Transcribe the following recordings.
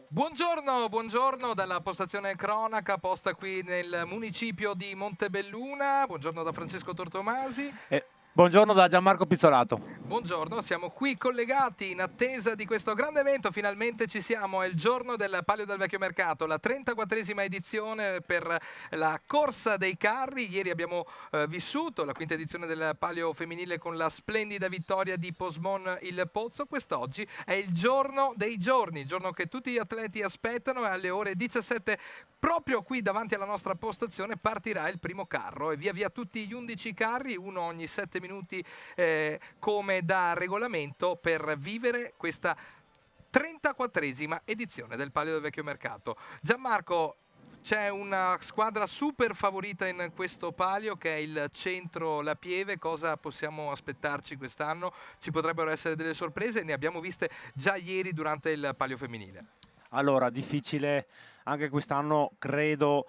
Buongiorno, buongiorno dalla postazione cronaca posta qui nel municipio di Montebelluna. Buongiorno da Francesco Tortomasi. Buongiorno da Gianmarco Pizzolato. Buongiorno, siamo qui collegati in attesa di questo grande evento. Finalmente ci siamo, è il giorno del Palio del Vecchio Mercato, la 34esima edizione per la corsa dei carri. Ieri abbiamo vissuto la quinta edizione del Palio femminile con la splendida vittoria di Posimon il Pozzo. Quest'oggi è il giorno dei giorni, il giorno che tutti gli atleti aspettano, e alle ore 17 proprio qui davanti alla nostra postazione partirà il primo carro e via via tutti gli 11 carri, uno ogni 7 minuti come da regolamento, per vivere questa 34esima edizione del Palio del Vecchio Mercato. Gianmarco, c'è una squadra super favorita in questo palio che è il Centro La Pieve. Cosa possiamo aspettarci quest'anno? Ci potrebbero essere delle sorprese, ne abbiamo viste già ieri durante il palio femminile. Allora, difficile anche quest'anno, credo,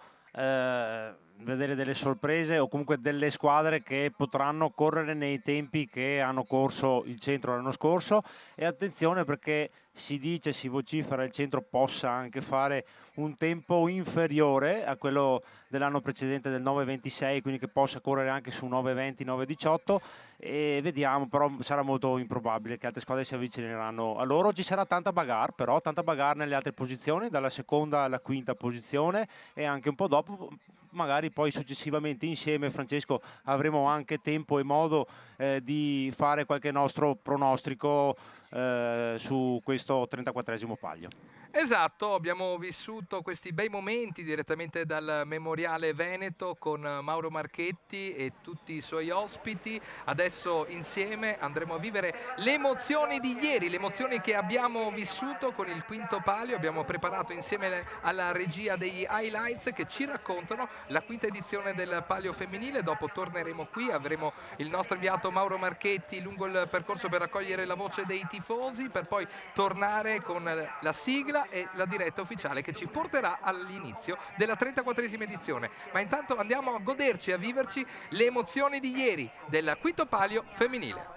vedere delle sorprese o comunque delle squadre che potranno correre nei tempi che hanno corso il Centro l'anno scorso. E attenzione, perché si dice, si vocifera il Centro possa anche fare un tempo inferiore a quello dell'anno precedente del 9:26, quindi che possa correre anche su 9:20, 9:18, e vediamo, però sarà molto improbabile che altre squadre si avvicineranno a loro. Ci sarà tanta bagarre, però tanta bagarre nelle altre posizioni, dalla seconda alla quinta posizione, e anche un po' dopo, magari poi successivamente insieme, Francesco, avremo anche tempo e modo di fare qualche nostro pronostico su questo 34esimo palio. Esatto, abbiamo vissuto questi bei momenti direttamente dal Memoriale Veneto con Mauro Marchetti e tutti i suoi ospiti. Adesso insieme andremo a vivere le emozioni di ieri, le emozioni che abbiamo vissuto con il quinto palio. Abbiamo preparato insieme alla regia degli highlights che ci raccontano la quinta edizione del palio femminile. Dopo torneremo qui, avremo il nostro inviato Mauro Marchetti lungo il percorso per raccogliere la voce dei tifosi, per poi tornare con la sigla e la diretta ufficiale che ci porterà all'inizio della 34esima edizione. Ma intanto andiamo a goderci, a viverci le emozioni di ieri del quinto palio femminile.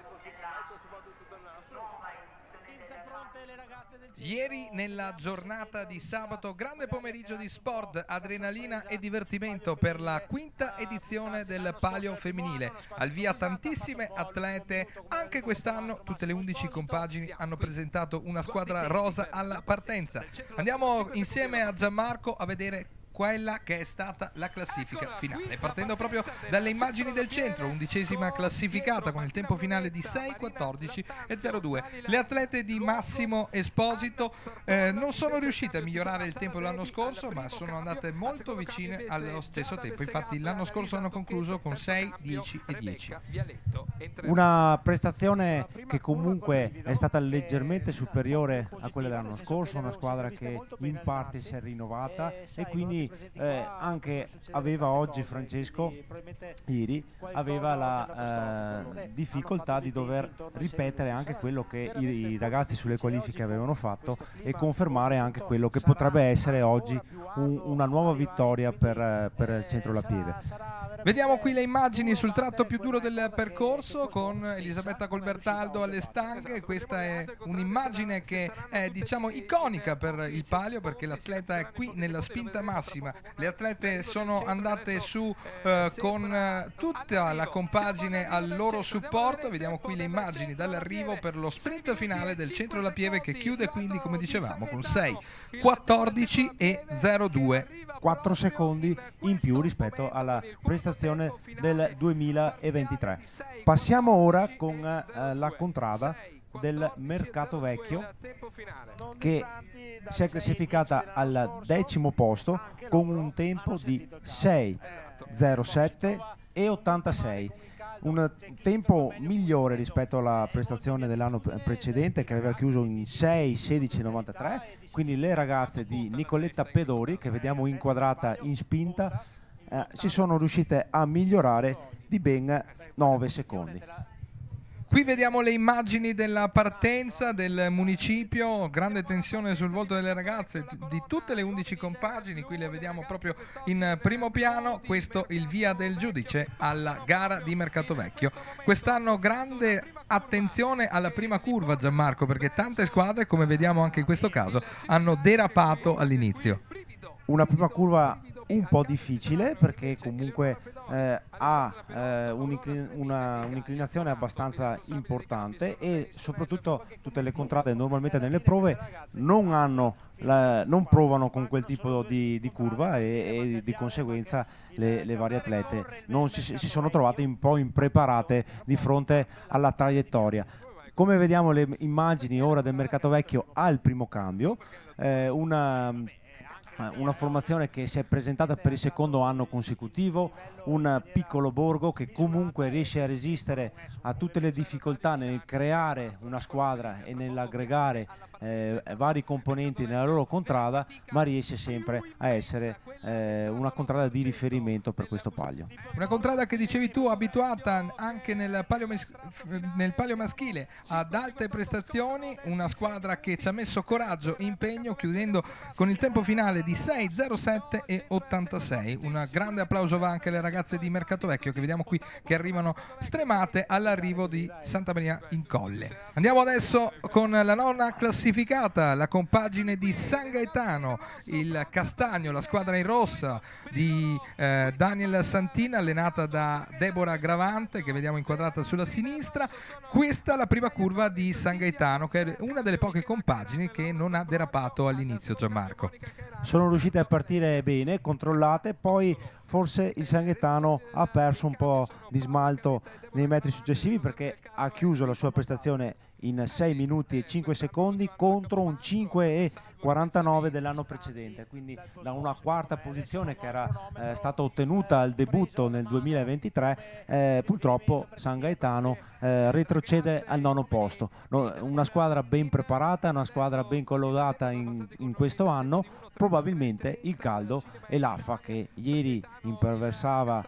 Ieri, nella giornata di sabato, grande pomeriggio di sport, adrenalina e divertimento per la quinta edizione del palio femminile. Al via tantissime atlete, anche quest'anno tutte le 11 compagini hanno presentato una squadra rosa alla partenza. Andiamo insieme a Gianmarco a vedere quella che è stata la classifica finale, partendo proprio dalle immagini del centro, 11ª classificata con il tempo finale di 6:14 e 02. Le atlete di Massimo Esposito non sono riuscite a migliorare il tempo dell'anno scorso, ma sono andate molto vicine allo stesso tempo. Infatti l'anno scorso hanno concluso con 6, 10 e 10. Una prestazione che comunque è stata leggermente superiore a quella dell'anno scorso, una squadra che in parte si è rinnovata e quindi anche aveva oggi, Francesco, ieri aveva la difficoltà di dover ripetere anche quello che i ragazzi sulle qualifiche avevano fatto e confermare anche quello che potrebbe essere oggi una nuova vittoria per il Centro La Pieve. Vediamo qui le immagini sul tratto più duro del percorso con Elisabetta Colbertaldo alle stanghe. Questa è un'immagine che è, diciamo, iconica per il palio, perché l'atleta è qui nella spinta massima. Le atlete sono andate su con tutta la compagine al loro supporto. Vediamo qui le immagini dall'arrivo per lo sprint finale del Centro La Pieve, che chiude quindi, come dicevamo, con 6, 14 e 02. 4 secondi in più rispetto alla prestazione del 2023. Passiamo ora con la contrada del Mercato Vecchio, che si è classificata al 10° posto con un tempo di 6:07 e 86. Un tempo migliore rispetto alla prestazione dell'anno precedente, che aveva chiuso in 6:16,93. Quindi le ragazze di Nicoletta Pedori, che vediamo inquadrata in spinta, si sono riuscite a migliorare di ben 9 secondi. Qui vediamo le immagini della partenza del municipio, grande tensione sul volto delle ragazze di tutte le 11 compagini, qui le vediamo proprio in primo piano, questo il via del giudice alla gara di Mercatovecchio. Quest'anno grande attenzione alla prima curva, Gianmarco, perché tante squadre, come vediamo anche in questo caso, hanno derapato all'inizio. Una prima curva un po' difficile perché comunque ha un'inclinazione abbastanza importante e soprattutto tutte le contrade normalmente nelle prove non provano con quel tipo di curva e di conseguenza le varie atlete si sono trovate un po' impreparate di fronte alla traiettoria. Come vediamo le immagini ora del Mercatovecchio al primo cambio, una formazione che si è presentata per il secondo anno consecutivo, un piccolo borgo che comunque riesce a resistere a tutte le difficoltà nel creare una squadra e nell'aggregare vari componenti nella loro contrada, ma riesce sempre a essere una contrada di riferimento per questo palio. Una contrada che dicevi tu abituata anche nel palio maschile ad alte prestazioni, una squadra che ci ha messo coraggio e impegno, chiudendo con il tempo finale di 6:07 e 86. Un grande applauso va anche alle ragazze di Mercatovecchio che vediamo qui che arrivano stremate all'arrivo di Santa Maria in Colle. Andiamo adesso con la nona classificata, la compagine di San Gaetano, il Castagno, la squadra in rossa di Daniel Santina, allenata da Deborah Gravante, che vediamo inquadrata sulla sinistra. Questa è la prima curva di San Gaetano, che è una delle poche compagini che non ha derapato all'inizio, Gianmarco. Sono riuscite a partire bene, controllate, poi forse il San Gaetano ha perso un po' di smalto nei metri successivi perché ha chiuso la sua prestazione in 6 minuti e 5 secondi contro un 5 e 49 dell'anno precedente, quindi da una quarta posizione che era stata ottenuta al debutto nel 2023, purtroppo San Gaetano retrocede al nono posto. Una squadra ben preparata, una squadra ben collaudata in questo anno, probabilmente il caldo e l'affa che ieri imperversava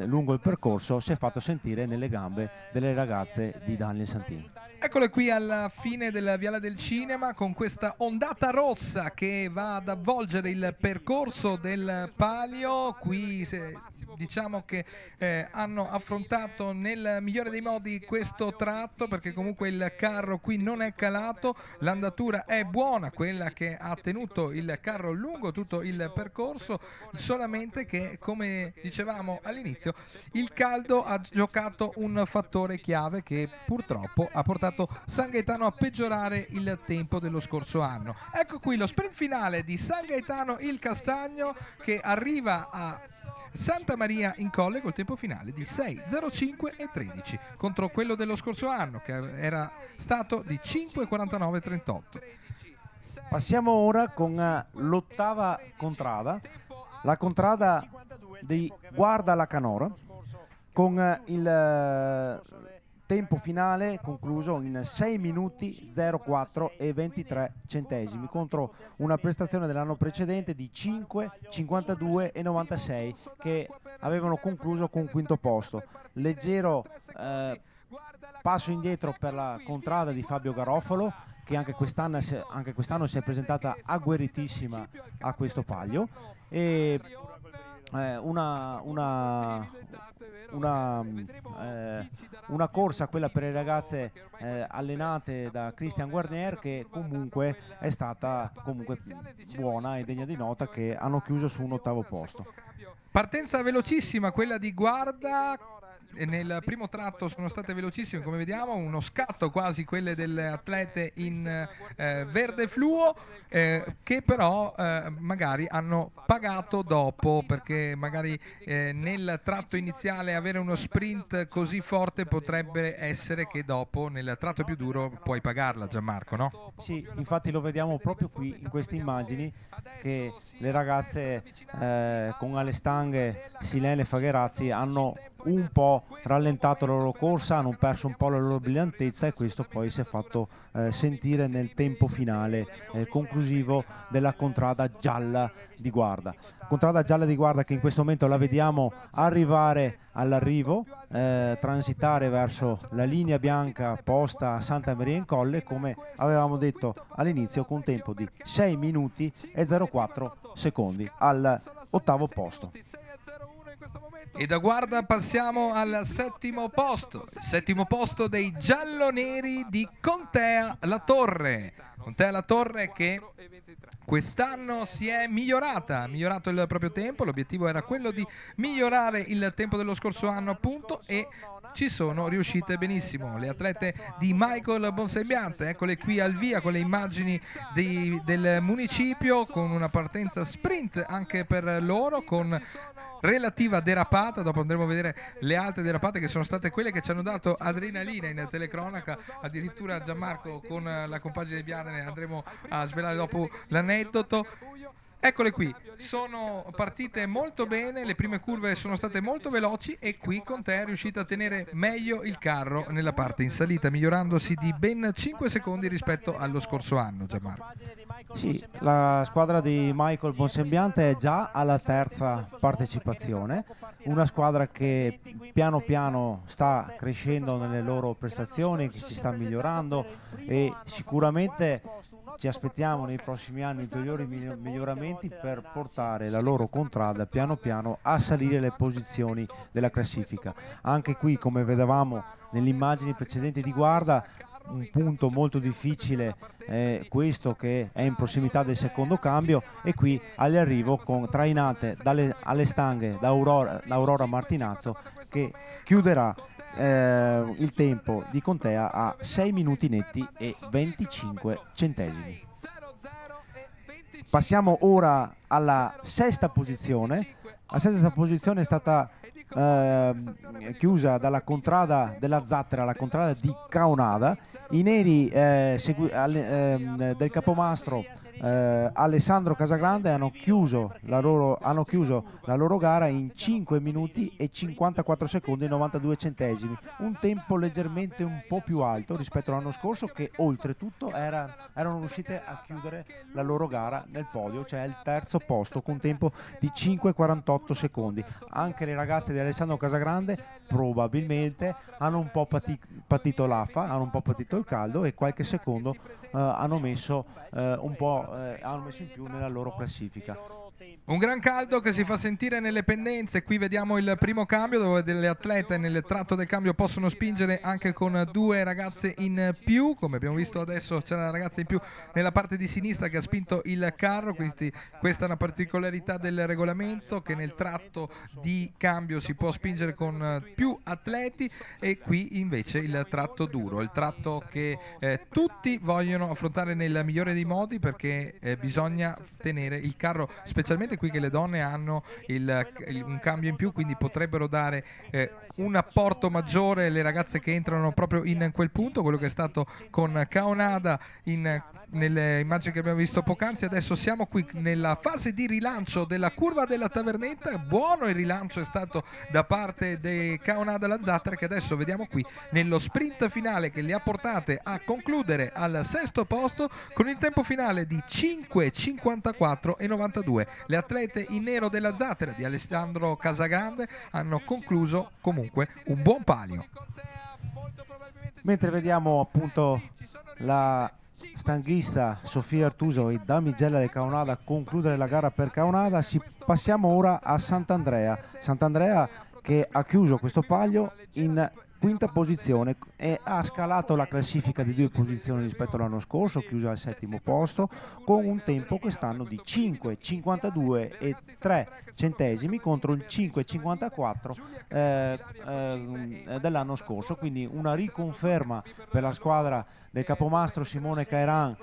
lungo il percorso si è fatto sentire nelle gambe delle ragazze di Daniel Santina. Eccole qui alla fine della Viale del Cinema con questa ondata rossa che va ad avvolgere il percorso del palio. Qui diciamo che hanno affrontato nel migliore dei modi questo tratto, perché comunque il carro qui non è calato, l'andatura è buona, quella che ha tenuto il carro lungo tutto il percorso, solamente che, come dicevamo all'inizio, il caldo ha giocato un fattore chiave che purtroppo ha portato San Gaetano a peggiorare il tempo dello scorso anno. Ecco qui lo sprint finale di San Gaetano il Castagno, che arriva a Santa Maria in Colle col tempo finale di 6:05 e 13 contro quello dello scorso anno che era stato di 5:49,38. Passiamo ora con l'ottava contrada, la contrada di Guarda la Canora, con il tempo finale concluso in 6 minuti 04 e 23 centesimi contro una prestazione dell'anno precedente di 5, 52 e 96 che avevano concluso con quinto posto. Leggero passo indietro per la contrada di Fabio Garofalo, che anche quest'anno si è presentata agguerritissima a questo palio, e una corsa, quella per le ragazze allenate da Christian Guarnier, che comunque è stata buona e degna di nota, che hanno chiuso su un ottavo posto. Partenza velocissima quella di Guarda. Nel primo tratto sono state velocissime, come vediamo, uno scatto quasi quelle delle atlete in verde fluo, che però magari hanno pagato dopo, perché magari nel tratto iniziale avere uno sprint così forte potrebbe essere che dopo nel tratto più duro puoi pagarla, Gianmarco, no? Sì, infatti lo vediamo proprio qui in queste immagini, che le ragazze con alle stanghe Silene e Fagherazzi hanno un po' rallentato la loro corsa, hanno perso un po' la loro brillantezza e questo poi si è fatto sentire nel tempo finale conclusivo della contrada gialla di guarda. Contrada gialla di guarda che in questo momento la vediamo arrivare all'arrivo, transitare verso la linea bianca posta a Santa Maria in Colle, come avevamo detto all'inizio, con un tempo di 6 minuti e 04 secondi all'ottavo posto. E da guarda passiamo al settimo posto, il settimo posto dei gialloneri di Contea La Torre. Contea La Torre che quest'anno si è migliorato il proprio tempo, l'obiettivo era quello di migliorare il tempo dello scorso anno appunto, e ci sono riuscite benissimo. Le atlete di Michael Bonsembiante, eccole qui al via con le immagini del municipio, con una partenza sprint anche per loro, con relativa derapata. Dopo andremo a vedere le altre derapate che sono state quelle che ci hanno dato adrenalina in telecronaca. Addirittura Gianmarco con la compagine Biane andremo a svelare dopo l'aneddoto. Eccole qui, sono partite molto bene, le prime curve sono state molto veloci e qui Contea è riuscita a tenere meglio il carro nella parte in salita, migliorandosi di ben 5 secondi rispetto allo scorso anno. Gianmarco. Sì, la squadra di Michael Bonsembiante è già alla terza partecipazione, una squadra che piano piano sta crescendo nelle loro prestazioni, che si sta migliorando e sicuramente ci aspettiamo nei prossimi anni ulteriori miglioramenti per portare la loro contrada piano piano a salire le posizioni della classifica. Anche qui, come vedevamo nelle immagini precedenti di guarda, un punto molto difficile questo che è in prossimità del secondo cambio, e qui all'arrivo con trainate alle stanghe da Aurora Martinazzo, che chiuderà il tempo di Contea a 6 minuti netti e 25 centesimi. Passiamo ora alla sesta posizione. La sesta posizione è stata chiusa dalla contrada della Zattera, la contrada di Caonada. I neri del capomastro Alessandro Casagrande hanno chiuso la loro gara in 5 minuti e 54 secondi e 92 centesimi, un tempo leggermente un po' più alto rispetto all'anno scorso, che oltretutto erano riuscite a chiudere la loro gara nel podio, cioè il terzo posto, con un tempo di 5,48 secondi. Anche le ragazze di Alessandro Casagrande probabilmente hanno un po' patito l'affa, hanno un po' patito il caldo, e qualche secondo hanno messo in più nella loro classifica. Un gran caldo che si fa sentire nelle pendenze. Qui vediamo il primo cambio, dove delle atlete nel tratto del cambio possono spingere anche con 2 ragazze in più. Come abbiamo visto adesso c'è una ragazza in più nella parte di sinistra che ha spinto il carro. Questa è una particolarità del regolamento, che nel tratto di cambio si può spingere con più atleti, e qui invece il tratto duro, il tratto che tutti vogliono affrontare nel migliore dei modi, perché bisogna tenere il carro, specialmente qui che le donne hanno un cambio in più, quindi potrebbero dare un apporto maggiore le ragazze che entrano proprio in quel punto, quello che è stato con Caonada nelle immagini che abbiamo visto poc'anzi. Adesso siamo qui nella fase di rilancio della curva della Tavernetta. Buono il rilancio è stato da parte di Caonada La Zattera, che adesso vediamo qui nello sprint finale, che le ha portate a concludere al sesto posto con il tempo finale di 5,54 e 92. Le atlete in nero della Zattera di Alessandro Casagrande hanno concluso comunque un buon palio. Mentre vediamo appunto la stanghista Sofia Artuso e damigella del Caonada concludere la gara per Caonada, passiamo ora a Sant'Andrea che ha chiuso questo palio in quinta posizione e ha scalato la classifica di 2 posizioni rispetto all'anno scorso, chiusa al settimo posto con un tempo quest'anno di 5,52 e 3 centesimi contro il 5,54 dell'anno scorso, quindi una riconferma per la squadra del capomastro Simone Cairan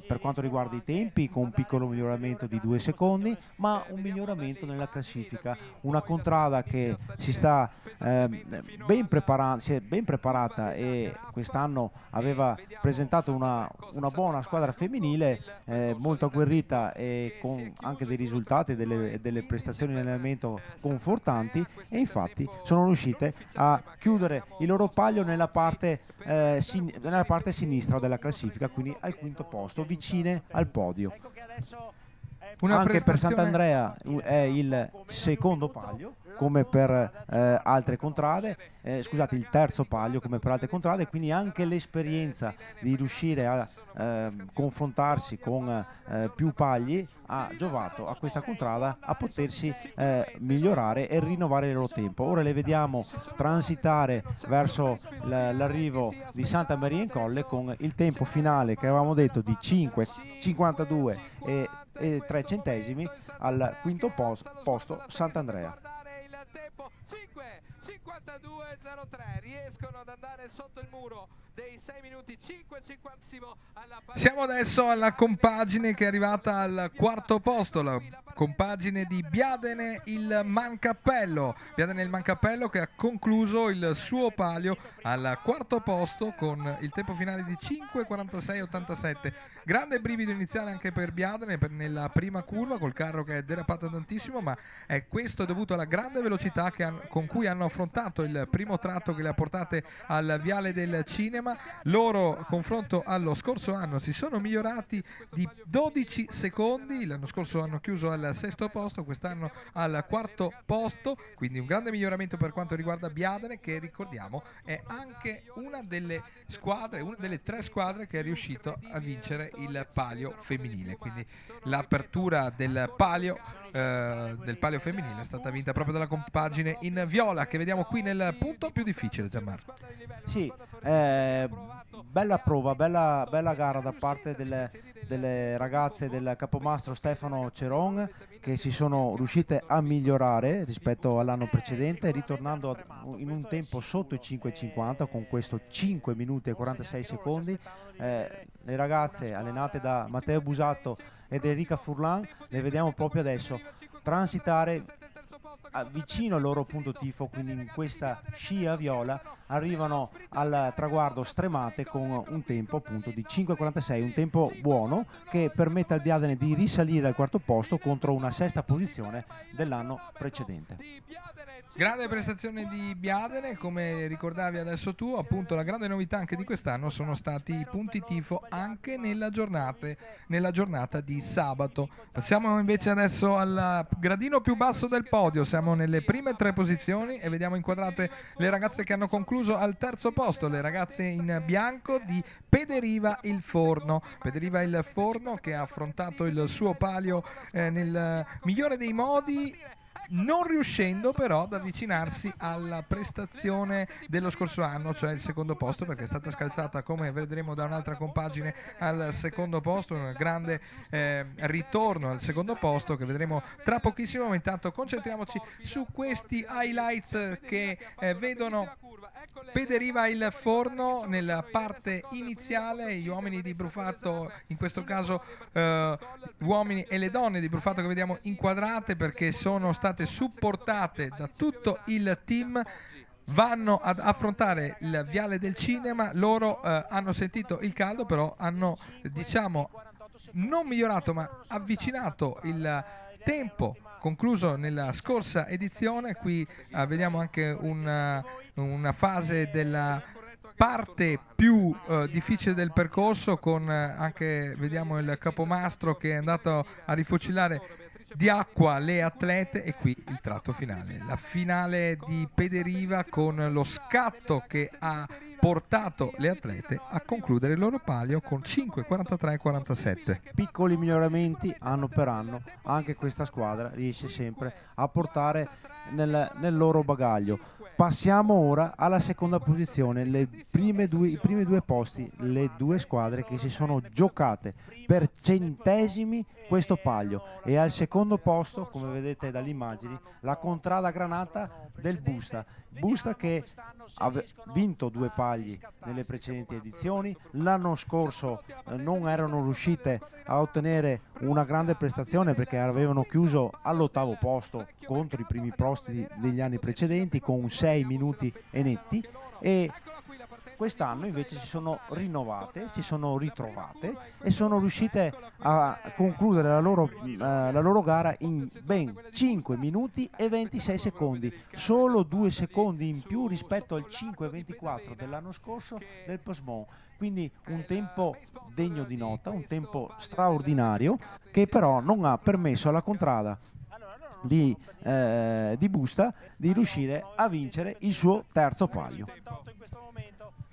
per quanto riguarda i tempi, con un piccolo miglioramento di 2 secondi, ma un miglioramento nella classifica. Una contrada che si sta ben preparando si è ben preparata e quest'anno aveva presentato una buona squadra femminile, molto agguerrita e con anche dei risultati e delle prestazioni in allenamento confortanti, e infatti sono riuscite a chiudere il loro palio nella parte sinistra della classifica, quindi al quinto posto, vicine al podio. Anche per Sant'Andrea è il secondo palio, come per altre contrade, scusate, il terzo palio come per altre contrade, quindi anche l'esperienza di riuscire a confrontarsi con più pagli ha giovato a questa contrada a potersi migliorare e rinnovare il loro tempo. Ora le vediamo transitare verso l'arrivo di Santa Maria in Colle con il tempo finale che avevamo detto di 5,52 e 3 centesimi al quinto posto Sant'Andrea. 52,03, riescono ad andare sotto il muro dei 6 minuti, 5,50. Siamo adesso alla compagine che è arrivata al quarto posto, la compagine di Biadene il Mancappello. Biadene il Mancappello che ha concluso il suo palio al quarto posto con il tempo finale di 5,46,87. Grande brivido iniziale anche per Biadene nella prima curva col carro che è derapato tantissimo, ma è questo dovuto alla grande velocità con cui hanno affrontato il primo tratto che le ha portate al Viale del Cinema. Loro, confronto allo scorso anno, si sono migliorati di 12 secondi. L'anno scorso hanno chiuso al sesto posto, quest'anno al quarto posto, quindi un grande miglioramento per quanto riguarda Biadene, che ricordiamo è anche una delle squadre, una delle 3 squadre che è riuscito a vincere il palio femminile. Quindi l'apertura del palio femminile è stata vinta proprio dalla compagine in viola, che vediamo qui nel punto più difficile, Gianmarco. Sì, bella prova, bella gara da parte delle ragazze del capomastro Stefano Ceron, che si sono riuscite a migliorare rispetto all'anno precedente, ritornando in un tempo sotto i 5,50 con questo 5 minuti e 46 secondi. Le ragazze allenate da Matteo Busato ed Enrica Furlan le vediamo proprio adesso transitare vicino al loro punto tifo, quindi in questa scia viola arrivano al traguardo stremate con un tempo appunto di 5,46, un tempo buono che permette al Biadene di risalire al quarto posto contro una sesta posizione dell'anno precedente. Grande prestazione di Biadene, come ricordavi adesso tu, appunto la grande novità anche di quest'anno sono stati i punti tifo anche nella giornata di sabato. Passiamo invece adesso al gradino più basso del podio, siamo nelle prime 3 posizioni e vediamo inquadrate le ragazze che hanno concluso al terzo posto, le ragazze in bianco di Pederiva il Forno. Pederiva il Forno che ha affrontato il suo palio nel migliore dei modi, non riuscendo però ad avvicinarsi alla prestazione dello scorso anno, cioè il secondo posto, perché è stata scalzata, come vedremo, da un'altra compagine al secondo posto, un grande ritorno al secondo posto che vedremo tra pochissimo, ma intanto concentriamoci su questi highlights che vedono Pederiva il Forno nella parte iniziale, gli uomini di Brufato, in questo caso uomini e le donne di Brufato che vediamo inquadrate perché sono state supportate da tutto il team, vanno ad affrontare il Viale del Cinema. Loro hanno sentito il caldo, però hanno, diciamo, non migliorato ma avvicinato il tempo concluso nella scorsa edizione. Qui vediamo anche una fase della parte più difficile del percorso, con anche, vediamo, il capomastro che è andato a rifucilare di acqua le atlete, e qui il tratto finale, la finale di Pederiva con lo scatto che ha portato le atlete a concludere il loro palio con 5,43,47. Piccoli miglioramenti anno per anno, anche questa squadra riesce sempre a portare nel loro bagaglio. Passiamo ora alla seconda posizione, i primi due posti, le 2 squadre che si sono giocate per centesimi questo palio, e al secondo posto, come vedete dalle immagini, la contrada granata del Busta che ha vinto 2 pagli nelle precedenti edizioni. L'anno scorso non erano riuscite a ottenere una grande prestazione, perché avevano chiuso all'8° posto contro i primi posti degli anni precedenti con 6 minuti e netti, e quest'anno invece si sono rinnovate, si sono ritrovate e sono riuscite a concludere la loro gara in ben 5 minuti e 26 secondi, solo 2 secondi in più rispetto al 5,24 dell'anno scorso del Poismont. Quindi un tempo degno di nota, un tempo straordinario, che però non ha permesso alla contrada di Busta di riuscire a vincere il suo terzo palio.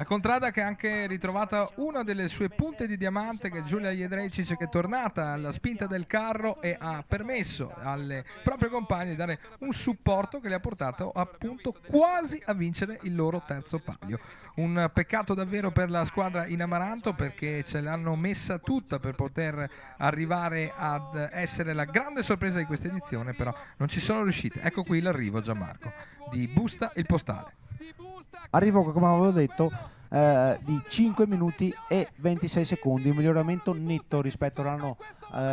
La contrada che ha anche ritrovata una delle sue punte di diamante, che è Giulia Jedrzejczyk, che è tornata alla spinta del carro e ha permesso alle proprie compagne di dare un supporto che le ha portato appunto quasi a vincere il loro terzo palio. Un peccato davvero per la squadra in Amaranto, perché ce l'hanno messa tutta per poter arrivare ad essere la grande sorpresa di questa edizione, però non ci sono riuscite. Ecco qui l'arrivo, Gianmarco, di Busta il Postale. Arrivo, come avevo detto, di 5 minuti e 26 secondi, un miglioramento netto rispetto all'anno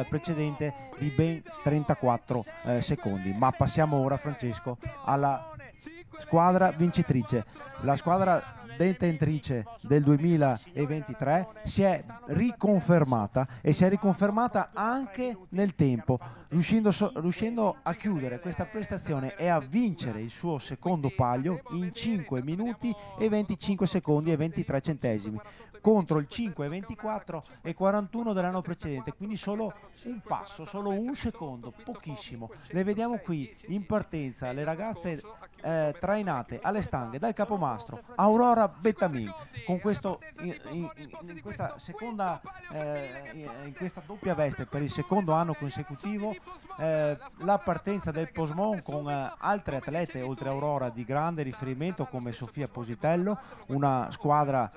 precedente di ben 34 secondi. Ma passiamo ora, Francesco, alla squadra vincitrice. La squadra detentrice del 2023 si è riconfermata, e si è riconfermata anche nel tempo, riuscendo a chiudere questa prestazione e a vincere il suo secondo palio in 5 minuti e 25 secondi e 23 centesimi contro il 5,24 e 41 dell'anno precedente, quindi solo un passo, solo un secondo, pochissimo. Le vediamo qui in partenza le ragazze trainate alle stanghe dal capomastro Aurora Bettamin, con questo in questa seconda in questa doppia veste per il secondo anno consecutivo, la partenza del Poismont con altre atlete oltre Aurora di grande riferimento come Sofia Positello, una squadra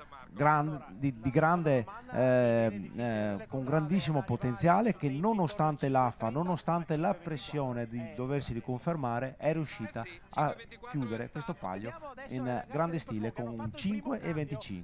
con grandissimo potenziale, che nonostante l'AFA, nonostante la pressione di doversi riconfermare, è riuscita a chiudere questo palio in grande stile con un 5,25.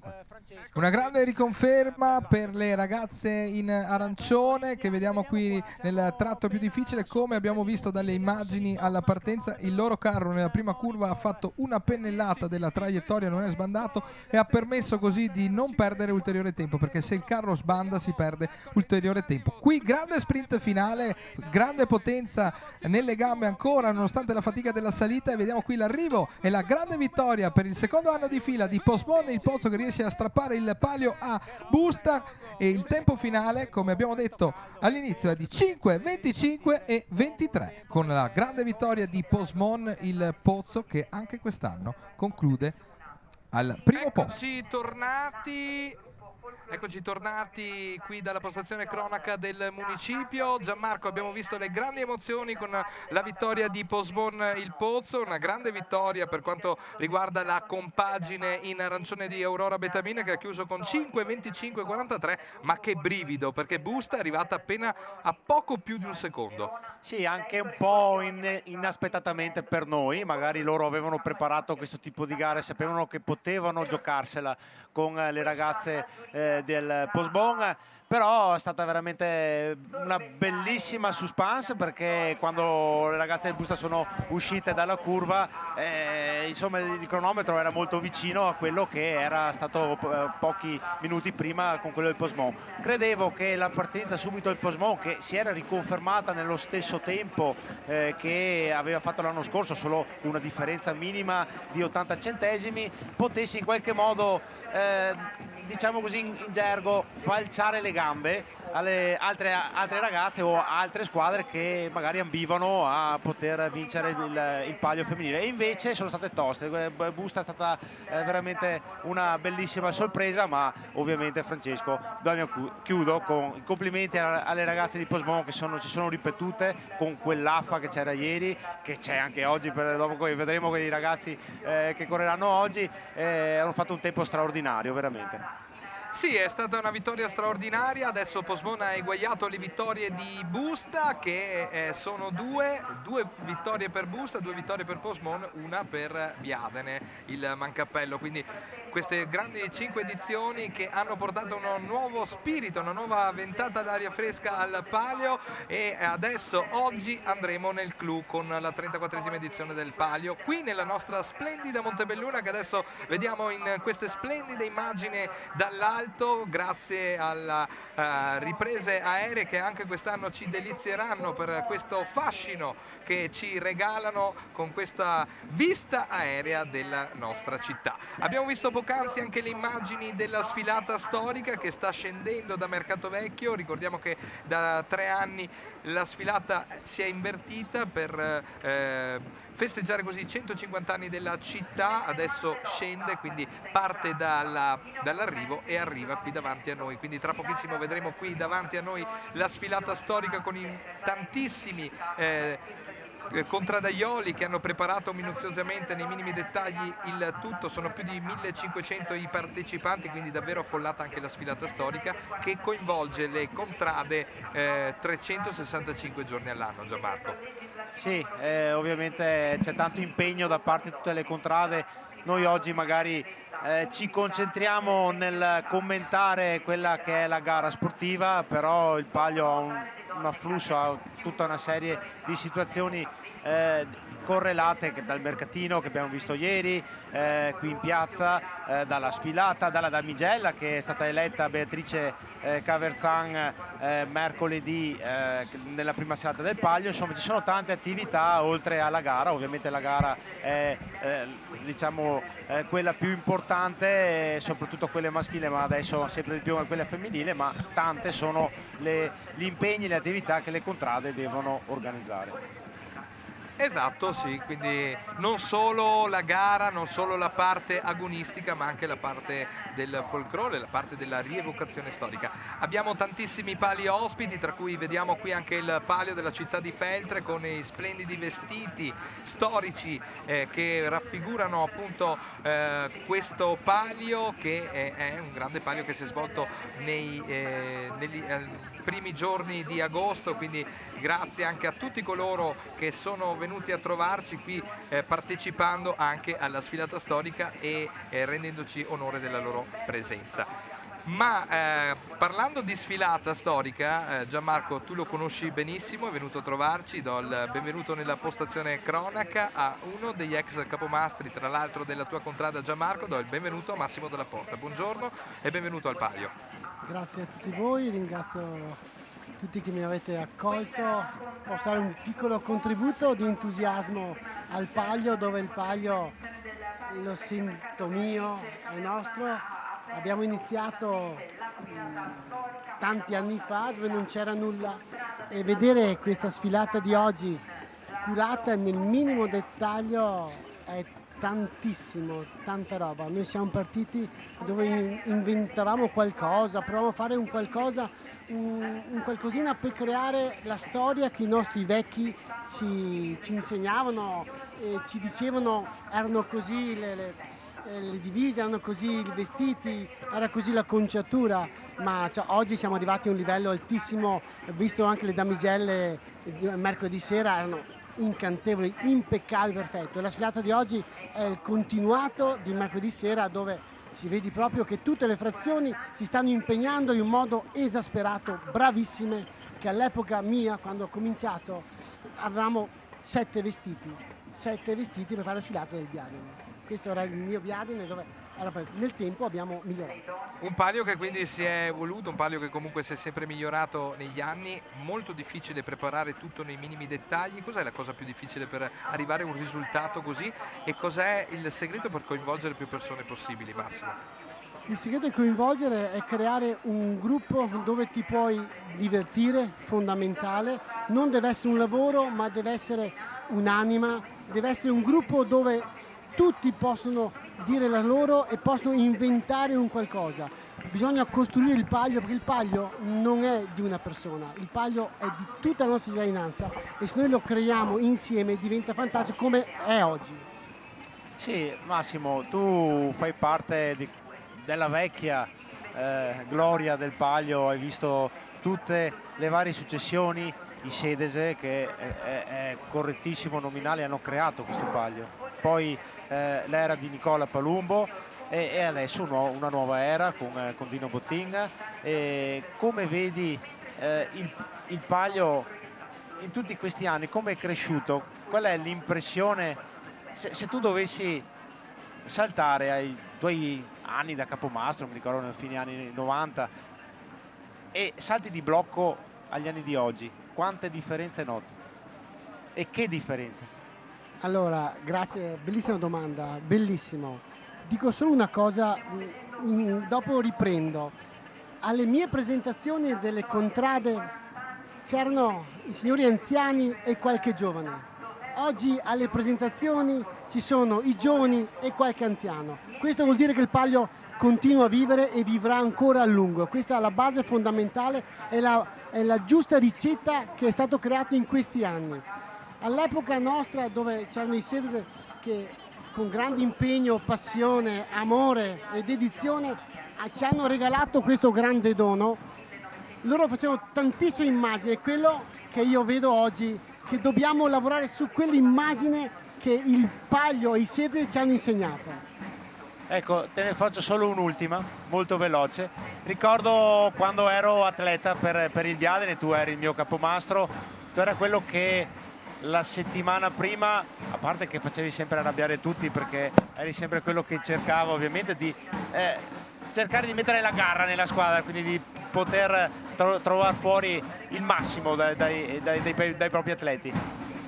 Una grande riconferma per le ragazze in arancione, che vediamo qui nel tratto più difficile. Come abbiamo visto dalle immagini alla partenza, il loro carro nella prima curva ha fatto una pennellata della traiettoria, non è sbandato, e ha permesso così di non perdere ulteriore tempo, perché se il carro sbanda si perde ulteriore tempo. Qui grande sprint finale, grande potenza nelle gambe ancora nonostante la fatica della salita, e vediamo qui l'arrivo e la grande vittoria per il secondo anno di fila di Poismont, il Pozzo, che riesce a strappare il palio a Busta, e il tempo finale, come abbiamo detto all'inizio, è di 5, 25 e 23, con la grande vittoria di Poismont, il Pozzo, che anche quest'anno conclude al primo posto. Eccoci tornati qui dalla postazione cronaca del municipio. Gianmarco, abbiamo visto le grandi emozioni con la vittoria di Poismont il Pozzo, una grande vittoria per quanto riguarda la compagine in arancione di Aurora Bettamin, che ha chiuso con 5,25,43, ma che brivido, perché Busta è arrivata appena a poco più di un secondo. Sì, anche un po' inaspettatamente per noi, magari loro avevano preparato questo tipo di gare, sapevano che potevano giocarsela con le ragazze del Poismont, però è stata veramente una bellissima suspense, perché quando le ragazze del Busta sono uscite dalla curva, insomma il cronometro era molto vicino a quello che era stato pochi minuti prima con quello del Poismont. Credevo che la partenza subito del Poismont, che si era riconfermata nello stesso tempo che aveva fatto l'anno scorso, solo una differenza minima di 80 centesimi, potesse in qualche modo diciamo così in gergo falciare le gambe alle altre ragazze o altre squadre che magari ambivano a poter vincere il palio femminile, e invece sono state toste. Busta è stata veramente una bellissima sorpresa, ma ovviamente, Francesco, chiudo con i complimenti alle ragazze di Poismont, che si sono ripetute con quell'affa che c'era ieri, che c'è anche oggi, dopo vedremo con i ragazzi che correranno oggi. Hanno fatto un tempo straordinario veramente. Sì, è stata una vittoria straordinaria. Adesso Poismont ha eguagliato le vittorie di Busta, che sono due vittorie per Busta, 2 vittorie per Poismont, una per Biadene, il Mancappello. Quindi queste grandi 5 edizioni che hanno portato un nuovo spirito, una nuova ventata d'aria fresca al Palio, e adesso oggi andremo nel clou con la 34esima edizione del Palio, qui nella nostra splendida Montebelluna, che adesso vediamo in queste splendide immagini dall'alto, grazie alle riprese aeree che anche quest'anno ci delizieranno per questo fascino che ci regalano con questa vista aerea della nostra città. Abbiamo visto poc'anzi anche le immagini della sfilata storica che sta scendendo da Mercato Vecchio. Ricordiamo che da 3 anni la sfilata si è invertita per festeggiare così i 150 anni della città. Adesso scende, quindi parte dall'arrivo e arriva qui davanti a noi, quindi tra pochissimo vedremo qui davanti a noi la sfilata storica con tantissimi contraddaioli che hanno preparato minuziosamente nei minimi dettagli il tutto. Sono più di 1500 i partecipanti, quindi davvero affollata anche la sfilata storica che coinvolge le contrade 365 giorni all'anno. Gianmarco. Sì, ovviamente c'è tanto impegno da parte di tutte le contrade. Noi oggi magari ci concentriamo nel commentare quella che è la gara sportiva, però il Palio ha un afflusso, ha tutta una serie di situazioni correlate dal mercatino che abbiamo visto ieri, qui in piazza, dalla sfilata, dalla damigella che è stata eletta Beatrice Caverzan mercoledì nella prima serata del Palio. Insomma, ci sono tante attività oltre alla gara. Ovviamente la gara è diciamo quella più importante, soprattutto quelle maschili, ma adesso sempre di più quelle femminili, ma tante sono gli impegni, le attività che le contrade devono organizzare. Esatto, sì, quindi non solo la gara, non solo la parte agonistica, ma anche la parte del folklore, la parte della rievocazione storica. Abbiamo tantissimi pali ospiti, tra cui vediamo qui anche il palio della città di Feltre con i splendidi vestiti storici che raffigurano appunto questo palio, che è un grande palio che si è svolto negli primi giorni di agosto, quindi grazie anche a tutti coloro che sono venuti a trovarci qui partecipando anche alla sfilata storica e rendendoci onore della loro presenza. Ma parlando di sfilata storica, Gianmarco, tu lo conosci benissimo, è venuto a trovarci, do il benvenuto nella postazione cronaca a uno degli ex capomastri, tra l'altro della tua contrada. Gianmarco, do il benvenuto a Massimo Della Porta. Buongiorno e benvenuto al Palio. Grazie a tutti voi, ringrazio tutti che mi avete accolto. Posso dare un piccolo contributo di entusiasmo al Palio, dove il Palio lo sento mio, è nostro. Abbiamo iniziato tanti anni fa dove non c'era nulla, e vedere questa sfilata di oggi curata nel minimo dettaglio è tantissimo, tanta roba. Noi siamo partiti dove inventavamo qualcosa, provavamo a fare un qualcosa, un qualcosina per creare la storia che i nostri vecchi ci insegnavano e ci dicevano. Erano così le divise, erano così i vestiti, era così la conciatura, ma oggi siamo arrivati a un livello altissimo. Ho visto anche le damigelle mercoledì sera, erano incantevoli, impeccabili, perfetto. La sfilata di oggi è il continuato di mercoledì sera, dove si vede proprio che tutte le frazioni si stanno impegnando in un modo esasperato, bravissime, che all'epoca mia, quando ho cominciato, avevamo 7 vestiti per fare la sfilata del Biadene. Questo era il mio Biadene, dove nel tempo abbiamo migliorato. Un palio che quindi si è evoluto, un palio che comunque si è sempre migliorato negli anni. Molto difficile preparare tutto nei minimi dettagli. Cos'è la cosa più difficile per arrivare a un risultato così, e cos'è il segreto per coinvolgere più persone possibili, Massimo? Il segreto di coinvolgere è creare un gruppo dove ti puoi divertire, fondamentale. Non deve essere un lavoro, ma deve essere un'anima, deve essere un gruppo dove tutti possono dire la loro e possono inventare un qualcosa. Bisogna costruire il Palio, perché il Palio non è di una persona, il Palio è di tutta la nostra cittadinanza, e se noi lo creiamo insieme diventa fantastico come è oggi. Sì, Massimo, tu fai parte della vecchia gloria del Palio, hai visto tutte le varie successioni, i Sedese, che è correttissimo nominale, hanno creato questo Palio. Poi l'era di Nicola Palumbo, e adesso una nuova era con Dino Bottin. Come vedi il Palio in tutti questi anni, come è cresciuto? Qual è l'impressione, se tu dovessi saltare ai tuoi anni da capomastro, mi ricordo nel fine anni 90, e salti di blocco agli anni di oggi, quante differenze noti? E che differenze? Allora, grazie, bellissima domanda, bellissimo. Dico solo una cosa, dopo riprendo. Alle mie presentazioni delle contrade c'erano i signori anziani e qualche giovane. Oggi alle presentazioni ci sono i giovani e qualche anziano. Questo vuol dire che il Palio continua a vivere e vivrà ancora a lungo. Questa è la base fondamentale, è la giusta ricetta che è stato creato in questi anni. All'epoca nostra, dove c'erano i Sedes che con grande impegno, passione, amore e dedizione ci hanno regalato questo grande dono, loro facevano tantissime immagini, è quello che io vedo oggi, che dobbiamo lavorare su quell'immagine che il Palio e i Sedes ci hanno insegnato. Ecco, te ne faccio solo un'ultima, molto veloce. Ricordo quando ero atleta per il Viadene, tu eri il mio capomastro, tu eri quello che la settimana prima, a parte che facevi sempre arrabbiare tutti perché eri sempre quello che cercava ovviamente di cercare di mettere la garra nella squadra, quindi di poter trovare fuori il massimo dai propri atleti.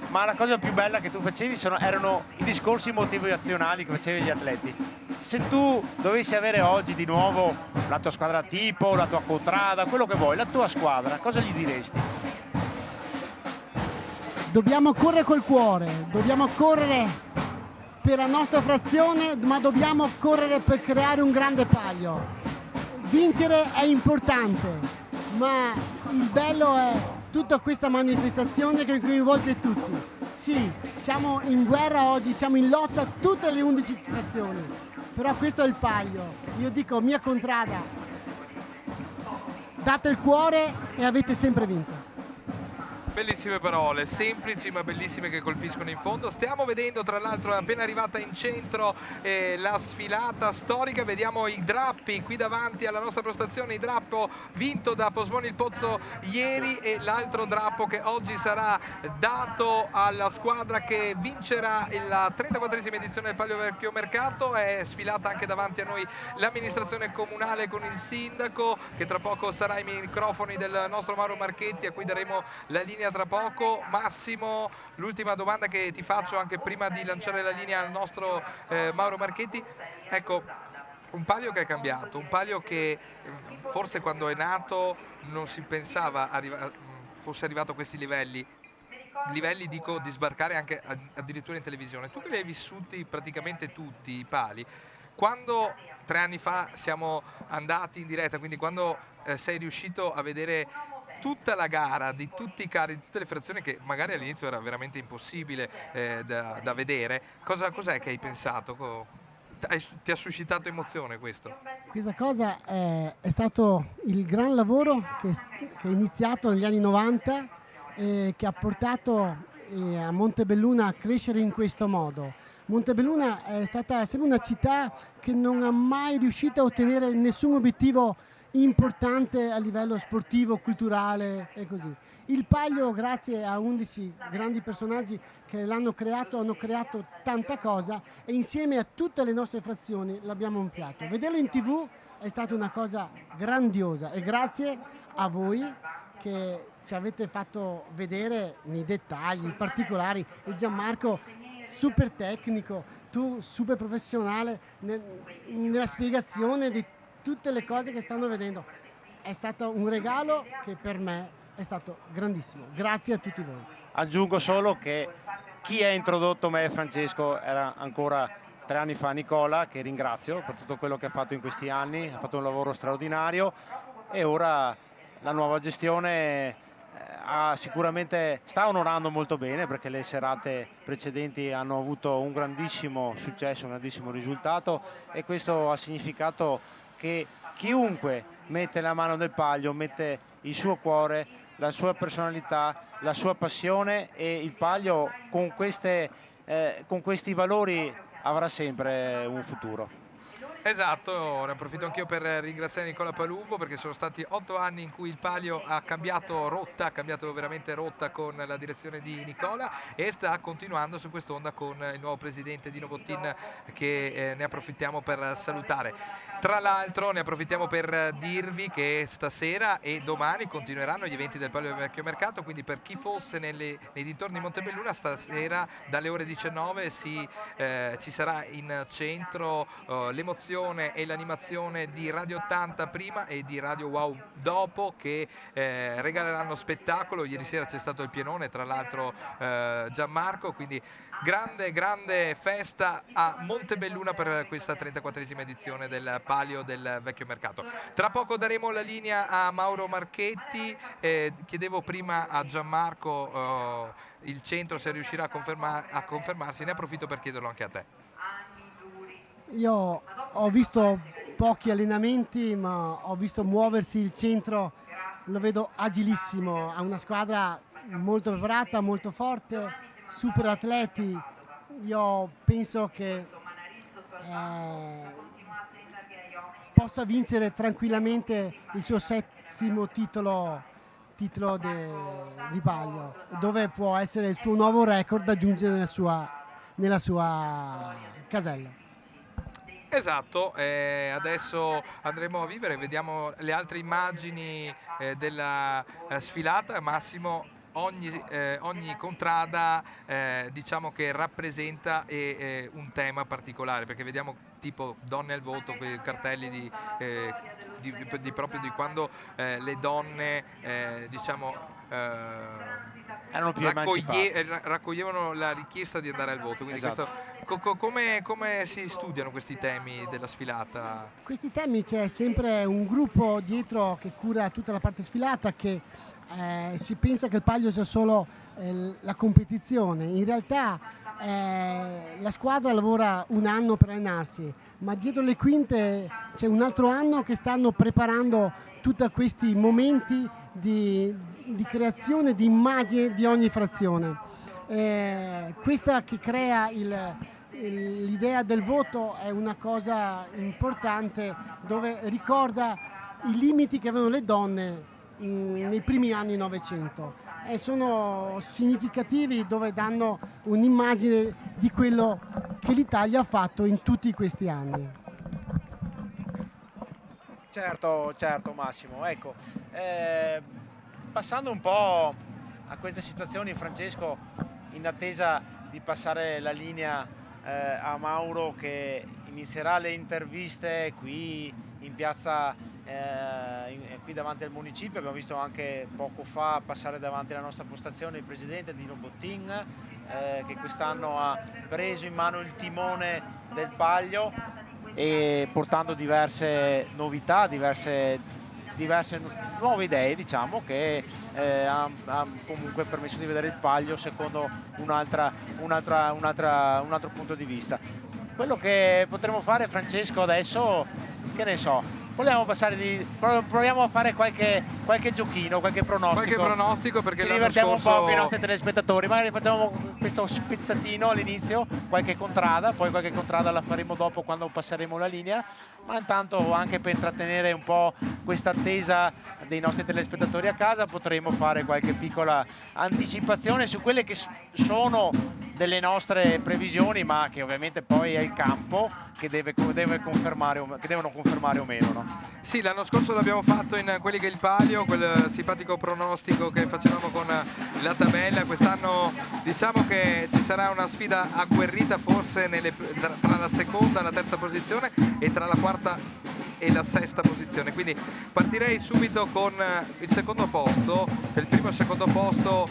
Ma la cosa più bella che tu facevi erano i discorsi motivazionali che facevi agli atleti. Se tu dovessi avere oggi di nuovo la tua squadra tipo, la tua contrada, quello che vuoi, la tua squadra, cosa gli diresti? Dobbiamo correre col cuore, dobbiamo correre per la nostra frazione, ma dobbiamo correre per creare un grande Palio. Vincere è importante, ma il bello è tutta questa manifestazione che coinvolge tutti. Sì, siamo in guerra oggi, siamo in lotta tutte le 11 frazioni, però questo è il Palio. Io dico, mia contrada, date il cuore e avete sempre vinto. Bellissime parole, semplici ma bellissime, che colpiscono in fondo. Stiamo vedendo, tra l'altro è appena arrivata in centro la sfilata storica, vediamo i drappi qui davanti alla nostra postazione, il drappo vinto da Posmoni il Pozzo ieri e l'altro drappo che oggi sarà dato alla squadra che vincerà la 34esima edizione del Palio Vecchio Mercato. È sfilata anche davanti a noi l'amministrazione comunale con il sindaco, che tra poco sarà ai microfoni del nostro Mauro Marchetti, a cui daremo la linea tra poco. Massimo, l'ultima domanda che ti faccio anche prima di lanciare la linea al nostro Mauro Marchetti. Ecco, un Palio che è cambiato, un Palio che forse quando è nato non si pensava fosse arrivato a questi livelli dico di sbarcare anche addirittura in televisione. Tu che li hai vissuti praticamente tutti i pali, quando 3 anni fa siamo andati in diretta, quindi quando sei riuscito a vedere tutta la gara di tutti i carri, di tutte le frazioni, che magari all'inizio era veramente impossibile da vedere, cos'è che hai pensato? Ti ha suscitato emozione questo? Questa cosa è stato il gran lavoro che è iniziato negli anni 90 e che ha portato a Montebelluna a crescere in questo modo. Montebelluna è stata sempre una città che non ha mai riuscito a ottenere nessun obiettivo importante a livello sportivo, culturale e così. Il Palio, grazie a 11 grandi personaggi che l'hanno creato, hanno creato tanta cosa e insieme a tutte le nostre frazioni l'abbiamo ampliato. Vederlo in TV è stata una cosa grandiosa e grazie a voi che ci avete fatto vedere nei dettagli, in particolari, il Gianmarco super tecnico, tu super professionale nella spiegazione di tutte le cose che stanno vedendo. È stato un regalo che per me è stato grandissimo. Grazie a tutti voi. Aggiungo solo che chi ha introdotto me e Francesco era ancora 3 anni fa Nicola, che ringrazio per tutto quello che ha fatto in questi anni, ha fatto un lavoro straordinario, e ora la nuova gestione sicuramente sta onorando molto bene, perché le serate precedenti hanno avuto un grandissimo successo, un grandissimo risultato, e questo ha significato che chiunque mette la mano nel Palio mette il suo cuore, la sua personalità, la sua passione, e il Palio con questi valori avrà sempre un futuro. Esatto, ne approfitto anch'io per ringraziare Nicola Palumbo, perché sono stati 8 anni in cui il Palio ha cambiato rotta, ha cambiato veramente rotta con la direzione di Nicola, e sta continuando su quest'onda con il nuovo presidente Dino Bottin, che ne approfittiamo per salutare. Tra l'altro ne approfittiamo per dirvi che stasera e domani continueranno gli eventi del Palio del Vecchio Mercato, quindi per chi fosse nei dintorni di Montebelluna, stasera dalle ore 19 ci sarà in centro l'emozione e l'animazione di Radio 80 prima e di Radio Wow dopo, che regaleranno spettacolo. Ieri sera c'è stato il pienone, tra l'altro Gianmarco, quindi grande festa a Montebelluna per questa 34esima edizione del Palio del Vecchio Mercato. Tra poco daremo la linea a Mauro Marchetti. Chiedevo prima a Gianmarco il centro se riuscirà a confermarsi, ne approfitto per chiederlo anche a te. Io ho visto pochi allenamenti, ma ho visto muoversi il centro, lo vedo agilissimo, ha una squadra molto preparata, molto forte, super atleti. Io penso che possa vincere tranquillamente il suo 7° titolo di Palio, dove può essere il suo nuovo record da aggiungere nella sua casella. Esatto, adesso andremo a vivere, vediamo le altre immagini della sfilata. Massimo, ogni contrada diciamo che rappresenta un tema particolare, perché vediamo tipo donne al voto, quei cartelli proprio di quando le donne diciamo erano più raccoglievano la richiesta di andare al voto, quindi esatto. come si studiano questi temi della sfilata? Questi temi c'è sempre un gruppo dietro che cura tutta la parte sfilata, che si pensa che il Palio sia solo la competizione. In realtà la squadra lavora un anno per allenarsi, ma dietro le quinte c'è un altro anno che stanno preparando tutti questi momenti di creazione di immagine di ogni frazione. Questa che crea l'idea del voto è una cosa importante, dove ricorda i limiti che avevano le donne nei primi anni Novecento, e sono significativi, dove danno un'immagine di quello che l'Italia ha fatto in tutti questi anni. Certo Massimo, ecco, passando un po' a queste situazioni, Francesco, in attesa di passare la linea a Mauro, che inizierà le interviste qui in piazza, qui davanti al municipio. Abbiamo visto anche poco fa passare davanti alla nostra postazione il presidente Dino Bottin, che quest'anno ha preso in mano il timone del Palio, e portando diverse novità, diverse nuove idee, diciamo, che ha comunque permesso di vedere il Palio secondo un altro punto di vista. Quello che potremmo fare, Francesco, adesso, che ne so, proviamo a fare qualche giochino, qualche pronostico, perché ci divertiamo un po' con i nostri telespettatori. Magari facciamo questo spezzatino all'inizio, qualche contrada, poi qualche contrada la faremo dopo quando passeremo la linea, ma intanto, anche per intrattenere un po' questa attesa dei nostri telespettatori a casa, potremo fare qualche piccola anticipazione su quelle che sono delle nostre previsioni, ma che ovviamente poi è il campo che devono confermare o meno, no? Sì, l'anno scorso l'abbiamo fatto in quelli che è il Palio, quel simpatico pronostico che facevamo con la tabella. Quest'anno diciamo che ci sarà una sfida agguerrita, forse tra la seconda e la terza posizione, e tra la quarta e la sesta posizione, quindi partirei subito con il secondo posto, il primo e il secondo posto.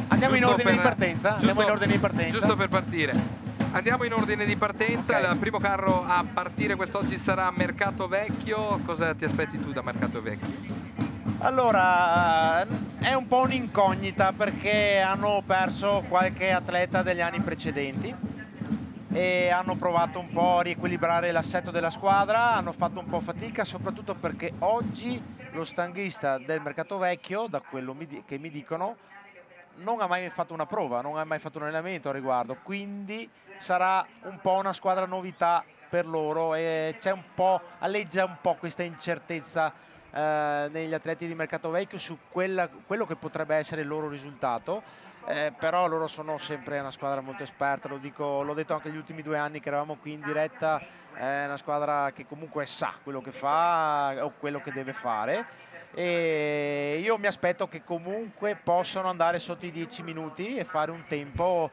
Andiamo in ordine di partenza? Giusto per partire. Andiamo in ordine di partenza, okay. Il primo carro a partire quest'oggi sarà Mercato Vecchio. Cosa ti aspetti tu da Mercato Vecchio? Allora, è un po' un'incognita, perché hanno perso qualche atleta degli anni precedenti e hanno provato un po' a riequilibrare l'assetto della squadra. Hanno fatto un po' fatica, soprattutto perché oggi lo stanghista del Mercato Vecchio, da quello che mi dicono, non ha mai fatto una prova, non ha mai fatto un allenamento a riguardo, quindi sarà un po' una squadra novità per loro e c'è un po', alleggia un po' questa incertezza negli atleti di Mercatovecchio su quello che potrebbe essere il loro risultato. Però loro sono sempre una squadra molto esperta, l'ho detto anche gli ultimi 2 anni che eravamo qui in diretta, è una squadra che comunque sa quello che fa o quello che deve fare, e io mi aspetto che comunque possano andare sotto i 10 minuti e fare un tempo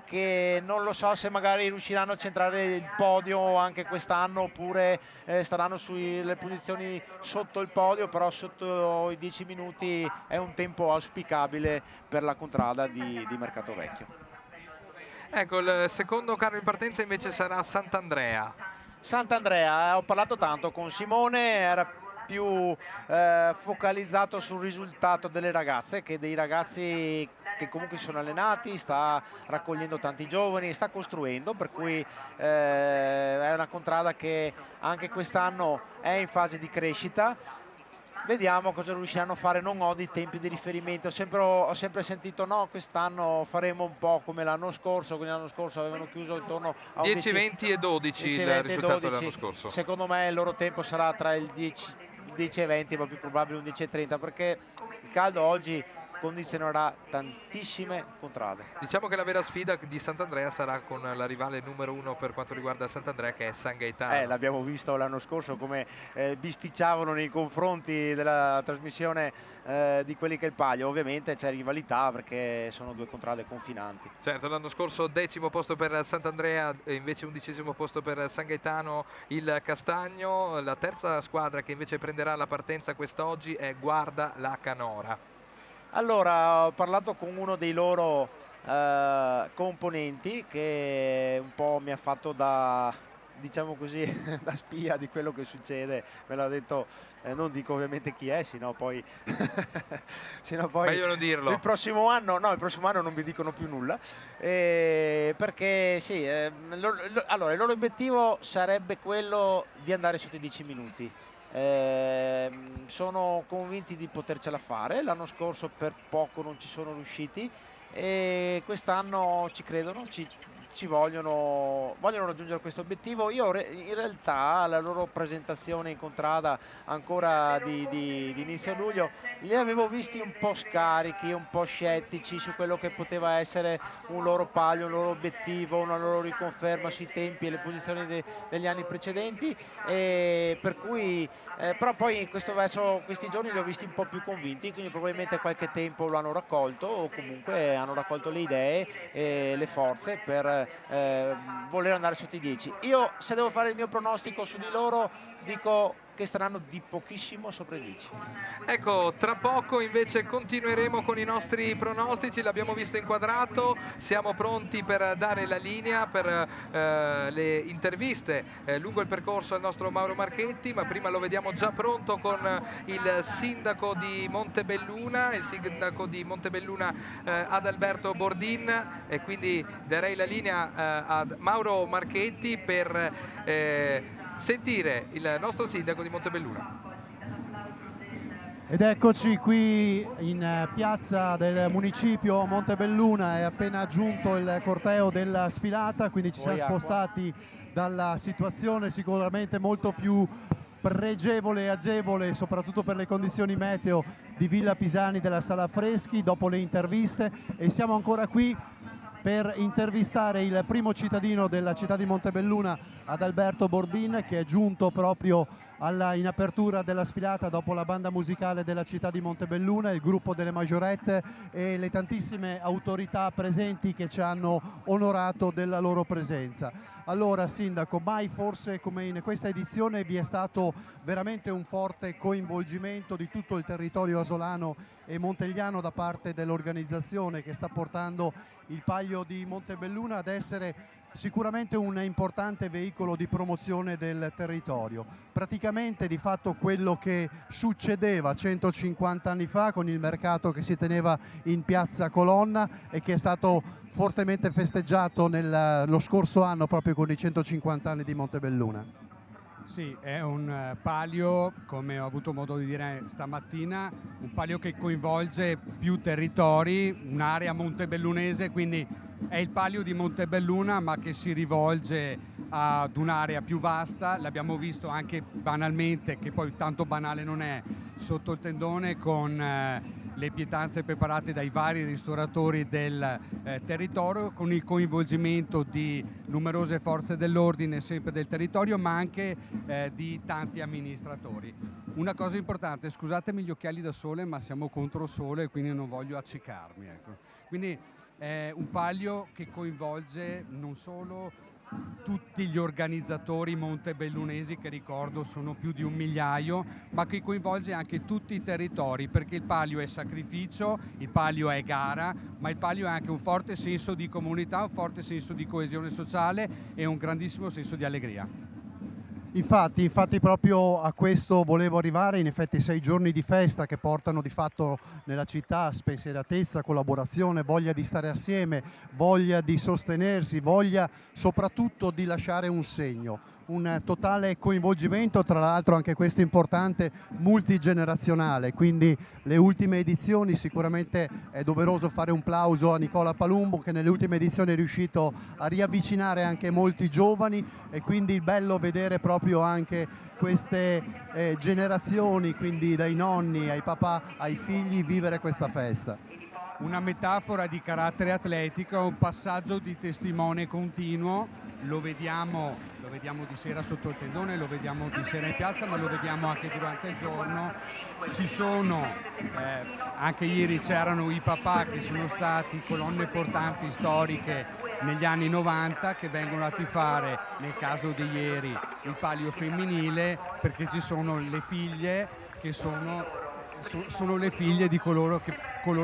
che non lo so se magari riusciranno a centrare il podio anche quest'anno oppure staranno sulle posizioni sotto il podio, però sotto i 10 minuti è un tempo auspicabile per la contrada di Mercatovecchio. Ecco, il secondo carro in partenza invece sarà Sant'Andrea. Sant'Andrea, ho parlato tanto con Simone, era più focalizzato sul risultato delle ragazze che dei ragazzi che comunque sono allenati, sta raccogliendo tanti giovani, sta costruendo, per cui è una contrada che anche quest'anno è in fase di crescita. Vediamo cosa riusciranno a fare, non ho dei tempi di riferimento, ho sempre sentito no, quest'anno faremo un po' come l'anno scorso, quindi l'anno scorso avevano chiuso intorno a 10, 20 e 12 10, il 20 e risultato 12. dell'anno scorso. Secondo me il loro tempo sarà tra il 10 e 20, ma più probabile 11 e 30, perché il caldo oggi condizionerà tantissime contrade. Diciamo che la vera sfida di Sant'Andrea sarà con la rivale numero 1 per quanto riguarda Sant'Andrea, che è San Gaetano. L'abbiamo visto l'anno scorso come bisticciavano nei confronti della trasmissione di quelli che è il Palio. Ovviamente c'è rivalità perché sono 2 contrade confinanti. Certo, l'anno scorso 10° posto per Sant'Andrea e invece 11° posto per San Gaetano il Castagno. La terza squadra che invece prenderà la partenza quest'oggi è Guarda la Canora. Allora, ho parlato con uno dei loro componenti che un po' mi ha fatto da, diciamo così, da spia di quello che succede. Me l'ha detto, non dico ovviamente chi è, sennò poi meglio non dirlo. il prossimo anno non mi dicono più nulla, perché sì, allora il loro obiettivo sarebbe quello di andare sotto i 10 minuti. Sono convinti di potercela fare. L'anno scorso per poco non ci sono riusciti e quest'anno ci credono, ci vogliono raggiungere questo obiettivo. Io in realtà la loro presentazione in contrada ancora di inizio luglio li avevo visti un po' scarichi, un po' scettici su quello che poteva essere un loro palio, un loro obiettivo, una loro riconferma sui tempi e le posizioni degli anni precedenti, e per cui però poi verso questi giorni li ho visti un po' più convinti, quindi probabilmente qualche tempo lo hanno raccolto o comunque hanno raccolto le idee e le forze per voler andare sotto i 10. Io, se devo fare il mio pronostico su di loro, dico che staranno di pochissimo sopra i 10. Ecco, tra poco invece continueremo con i nostri pronostici. L'abbiamo visto inquadrato, siamo pronti per dare la linea per le interviste lungo il percorso al nostro Mauro Marchetti, ma prima lo vediamo già pronto con il sindaco di Montebelluna, Adalberto Bordin, e quindi darei la linea ad Mauro Marchetti per sentire il nostro sindaco di Montebelluna. Ed eccoci qui in piazza del municipio Montebelluna, è appena giunto il corteo della sfilata, quindi ci siamo spostati dalla situazione sicuramente molto più pregevole e agevole, soprattutto per le condizioni meteo, di Villa Pisani della Sala Freschi dopo le interviste, e siamo ancora qui per intervistare il primo cittadino della città di Montebelluna, Adalberto Bordin, che è giunto proprio in apertura della sfilata dopo la banda musicale della città di Montebelluna, il gruppo delle Maggiorette e le tantissime autorità presenti che ci hanno onorato della loro presenza. Allora, sindaco, mai forse come in questa edizione vi è stato veramente un forte coinvolgimento di tutto il territorio asolano e montegliano da parte dell'organizzazione che sta portando il Palio di Montebelluna ad essere sicuramente un importante veicolo di promozione del territorio. Praticamente di fatto quello che succedeva 150 anni fa con il mercato che si teneva in piazza Colonna e che è stato fortemente festeggiato lo scorso anno proprio con i 150 anni di Montebelluna. Sì, è un palio, come ho avuto modo di dire stamattina, un palio che coinvolge più territori, un'area montebellunese, quindi è il palio di Montebelluna ma che si rivolge ad un'area più vasta. L'abbiamo visto anche banalmente, che poi tanto banale non è, sotto il tendone con le pietanze preparate dai vari ristoratori del territorio, con il coinvolgimento di numerose forze dell'ordine sempre del territorio, ma anche di tanti amministratori. Una cosa importante, scusatemi gli occhiali da sole, ma siamo contro sole, quindi non voglio accicarmi, ecco. Quindi è un palio che coinvolge non solo tutti gli organizzatori montebellunesi, che ricordo sono più di 1 migliaio, ma che coinvolge anche tutti i territori, perché il palio è sacrificio, il palio è gara, ma il palio è anche un forte senso di comunità, un forte senso di coesione sociale e un grandissimo senso di allegria. Infatti proprio a questo volevo arrivare. In effetti 6 giorni di festa che portano di fatto nella città spensieratezza, collaborazione, voglia di stare assieme, voglia di sostenersi, voglia soprattutto di lasciare un segno, un totale coinvolgimento, tra l'altro anche questo importante, multigenerazionale. Quindi le ultime edizioni, sicuramente è doveroso fare un plauso a Nicola Palumbo, che nelle ultime edizioni è riuscito a riavvicinare anche molti giovani, e quindi il bello vedere proprio anche queste generazioni, quindi dai nonni ai papà ai figli, vivere questa festa. Una metafora di carattere atletico, un passaggio di testimone continuo. Lo vediamo di sera sotto il tendone, lo vediamo di sera in piazza, ma lo vediamo anche durante il giorno. Ci sono, anche ieri c'erano i papà che sono stati colonne portanti storiche negli anni 90, che vengono a tifare, nel caso di ieri, il palio femminile, perché ci sono le figlie che sono le figlie di coloro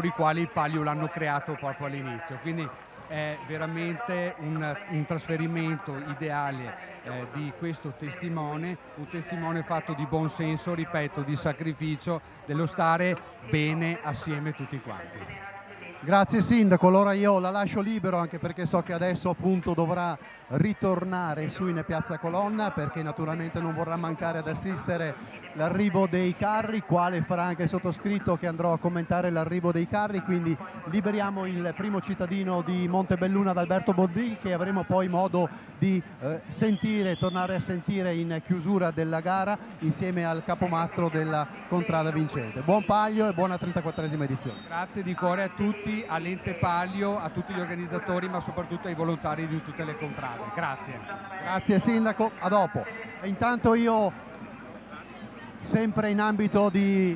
i quali il palio l'hanno creato proprio all'inizio. Quindi è veramente un trasferimento ideale di questo testimone, un testimone fatto di buon senso, ripeto, di sacrificio, dello stare bene assieme tutti quanti. Grazie Sindaco, allora io la lascio libero, anche perché so che adesso appunto dovrà ritornare su in Piazza Colonna, perché naturalmente non vorrà mancare ad assistere l'arrivo dei carri, quale farà anche il sottoscritto, che andrò a commentare l'arrivo dei carri. Quindi liberiamo il primo cittadino di Montebelluna, Adalberto Bondì, che avremo poi modo di tornare a sentire in chiusura della gara insieme al capomastro della contrada vincente. Buon palio e buona 34esima edizione. Grazie di cuore a tutti, all'Ente Palio, a tutti gli organizzatori, ma soprattutto ai volontari di tutte le contrade. Grazie. Grazie Sindaco, a dopo. E intanto io, sempre in ambiti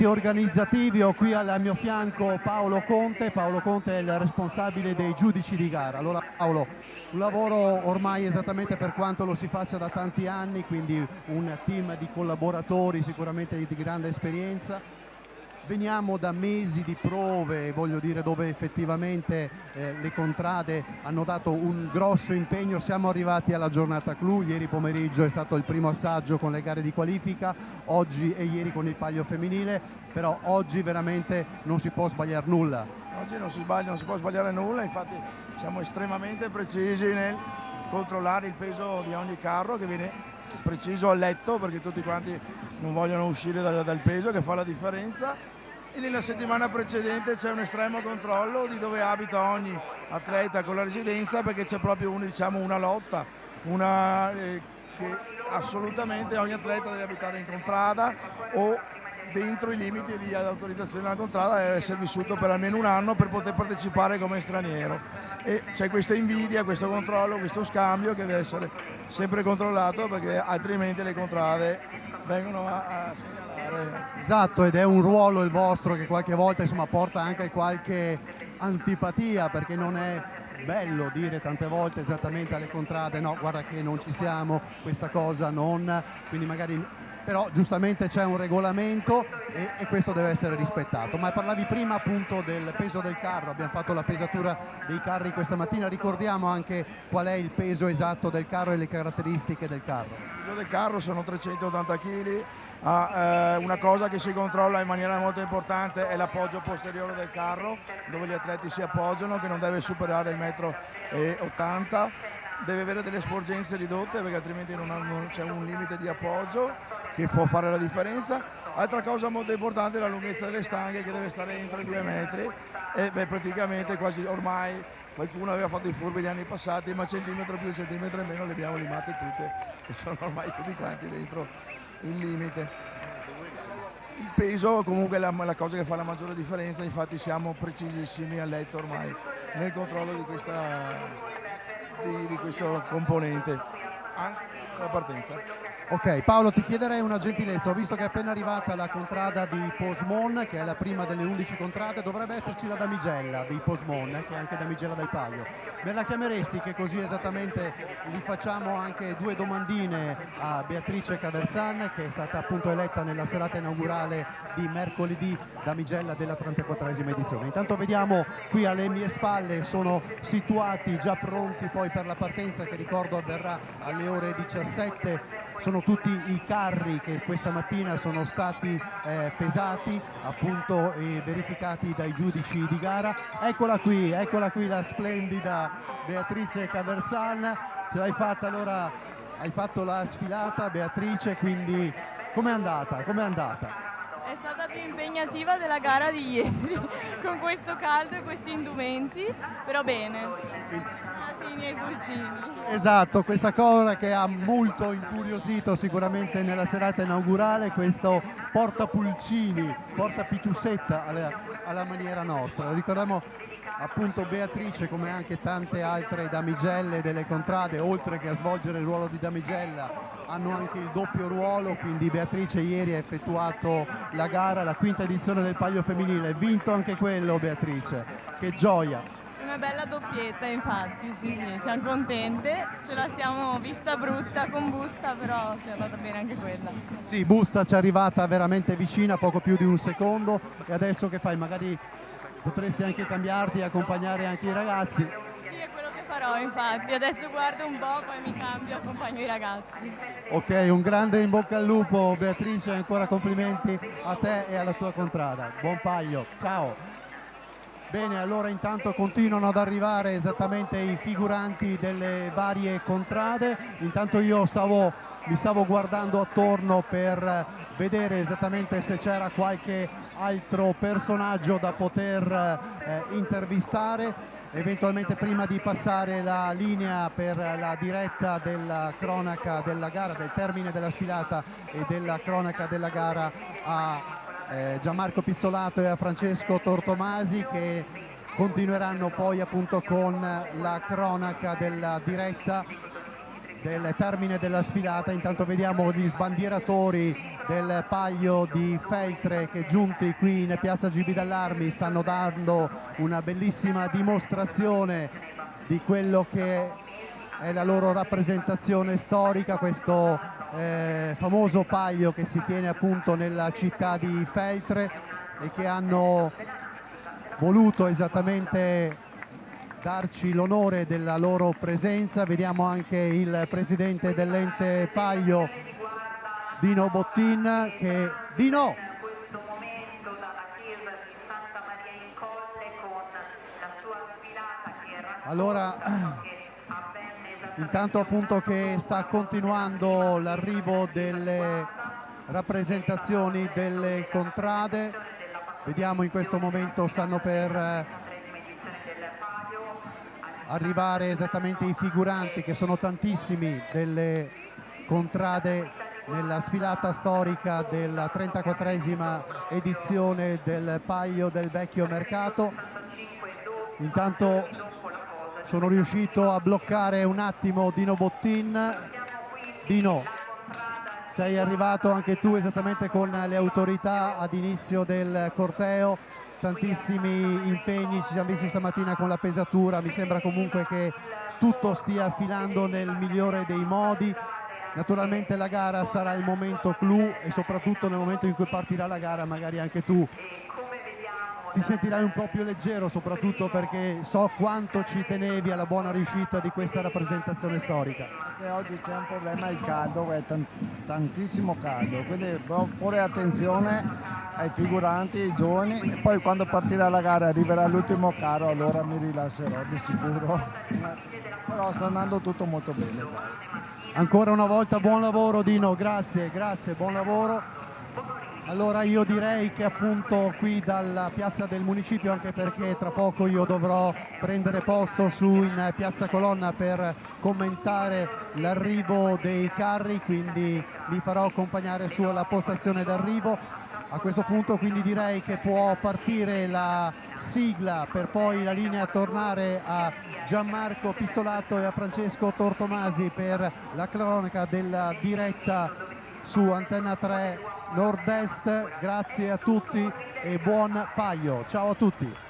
organizzativi, ho qui al mio fianco Paolo Conte. Paolo Conte è il responsabile dei giudici di gara. Allora Paolo, un lavoro ormai esattamente per quanto lo si faccia da tanti anni, quindi un team di collaboratori sicuramente di grande esperienza. Veniamo da mesi di prove, voglio dire, dove effettivamente le contrade hanno dato un grosso impegno. Siamo arrivati alla giornata clou, ieri pomeriggio è stato il primo assaggio con le gare di qualifica, oggi e ieri con il palio femminile, però oggi veramente non si può sbagliare nulla. Oggi non si può sbagliare nulla, infatti siamo estremamente precisi nel controllare il peso di ogni carro, che viene preciso al letto, perché tutti quanti non vogliono uscire dal peso, che fa la differenza. E nella settimana precedente c'è un estremo controllo di dove abita ogni atleta con la residenza, perché c'è proprio una lotta, che assolutamente ogni atleta deve abitare in contrada o dentro i limiti di autorizzazione della contrada e essere vissuto per almeno un anno per poter partecipare come straniero. E c'è questa invidia, questo controllo, questo scambio che deve essere sempre controllato, perché altrimenti le contrade vengono a segnalare. Esatto, ed è un ruolo il vostro che qualche volta porta anche qualche antipatia, perché non è bello dire tante volte esattamente alle contrade no, guarda che non ci siamo, questa cosa non, quindi magari, però giustamente c'è un regolamento e questo deve essere rispettato. Ma parlavi prima appunto del peso del carro, abbiamo fatto la pesatura dei carri questa mattina, ricordiamo anche qual è il peso esatto del carro e le caratteristiche del carro. Il peso del carro sono 380 kg. Una cosa che si controlla in maniera molto importante è l'appoggio posteriore del carro, dove gli atleti si appoggiano, che non deve superare il 1,80 m, deve avere delle sporgenze ridotte, perché altrimenti non c'è un limite di appoggio che può fare la differenza, Altra cosa molto importante è la lunghezza delle stanghe, che deve stare entro i 2 metri e praticamente quasi ormai qualcuno aveva fatto i furbi gli anni passati, ma centimetro più, centimetro in meno le abbiamo limate tutte e sono ormai tutti quanti dentro il limite. Il peso comunque è la cosa che fa la maggiore differenza, infatti siamo precisissimi a letto ormai nel controllo di questo componente, anche la partenza. Ok, Paolo, ti chiederei una gentilezza. Ho visto che è appena arrivata la contrada di Posimon, che è la prima delle 11 contrade. Dovrebbe esserci la damigella di Posimon, che è anche damigella del Paglio. Me la chiameresti, che così esattamente gli facciamo anche 2 domandine a Beatrice Caverzan, che è stata appunto eletta nella serata inaugurale di mercoledì damigella della 34esima edizione. Intanto vediamo qui alle mie spalle, sono situati già pronti poi per la partenza, che ricordo avverrà alle ore 17. Sono tutti i carri che questa mattina sono stati pesati appunto e verificati dai giudici di gara. Eccola qui la splendida Beatrice Caverzan. Ce l'hai fatta, allora hai fatto la sfilata, Beatrice, quindi com'è andata? È stata più impegnativa della gara di ieri, con questo caldo e questi indumenti, però bene, sono tornati i miei pulcini. Esatto, questa cosa che ha molto incuriosito sicuramente nella serata inaugurale, questo portapulcini, portapitusetta alla maniera nostra. Lo ricordiamo appunto Beatrice, come anche tante altre damigelle delle contrade, oltre che a svolgere il ruolo di damigella, hanno anche il doppio ruolo, quindi Beatrice ieri ha effettuato la gara, la 5ª edizione del Paglio femminile, vinto anche quello Beatrice, che gioia! Una bella doppietta, infatti, sì, siamo contente, ce la siamo vista brutta con Busta, però si è andata bene anche quella. Sì, Busta ci è arrivata veramente vicina, poco più di un secondo, e adesso che fai? Magari potresti anche cambiarti e accompagnare anche i ragazzi? Sì, è quello che farò, infatti, adesso guardo un po', poi mi cambio e accompagno i ragazzi. Ok, un grande in bocca al lupo Beatrice, ancora complimenti a te e alla tua contrada. Buon Paglio, ciao! Bene, allora intanto continuano ad arrivare esattamente i figuranti delle varie contrade. Intanto io mi stavo guardando attorno per vedere esattamente se c'era qualche altro personaggio da poter intervistare, eventualmente prima di passare la linea per la diretta della cronaca della gara, del termine della sfilata e della cronaca della gara a Gianmarco Pizzolato e a Francesco Tortomasi, che continueranno poi appunto con la cronaca della diretta del termine della sfilata. Intanto vediamo gli sbandieratori del Paglio di Feltre che, giunti qui in piazza Gibi d'Allarmi, stanno dando una bellissima dimostrazione di quello che è la loro rappresentazione storica, questo famoso Paglio che si tiene appunto nella città di Feltre e che hanno voluto esattamente darci l'onore della loro presenza. Vediamo anche il presidente dell'ente Paglio, Dino Bottin, che... Dino! Allora, intanto appunto che sta continuando l'arrivo delle rappresentazioni delle contrade, vediamo in questo momento stanno per arrivare esattamente i figuranti, che sono tantissimi, delle contrade nella sfilata storica della 34esima edizione del Paglio del Vecchio Mercato. Intanto sono riuscito a bloccare un attimo Dino Bottin. Dino, sei arrivato anche tu esattamente con le autorità ad inizio del corteo, tantissimi impegni, ci siamo visti stamattina con la pesatura, mi sembra comunque che tutto stia filando nel migliore dei modi. Naturalmente la gara sarà il momento clou e soprattutto nel momento in cui partirà la gara magari anche tu ti sentirai un po' più leggero, soprattutto perché so quanto ci tenevi alla buona riuscita di questa rappresentazione storica. Perché oggi c'è un problema, il caldo, è tantissimo caldo, quindi porre attenzione ai figuranti, ai giovani, e poi quando partirà la gara arriverà l'ultimo carro, allora mi rilasserò di sicuro. Però sta andando tutto molto bene. Ancora una volta buon lavoro Dino, grazie, buon lavoro. Allora io direi che appunto qui dalla piazza del municipio, anche perché tra poco io dovrò prendere posto su in piazza Colonna per commentare l'arrivo dei carri, quindi mi farò accompagnare su alla postazione d'arrivo. A questo punto quindi direi che può partire la sigla per poi la linea tornare a Gianmarco Pizzolato e a Francesco Tortomasi per la cronaca della diretta su Antenna 3 Nord-Est. Grazie a tutti e buon Palio. Ciao a tutti.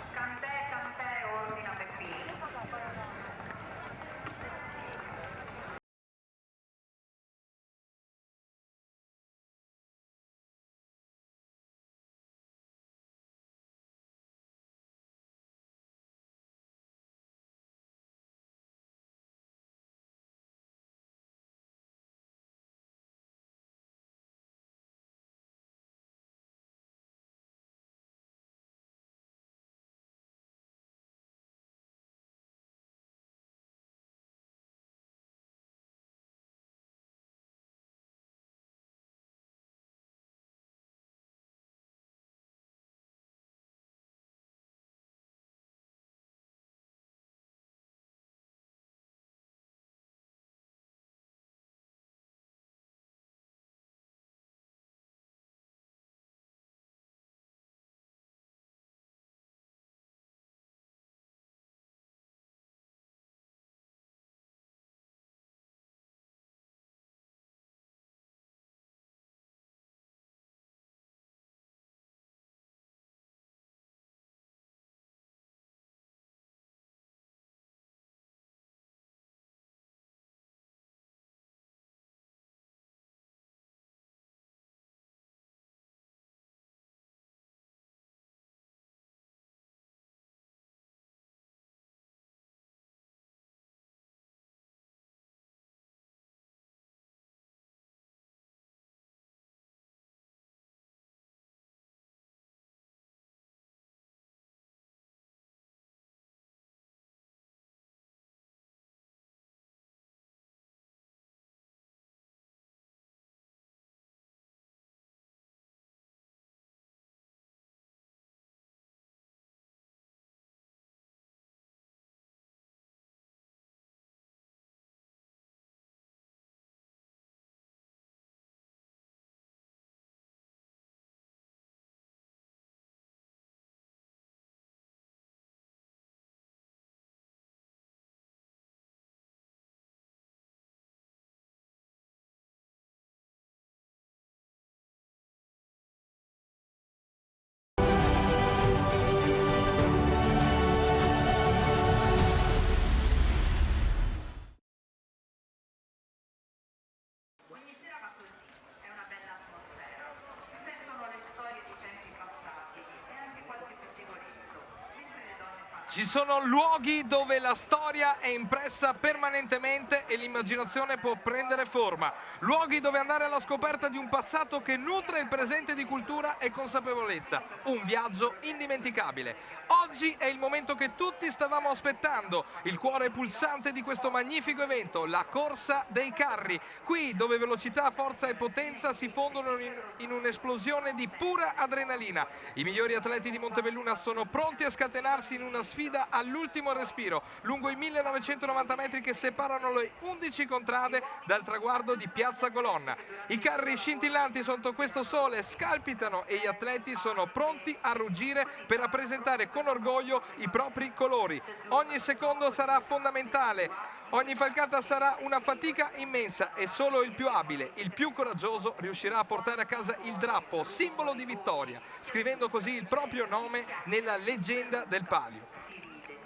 Ci sono luoghi dove la storia è impressa permanentemente e l'immaginazione può prendere forma. Luoghi dove andare alla scoperta di un passato che nutre il presente di cultura e consapevolezza. Un viaggio indimenticabile. Oggi è il momento che tutti stavamo aspettando, il cuore pulsante di questo magnifico evento, la Corsa dei Carri. Qui dove velocità, forza e potenza si fondono in un'esplosione di pura adrenalina. I migliori atleti di Montebelluna sono pronti a scatenarsi in una sfida all'ultimo respiro, lungo i 1990 metri che separano le 11 contrade dal traguardo di Piazza Colonna. I carri scintillanti sotto questo sole scalpitano e gli atleti sono pronti a ruggire per rappresentare con orgoglio i propri colori. Ogni secondo sarà fondamentale, ogni falcata sarà una fatica immensa e solo il più abile, il più coraggioso riuscirà a portare a casa il drappo, simbolo di vittoria, scrivendo così il proprio nome nella leggenda del palio.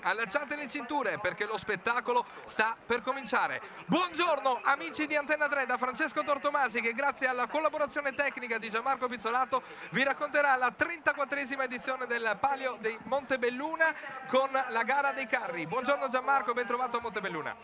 Allacciate le cinture perché lo spettacolo sta per cominciare. Buongiorno amici di Antenna 3 da Francesco Tortomasi, che grazie alla collaborazione tecnica di Gianmarco Pizzolato vi racconterà la 34esima edizione del Palio di Montebelluna con la gara dei carri. Buongiorno Gianmarco, ben trovato a Montebelluna.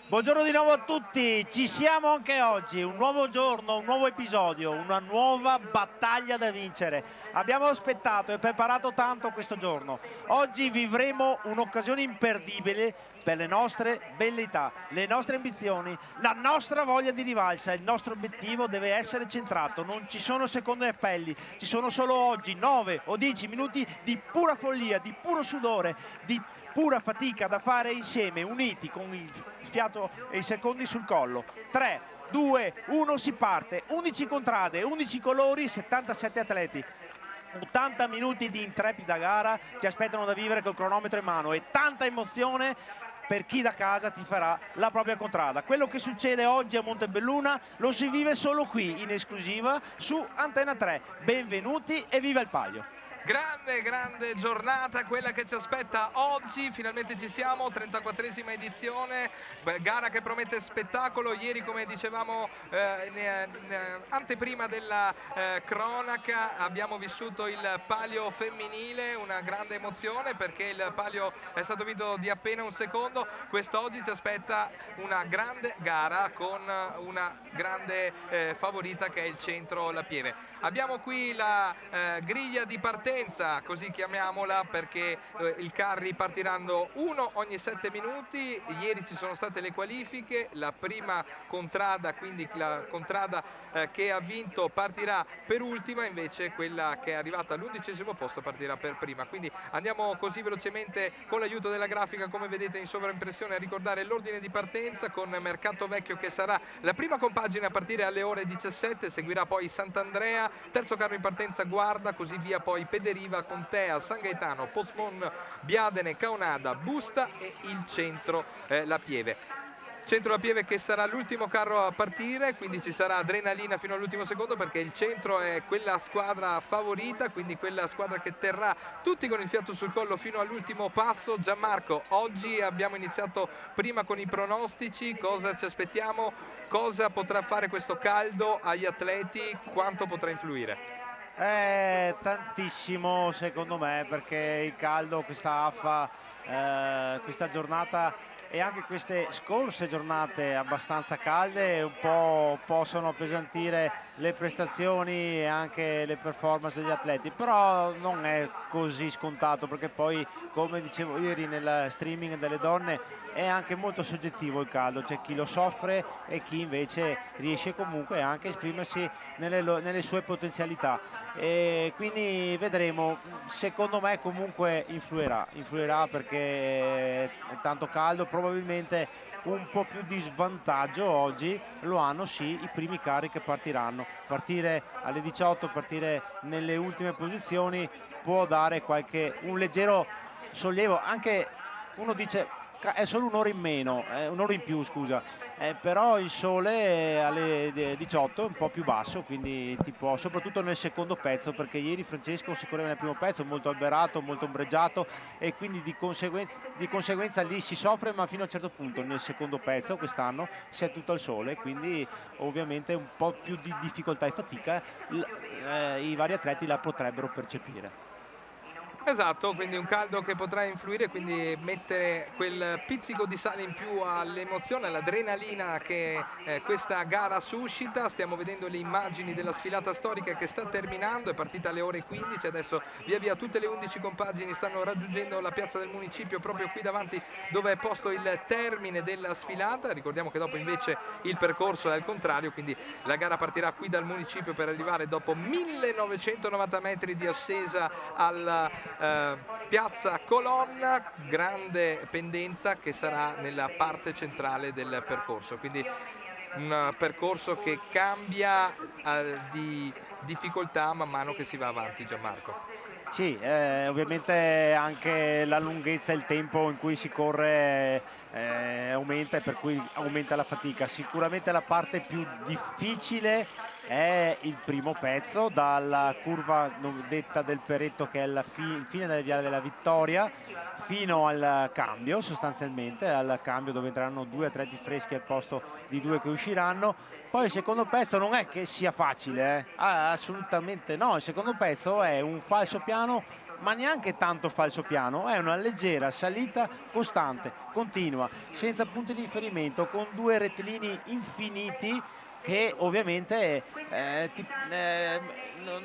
Buongiorno di nuovo a tutti, ci siamo anche oggi, un nuovo giorno, un nuovo episodio, una nuova battaglia da vincere. Abbiamo aspettato e preparato tanto questo giorno. Oggi vivremo un'occasione un'occasione imperdibile per le nostre velleità, le nostre ambizioni, la nostra voglia di rivalsa. Il nostro obiettivo deve essere centrato, non ci sono secondi appelli, ci sono solo oggi 9 o 10 minuti di pura follia, di puro sudore, di pura fatica da fare insieme, uniti, con il fiato e i secondi sul collo. 3, 2, 1, si parte. 11 contrade, 11 colori, 77 atleti. 80 minuti di intrepida gara ci aspettano da vivere col cronometro in mano e tanta emozione per chi da casa ti farà la propria contrada. Quello che succede oggi a Montebelluna lo si vive solo qui, in esclusiva su Antena 3. Benvenuti e viva il Palio! Grande giornata quella che ci aspetta oggi, finalmente ci siamo, 34esima edizione, gara che promette spettacolo. Ieri, come dicevamo anteprima della cronaca, abbiamo vissuto il palio femminile, una grande emozione perché il palio è stato vinto di appena un secondo. Quest'oggi ci aspetta una grande gara con una grande favorita che è il Centro La Pieve. Abbiamo qui la griglia di partenza, così chiamiamola, perché i carri partiranno uno ogni 7 minuti. Ieri ci sono state le qualifiche, la prima contrada, quindi la contrada che ha vinto partirà per ultima, invece quella che è arrivata all'11° posto partirà per prima. Quindi andiamo così velocemente con l'aiuto della grafica, come vedete in sovraimpressione, a ricordare l'ordine di partenza, con Mercato Vecchio che sarà la prima compagine a partire alle ore 17, seguirà poi Sant'Andrea, terzo carro in partenza Guarda, così via poi Pederiva, Contea, San Gaetano, Postmon, Biadene, Caonada, Busta e il Centro La Pieve. Centro La Pieve che sarà l'ultimo carro a partire, quindi ci sarà adrenalina fino all'ultimo secondo, perché il Centro è quella squadra favorita, quindi quella squadra che terrà tutti con il fiato sul collo fino all'ultimo passo. Gianmarco, oggi abbiamo iniziato prima con i pronostici, cosa ci aspettiamo, cosa potrà fare questo caldo agli atleti, quanto potrà influire? Tantissimo secondo me, perché il caldo, questa affa, questa giornata e anche queste scorse giornate abbastanza calde un po' possono appesantire le prestazioni e anche le performance degli atleti, però non è così scontato, perché poi, come dicevo ieri nel streaming delle donne, è anche molto soggettivo il caldo, c'è chi lo soffre e chi invece riesce comunque anche a esprimersi nelle sue potenzialità, e quindi vedremo. Secondo me comunque influirà perché è tanto caldo. Probabilmente un po' più di svantaggio oggi lo hanno sì i primi carri che partiranno. Partire alle 18, partire nelle ultime posizioni può dare un leggero sollievo. Anche uno dice è solo un'ora in meno, un'ora in più, scusa, però il sole alle 18 è un po' più basso, quindi soprattutto nel secondo pezzo, perché ieri Francesco si correva nel primo pezzo molto alberato, molto ombreggiato, e quindi di conseguenza lì si soffre, ma fino a un certo punto. Nel secondo pezzo quest'anno si è tutto al sole, quindi ovviamente un po' più di difficoltà e fatica i vari atleti la potrebbero percepire. Esatto, quindi un caldo che potrà influire, quindi mettere quel pizzico di sale in più all'emozione, all'adrenalina che questa gara suscita. Stiamo vedendo le immagini della sfilata storica che sta terminando, è partita alle ore 15, adesso via via tutte le 11 compagini stanno raggiungendo la piazza del municipio, proprio qui davanti dove è posto il termine della sfilata. Ricordiamo che dopo invece il percorso è al contrario, quindi la gara partirà qui dal municipio per arrivare dopo 1990 metri di ascesa alla piazza Colonna, grande pendenza che sarà nella parte centrale del percorso, quindi un percorso che cambia di difficoltà man mano che si va avanti. Gianmarco. Sì, ovviamente anche la lunghezza e il tempo in cui si corre aumenta, e per cui aumenta la fatica. Sicuramente la parte più difficile è il primo pezzo, dalla curva detta del Peretto, che è il fine della Viale della Vittoria, fino al cambio, sostanzialmente al cambio dove entreranno 2 atleti freschi al posto di 2 che usciranno. Poi il secondo pezzo non è che sia facile, assolutamente no. Il secondo pezzo è un falso piano, ma neanche tanto falso piano, è una leggera salita costante, continua, senza punti di riferimento, con 2 rettilini infiniti che ovviamente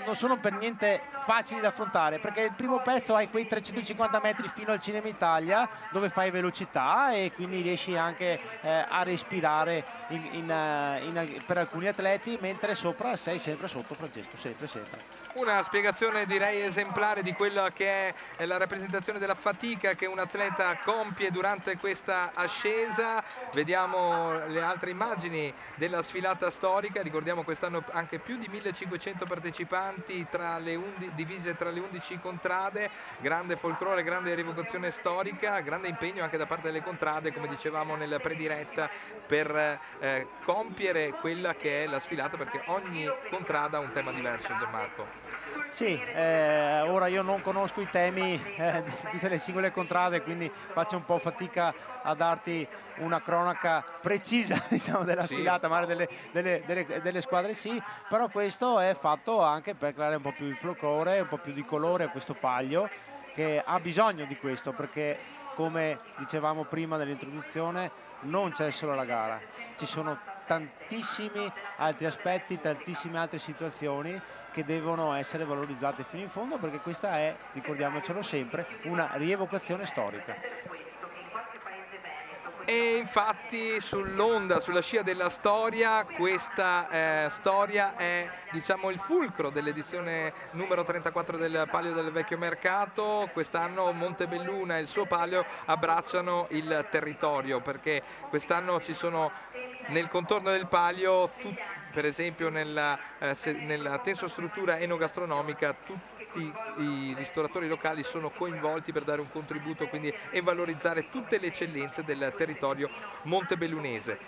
non sono per niente facili da affrontare, perché il primo pezzo hai quei 350 metri fino al Cinema Italia dove fai velocità e quindi riesci anche a respirare per alcuni atleti, mentre sopra sei sempre sotto, Francesco, sempre. Una spiegazione direi esemplare di quella che è la rappresentazione della fatica che un atleta compie durante questa ascesa. Vediamo le altre immagini della sfilata storica, ricordiamo quest'anno anche più di 1500 partecipanti divise tra le 11 contrade, grande folklore, grande rievocazione storica, grande impegno anche da parte delle contrade, come dicevamo nel prediretta, per compiere quella che è la sfilata, perché ogni contrada ha un tema diverso, Gianmarco. Sì, ora io non conosco i temi di tutte le singole contrade, quindi faccio un po' fatica a darti una cronaca precisa, diciamo, della sfilata, magari delle squadre sì, però questo è fatto anche per creare un po' più di folklore, un po' più di colore a questo Palio, che ha bisogno di questo, perché come dicevamo prima dell'introduzione non c'è solo la gara, ci sono tantissimi altri aspetti, tantissime altre situazioni che devono essere valorizzate fino in fondo, perché questa è, ricordiamocelo sempre, una rievocazione storica. E infatti sull'onda, sulla scia della storia, questa storia è, diciamo, il fulcro dell'edizione numero 34 del Palio del Vecchio Mercato. Quest'anno Montebelluna e il suo palio abbracciano il territorio, perché quest'anno ci sono nel contorno del palio, per esempio nella tensostruttura enogastronomica, tutti i ristoratori locali sono coinvolti per dare un contributo, quindi, e valorizzare tutte le eccellenze del territorio montebellunese.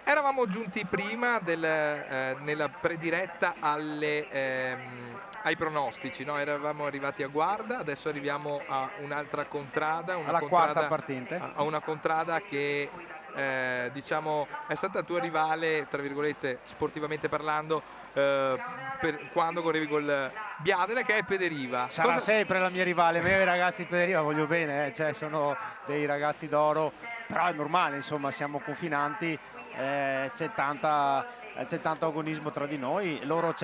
Eravamo giunti prima nella prediretta ai pronostici, no? Eravamo arrivati a Guarda, adesso arriviamo a un'altra contrada, quarta partente, a una contrada che diciamo è stata tua rivale, tra virgolette, sportivamente parlando, quando correvi col Biadene, che è Pederiva. Sarà sempre la mia rivale, me e i ragazzi di Pederiva voglio bene, cioè sono dei ragazzi d'oro, però è normale, insomma, siamo confinanti, c'è tanto agonismo tra di noi, loro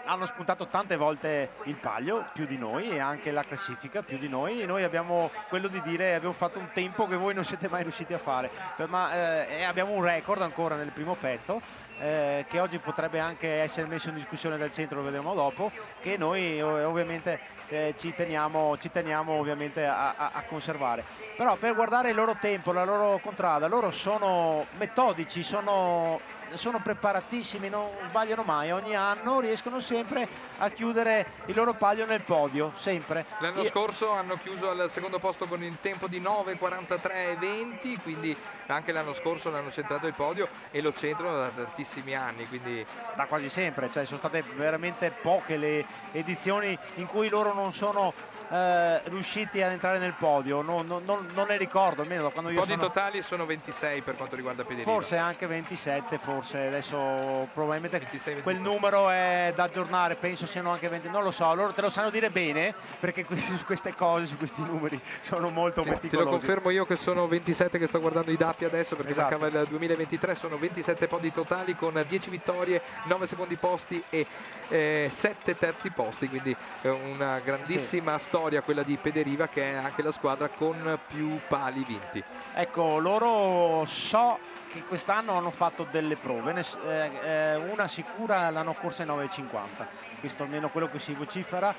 hanno spuntato tante volte il palio più di noi e anche la classifica più di noi, e noi abbiamo quello di dire abbiamo fatto un tempo che voi non siete mai riusciti a fare, ma abbiamo un record ancora nel primo pezzo che oggi potrebbe anche essere messo in discussione dal centro, lo vedremo dopo, che noi ovviamente ci teniamo ovviamente a conservare. Però per guardare il loro tempo, la loro contrada, loro sono metodici, sono preparatissimi, non sbagliano mai, ogni anno riescono sempre a chiudere il loro palio nel podio, sempre. L'anno scorso hanno chiuso al secondo posto con il tempo di 9:43:20, quindi anche l'anno scorso l'hanno centrato il podio e lo centrano da tantissimi anni, quindi da quasi sempre, cioè sono state veramente poche le edizioni in cui loro non sono riusciti ad entrare nel podio, non ne ricordo, almeno da quando io podi totali sono 26 per quanto riguarda Pederiva. Forse anche 27, forse adesso probabilmente 26, quel numero è da aggiornare, penso siano anche 20, non lo so, loro te lo sanno dire bene, perché su queste cose, su questi numeri sono molto meticolosi. Te lo confermo io che sono 27, che sto guardando i dati adesso, perché mancava il 2023, sono 27 podi totali con 10 vittorie, 9 secondi posti e 7 terzi posti, quindi una grandissima storia quella di Pederiva, che è anche la squadra con più pali vinti. Ecco, loro so che quest'anno hanno fatto delle prove, una sicura l'hanno corsa in 9,50, questo almeno quello che si vocifera.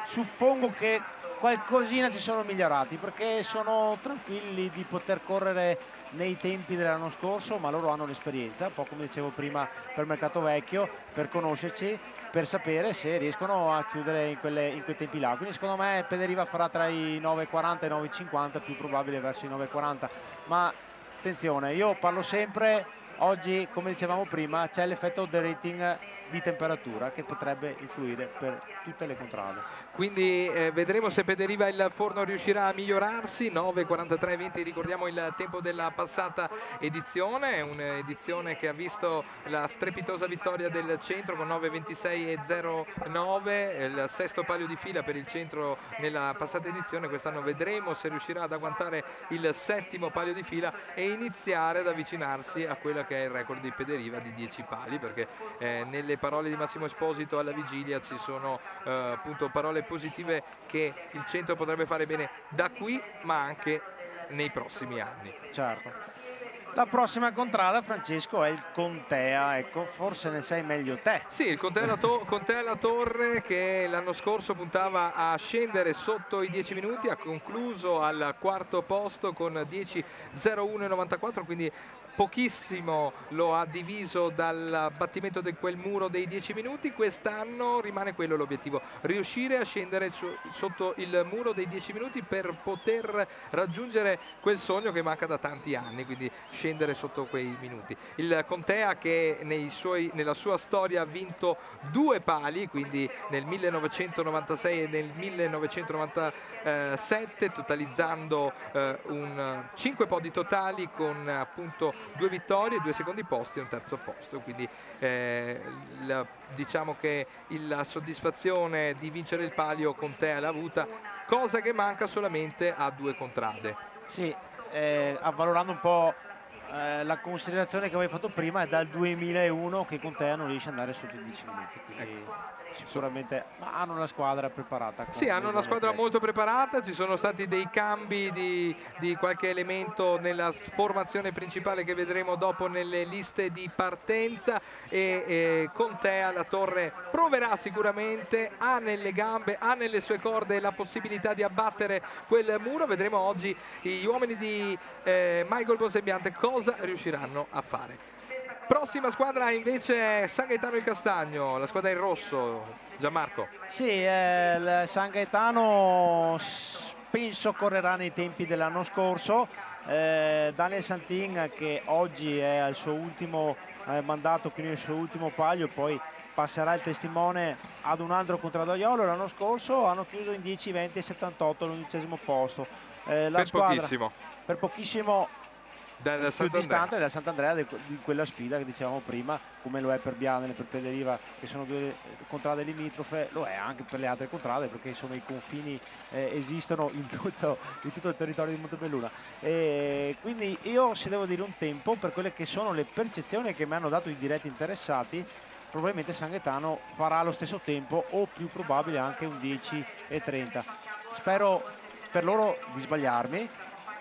Suppongo che qualcosina si sono migliorati, perché sono tranquilli di poter correre nei tempi dell'anno scorso, ma loro hanno l'esperienza, un po' come dicevo prima per Mercato Vecchio, per conoscerci, per sapere se riescono a chiudere in quei tempi là. Quindi secondo me Pederiva farà tra i 9,40 e i 9,50, più probabile verso i 9,40, ma attenzione, io parlo sempre, oggi come dicevamo prima c'è l'effetto del rating di temperatura che potrebbe influire per tutte le contrade. Quindi vedremo se Pederiva il forno riuscirà a migliorarsi. 9:43:20, ricordiamo il tempo della passata edizione, un'edizione che ha visto la strepitosa vittoria del centro con 9:26:09, il sesto palio di fila per il centro nella passata edizione. Quest'anno vedremo se riuscirà ad agguantare il settimo palio di fila e iniziare ad avvicinarsi a quello che è il record di Pederiva di 10 pali, perché nelle parole di Massimo Esposito alla vigilia ci sono appunto parole positive che il centro potrebbe fare bene da qui ma anche nei prossimi anni. Certo. La prossima contrada, Francesco, è il Contea, ecco, forse ne sai meglio te. Sì, il Contea La Torre, che l'anno scorso puntava a scendere sotto i 10 minuti, ha concluso al quarto posto con 10:01:94, quindi pochissimo lo ha diviso dal battimento di quel muro dei 10 minuti. Quest'anno rimane quello l'obiettivo, riuscire a scendere sotto il muro dei 10 minuti per poter raggiungere quel sogno che manca da tanti anni, quindi scendere sotto quei minuti. Il Contea che nella sua storia ha vinto 2 pali, quindi nel 1996 e nel 1997, totalizzando 5 podi totali con appunto 2 vittorie, 2 secondi posti e un terzo posto, quindi diciamo che la soddisfazione di vincere il palio Contea l'ha avuta, cosa che manca solamente a 2 contrade. Sì, avvalorando un po' la considerazione che avevi fatto prima, è dal 2001 che Contea non riesce ad andare sotto i 10 minuti, quindi sicuramente hanno una squadra preparata. Sì, hanno una squadra molto preparata, ci sono stati dei cambi di qualche elemento nella formazione principale che vedremo dopo nelle liste di partenza, e Contea La Torre proverà sicuramente, ha nelle gambe, ha nelle sue corde la possibilità di abbattere quel muro. Vedremo oggi gli uomini di Michael Bonsembiante cosa riusciranno a fare. Prossima squadra invece è San Gaetano il Castagno, la squadra in rosso. Gianmarco. Sì, il San Gaetano penso correrà nei tempi dell'anno scorso. Daniel Santin, che oggi è al suo ultimo mandato, quindi il suo ultimo palio, poi passerà il testimone ad un altro contradaiolo. L'anno scorso hanno chiuso in 10, 20 e 78 all'11° posto. Pochissimo. Per pochissimo. Del più distante dal Sant'Andrea di quella sfida che dicevamo prima, come lo è per Biadene, per Pederiva, che sono 2 contrade limitrofe, lo è anche per le altre contrade, perché insomma i confini esistono in tutto il territorio di Montebelluna. Quindi io, se devo dire un tempo, per quelle che sono le percezioni che mi hanno dato i diretti interessati, probabilmente San Gaetano farà lo stesso tempo, o più probabile anche un 10:30. Spero per loro di sbagliarmi,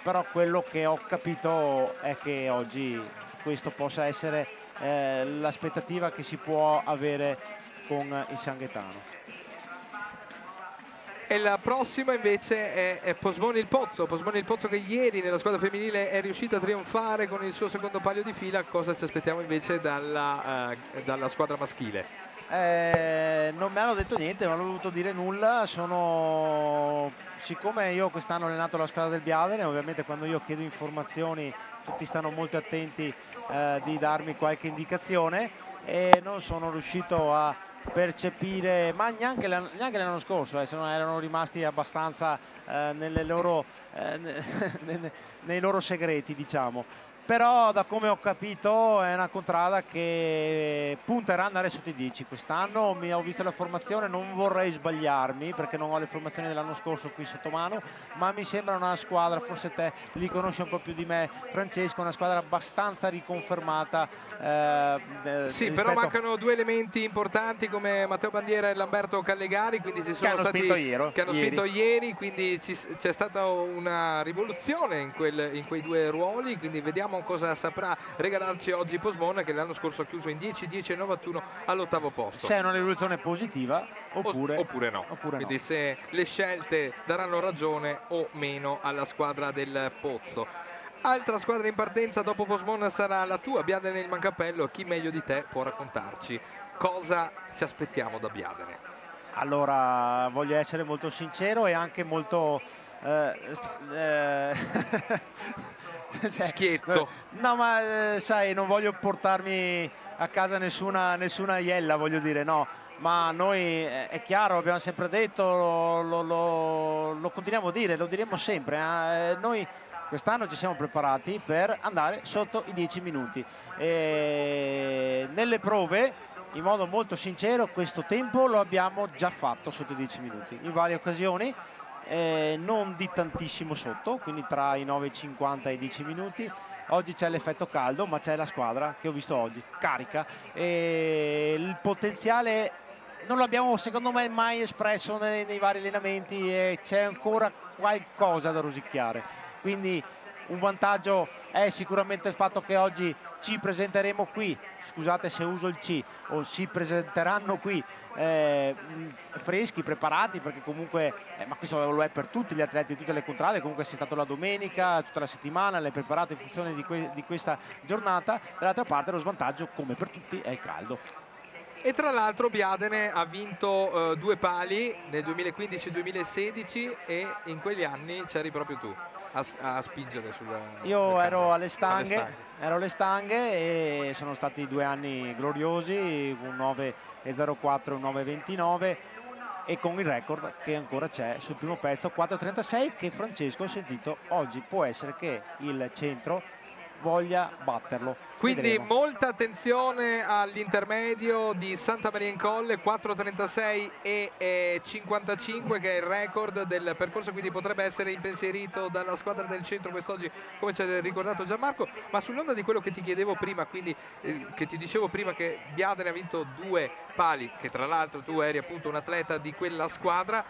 però quello che ho capito è che oggi questo possa essere l'aspettativa che si può avere con il San Gaetano. E la prossima invece è Posmoni il Pozzo. Posmoni il Pozzo, che ieri nella squadra femminile è riuscita a trionfare con il suo secondo palio di fila. Cosa ci aspettiamo invece dalla squadra maschile? Non mi hanno detto niente, non hanno voluto dire nulla. Siccome io quest'anno ho allenato la squadra del Biadene, ovviamente quando io chiedo informazioni tutti stanno molto attenti di darmi qualche indicazione, e non sono riuscito a percepire, ma neanche l'anno scorso, se non erano rimasti abbastanza nei loro segreti, diciamo. Però da come ho capito è una contrada che punterà ad andare sotto i 10 quest'anno. Ho visto la formazione, non vorrei sbagliarmi perché non ho le formazioni dell'anno scorso qui sotto mano, ma mi sembra una squadra, forse te li conosci un po' più di me Francesco, una squadra abbastanza riconfermata. Sì, però mancano 2 elementi importanti come Matteo Bandiera e Lamberto Callegari, quindi ci sono stati che hanno spinto ieri, quindi c'è stata una rivoluzione in quei 2 ruoli, quindi vediamo cosa saprà regalarci oggi Posmona, che l'anno scorso ha chiuso in 10, 10 e 91 all'8° posto. Se è una rivoluzione positiva oppure no. Quindi se le scelte daranno ragione o meno alla squadra del Pozzo. Altra squadra in partenza dopo Posmona sarà la tua, Biadene il Mancappello. Chi meglio di te può raccontarci cosa ci aspettiamo da Biadene? Allora, voglio essere molto sincero e anche molto schietto. No, ma sai, non voglio portarmi a casa nessuna iella, voglio dire, no. Ma noi è chiaro, abbiamo sempre detto, lo continuiamo a dire, lo diremo sempre. Noi quest'anno ci siamo preparati per andare sotto i 10 minuti. E nelle prove, in modo molto sincero, questo tempo lo abbiamo già fatto sotto i 10 minuti, in varie occasioni. Non di tantissimo sotto, quindi tra i 9,50 e i 10 minuti. Oggi c'è l'effetto caldo, ma c'è la squadra che ho visto oggi carica, e il potenziale non l'abbiamo secondo me mai espresso nei vari allenamenti, e c'è ancora qualcosa da rosicchiare. Quindi un vantaggio è sicuramente il fatto che oggi ci presenteremo qui, scusate se uso il C, o si presenteranno qui freschi, preparati, perché comunque, ma questo lo è per tutti gli atleti di tutte le contrade, comunque sia stato la domenica, tutta la settimana, le preparate in funzione di questa giornata. Dall'altra parte lo svantaggio, come per tutti, è il caldo. E tra l'altro Biadene ha vinto 2 pali nel 2015-2016 e in quegli anni c'eri proprio tu a spingere sulla... Io ero alle stanghe e sono stati 2 anni gloriosi, un 9,04 e un 9,29, e con il record che ancora c'è sul primo pezzo, 4,36, che Francesco, ho sentito oggi, può essere che il centro voglia batterlo. Quindi vedremo. Molta attenzione all'intermedio di Santa Maria in Colle, 4,36 e 55, che è il record del percorso, quindi potrebbe essere impensierito dalla squadra del centro quest'oggi, come ci ha ricordato Gianmarco. Ma sull'onda di quello che ti chiedevo prima, quindi che ti dicevo prima, che Biadene ha vinto 2 pali, che tra l'altro tu eri appunto un atleta di quella squadra,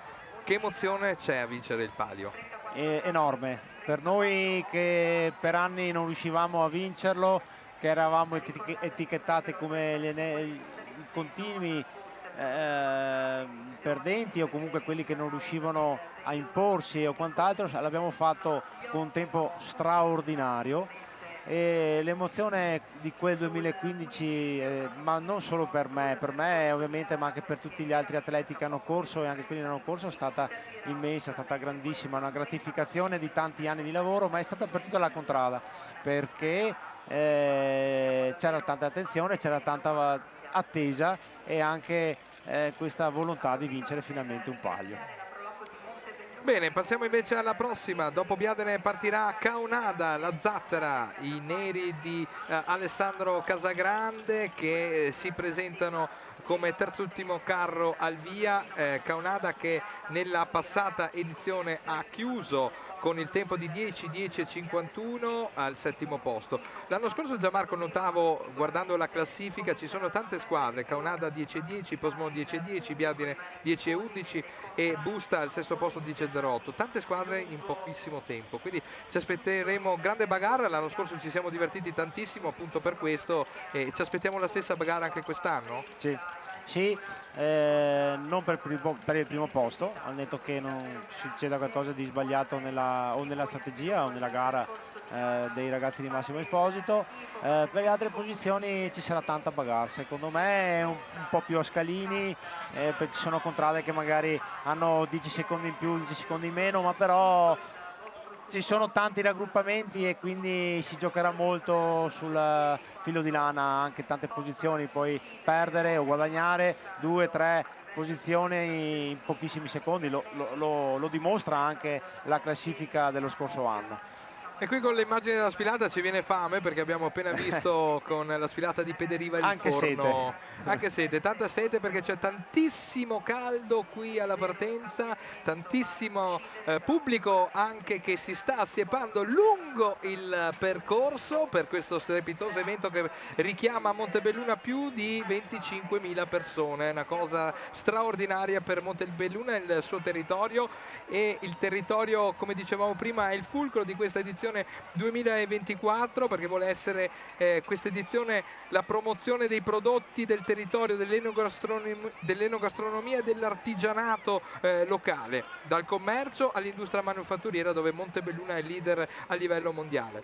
che emozione c'è a vincere il palio? Enorme per noi che per anni non riuscivamo a vincerlo, che eravamo etichettati come i continui perdenti, o comunque quelli che non riuscivano a imporsi o quant'altro. L'abbiamo fatto con un tempo straordinario, e l'emozione di quel 2015, ma non solo per me ovviamente, ma anche per tutti gli altri atleti che hanno corso e anche quelli che non hanno corso, è stata immensa, è stata grandissima, una gratificazione di tanti anni di lavoro, ma è stata per tutta la contrada, perché c'era tanta attenzione, c'era tanta attesa, e anche questa volontà di vincere finalmente un palio. Bene, passiamo invece alla prossima. Dopo Biadene partirà Caonada, la zattera, i neri di Alessandro Casagrande, che si presentano come terzultimo carro al via. Caonada che nella passata edizione ha chiuso con il tempo di 10:10:51 al 7° posto. L'anno scorso, Gianmarco, notavo, guardando la classifica, ci sono tante squadre: Caonada 10:10, Posmon 10:10, Biadene 10:11 e Busta al 6° posto 10:08. Tante squadre in pochissimo tempo, quindi ci aspetteremo grande bagarre. L'anno scorso ci siamo divertiti tantissimo appunto per questo, e ci aspettiamo la stessa bagarre anche quest'anno? Sì, non per il primo posto, al netto che non succeda qualcosa di sbagliato nella strategia o nella gara dei ragazzi di Massimo Esposito. Per le altre posizioni ci sarà tanta bagarre, secondo me un po' più a scalini, ci sono contrade che magari hanno 10 secondi in più, 10 secondi in meno, ma però ci sono tanti raggruppamenti e quindi si giocherà molto sul filo di lana, anche tante posizioni, poi perdere o guadagnare 2-3 posizioni in pochissimi secondi, lo dimostra anche la classifica dello scorso anno. E qui con le immagini della sfilata ci viene fame, perché abbiamo appena visto con la sfilata di Pederiva il anche forno. Anche sete, tanta sete, perché c'è tantissimo caldo qui alla partenza, tantissimo pubblico anche che si sta assiepando lungo il percorso per questo strepitoso evento che richiama a Montebelluna più di 25.000 persone, una cosa straordinaria per Montebelluna e il suo territorio. E il territorio, come dicevamo prima, è il fulcro di questa edizione 2024, perché vuole essere questa edizione la promozione dei prodotti del territorio, dell'enogastronomia e dell'artigianato locale, dal commercio all'industria manufatturiera, dove Montebelluna è leader a livello mondiale.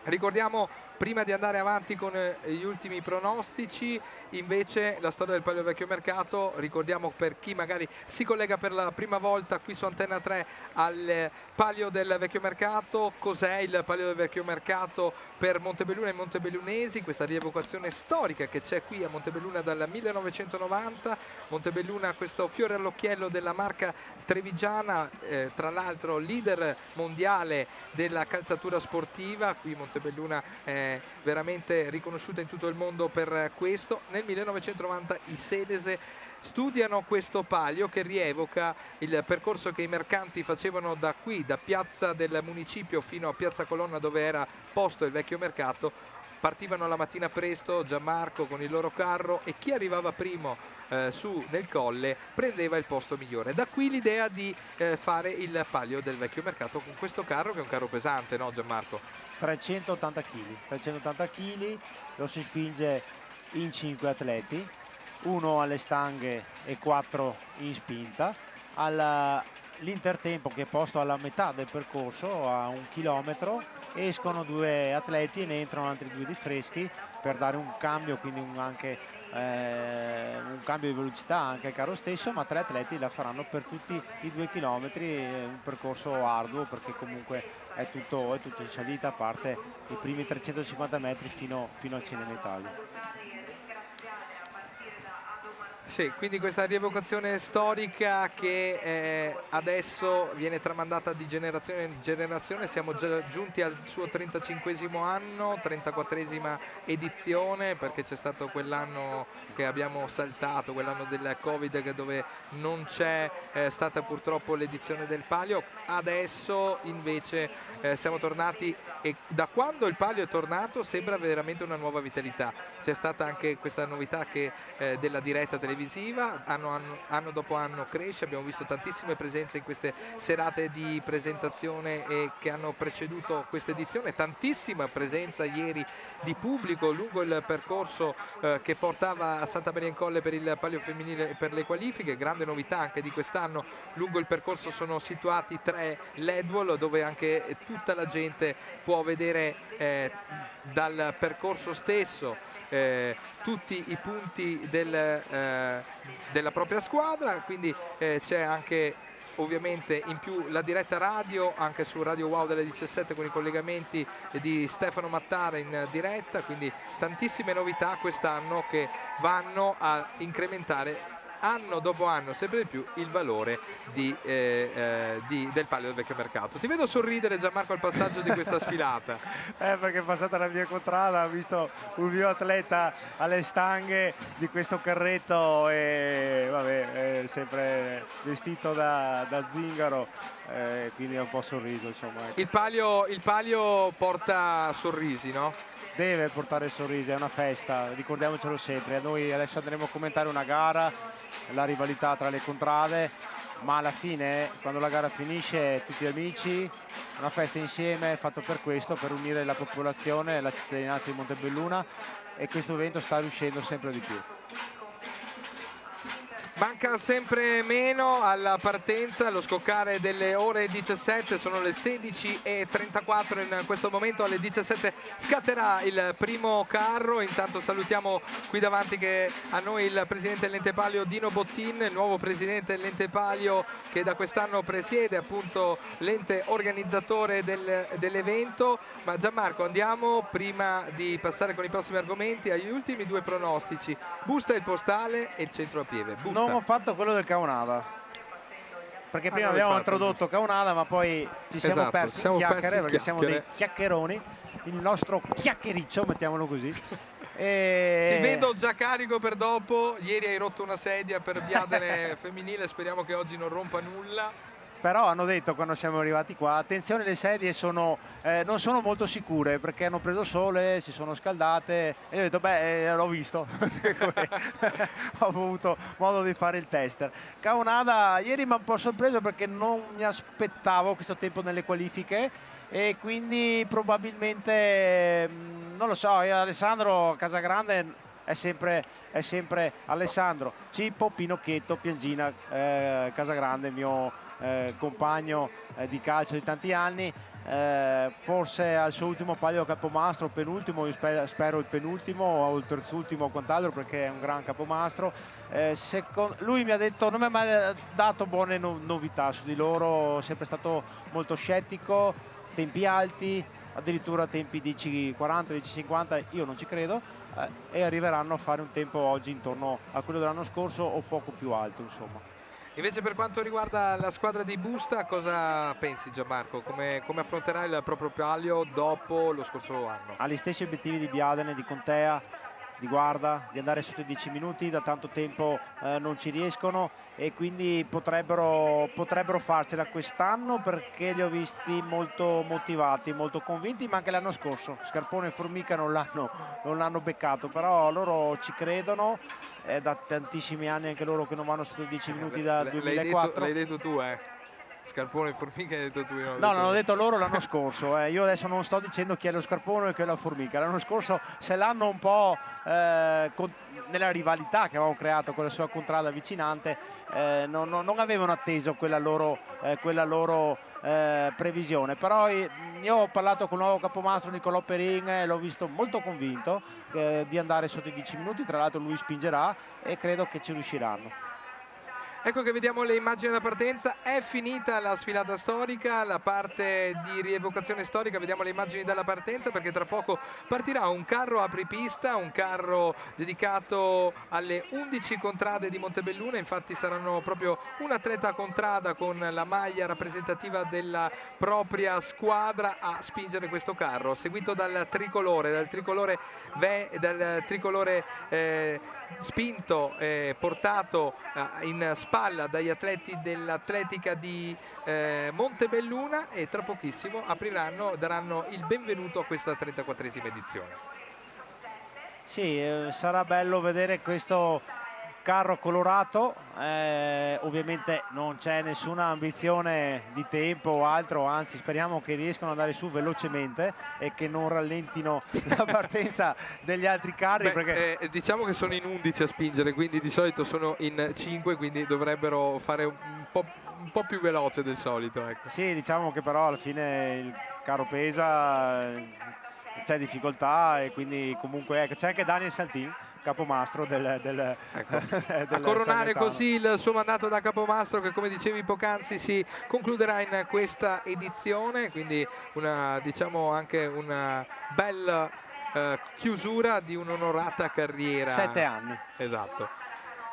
Ricordiamo Prima di andare avanti con gli ultimi pronostici, invece la storia del Palio Vecchio Mercato, ricordiamo per chi magari si collega per la prima volta qui su Antenna 3 al Palio del Vecchio Mercato, cos'è il Palio del Vecchio Mercato per Montebelluna e montebellunesi, questa rievocazione storica che c'è qui a Montebelluna dal 1990. Montebelluna, questo fiore all'occhiello della marca trevigiana, tra l'altro leader mondiale della calzatura sportiva. Qui Montebelluna è veramente riconosciuta in tutto il mondo per questo. Nel 1990 i Sedese studiano questo palio che rievoca il percorso che i mercanti facevano da qui, da Piazza del Municipio fino a Piazza Colonna, dove era posto il vecchio mercato. Partivano la mattina presto, Gianmarco con il loro carro, e chi arrivava primo su nel colle prendeva il posto migliore. Da qui l'idea di fare il palio del vecchio mercato con questo carro, che è un carro pesante, no Gianmarco? 380 kg, lo si spinge in 5 atleti, uno alle stanghe e 4 in spinta. L'intertempo, che è posto alla metà del percorso, a 1 chilometro, escono 2 atleti e ne entrano altri 2 di freschi per dare un cambio, quindi anche un cambio di velocità anche al carro stesso, ma 3 atleti la faranno per tutti i 2 chilometri, un percorso arduo perché comunque è tutto in salita, a parte i primi 350 metri fino a Cinema Italia. Sì, quindi questa rievocazione storica che adesso viene tramandata di generazione in generazione. Siamo già giunti al suo 35esimo anno, 34esima edizione, perché c'è stato quell'anno che abbiamo saltato, quell'anno del Covid, dove non c'è stata purtroppo l'edizione del palio. Adesso invece siamo tornati, e da quando il palio è tornato sembra veramente una nuova vitalità. C'è stata anche questa novità che della diretta televisiva, anno dopo anno cresce. Abbiamo visto tantissime presenze in queste serate di presentazione che hanno preceduto questa edizione, tantissima presenza ieri di pubblico lungo il percorso che portava a Santa Maria in Colle per il palio femminile e per le qualifiche. Grande novità anche di quest'anno: lungo il percorso sono situati 3 LED wall, dove anche tutta la gente può vedere dal percorso stesso tutti i punti della propria squadra. Quindi c'è anche ovviamente in più la diretta radio anche su Radio Wow delle 17, con i collegamenti di Stefano Mattara in diretta. Quindi tantissime novità quest'anno che vanno a incrementare anno dopo anno sempre di più il valore del palio del vecchio mercato. Ti vedo sorridere, Gianmarco, al passaggio di questa sfilata. Perché è passata la mia contrada, ho visto un mio atleta alle stanghe di questo carretto e vabbè, sempre vestito da zingaro, quindi è un po' sorriso, insomma. Il palio porta sorrisi, no? Deve portare sorrisi, è una festa, ricordiamocelo sempre. Noi adesso andremo a commentare una gara, la rivalità tra le contrade, ma alla fine, quando la gara finisce, tutti amici, una festa insieme, fatto per questo, per unire la popolazione, la cittadinanza di Montebelluna, e questo evento sta riuscendo sempre di più. Manca sempre meno alla partenza, allo scoccare delle ore 17, sono le 16:34 in questo momento. Alle 17 scatterà il primo carro. Intanto salutiamo qui davanti che a noi il presidente dell'Ente Palio Dino Bottin, il nuovo presidente dell'Ente Palio, che da quest'anno presiede appunto l'ente organizzatore dell'evento. Ma Gianmarco, andiamo, prima di passare con i prossimi argomenti, agli ultimi 2 pronostici: Busta il Postale e il Centro a Pieve. Busta. Non ho fatto quello del Caunada, perché prima abbiamo introdotto Caunada, ma poi ci siamo persi in chiacchiere, perché siamo dei chiacchieroni, il nostro chiacchiericcio, mettiamolo così. Ti vedo già carico per dopo. Ieri hai rotto una sedia per Biadene femminile, speriamo che oggi non rompa nulla. Però hanno detto, quando siamo arrivati qua, attenzione, le sedie non sono molto sicure, perché hanno preso sole, si sono scaldate, e io ho detto beh, l'ho visto. Ho avuto modo di fare il tester. Caunada ieri mi ha un po' sorpreso, perché non mi aspettavo questo tempo nelle qualifiche, e quindi probabilmente non lo so. Alessandro Casagrande è sempre Alessandro, Cippo, Pinocchietto, Piangina, Casagrande, il mio compagno di calcio di tanti anni. Forse al suo ultimo palio capomastro, penultimo, io spero il penultimo o il terzultimo o quant'altro, perché è un gran capomastro. Lui mi ha detto, non mi ha mai dato buone novità su di loro, è sempre stato molto scettico, tempi alti, addirittura tempi 10:40, 10:50, io non ci credo, e arriveranno a fare un tempo oggi intorno a quello dell'anno scorso o poco più alto, insomma. Invece per quanto riguarda la squadra di Busta, cosa pensi Gianmarco? Come affronterà il proprio palio dopo lo scorso anno? Ha gli stessi obiettivi di Biadene, di Contea, di Guarda, di andare sotto i 10 minuti, da tanto tempo non ci riescono e quindi potrebbero farcela quest'anno, perché li ho visti molto motivati, molto convinti, ma anche l'anno scorso Scarpone e Formica non l'hanno beccato, però loro ci credono. È da tantissimi anni anche loro che non vanno sotto i 10 minuti dal 2004. L'hai detto tu, Scarpone e Formica hai detto tu. No, l'hanno detto loro l'anno scorso. Io adesso non sto dicendo chi è lo Scarpone e chi è la Formica. L'anno scorso se l'hanno un po' nella rivalità che avevamo creato con la sua contrada vicinante, non avevano atteso quella loro previsione. Però io ho parlato con il nuovo capomastro Nicolò Perin e l'ho visto molto convinto di andare sotto i 10 minuti. Tra l'altro lui spingerà e credo che ci riusciranno. Ecco che vediamo le immagini della partenza. È finita la sfilata storica, la parte di rievocazione storica. Vediamo le immagini della partenza, perché tra poco partirà un carro apripista, un carro dedicato alle 11 contrade di Montebelluna. Infatti saranno proprio un atleta contrada con la maglia rappresentativa della propria squadra a spingere questo carro, seguito dal tricolore spinto, portato in spalla dagli atleti dell'atletica di Montebelluna, e tra pochissimo daranno il benvenuto a questa 34esima edizione. Sì, sarà bello vedere questo carro colorato. Ovviamente non c'è nessuna ambizione di tempo o altro, anzi speriamo che riescano ad andare su velocemente e che non rallentino la partenza degli altri carri. Perché diciamo che sono in 11 a spingere, quindi di solito sono in 5, quindi dovrebbero fare un po' più veloce del solito, ecco. Sì, diciamo che però alla fine il carro pesa, c'è difficoltà, e quindi comunque c'è anche Daniel Saltin, capomastro del a coronare così il suo mandato da capomastro, che come dicevi poc'anzi si concluderà in questa edizione, quindi diciamo anche una bella chiusura di un'onorata carriera. 7 anni. Esatto.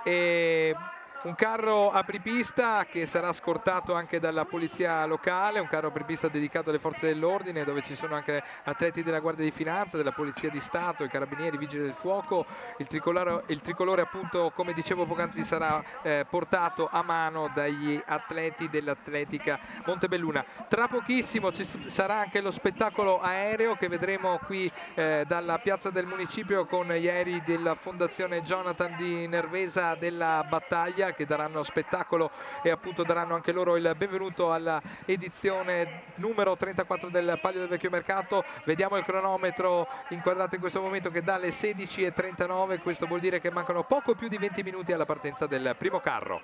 E un carro apripista che sarà scortato anche dalla polizia locale, un carro apripista dedicato alle forze dell'ordine, dove ci sono anche atleti della Guardia di Finanza, della Polizia di Stato, i Carabinieri, i Vigili del Fuoco. Il tricolore appunto, come dicevo poc'anzi, sarà portato a mano dagli atleti dell'atletica Montebelluna. Tra pochissimo ci sarà anche lo spettacolo aereo che vedremo qui dalla piazza del municipio, con gli aerei della Fondazione Jonathan di Nervesa della Battaglia, che daranno spettacolo e appunto daranno anche loro il benvenuto alla edizione numero 34 del Palio del Vecchio Mercato. Vediamo il cronometro inquadrato in questo momento che dà le 16:39, questo vuol dire che mancano poco più di 20 minuti alla partenza del primo carro.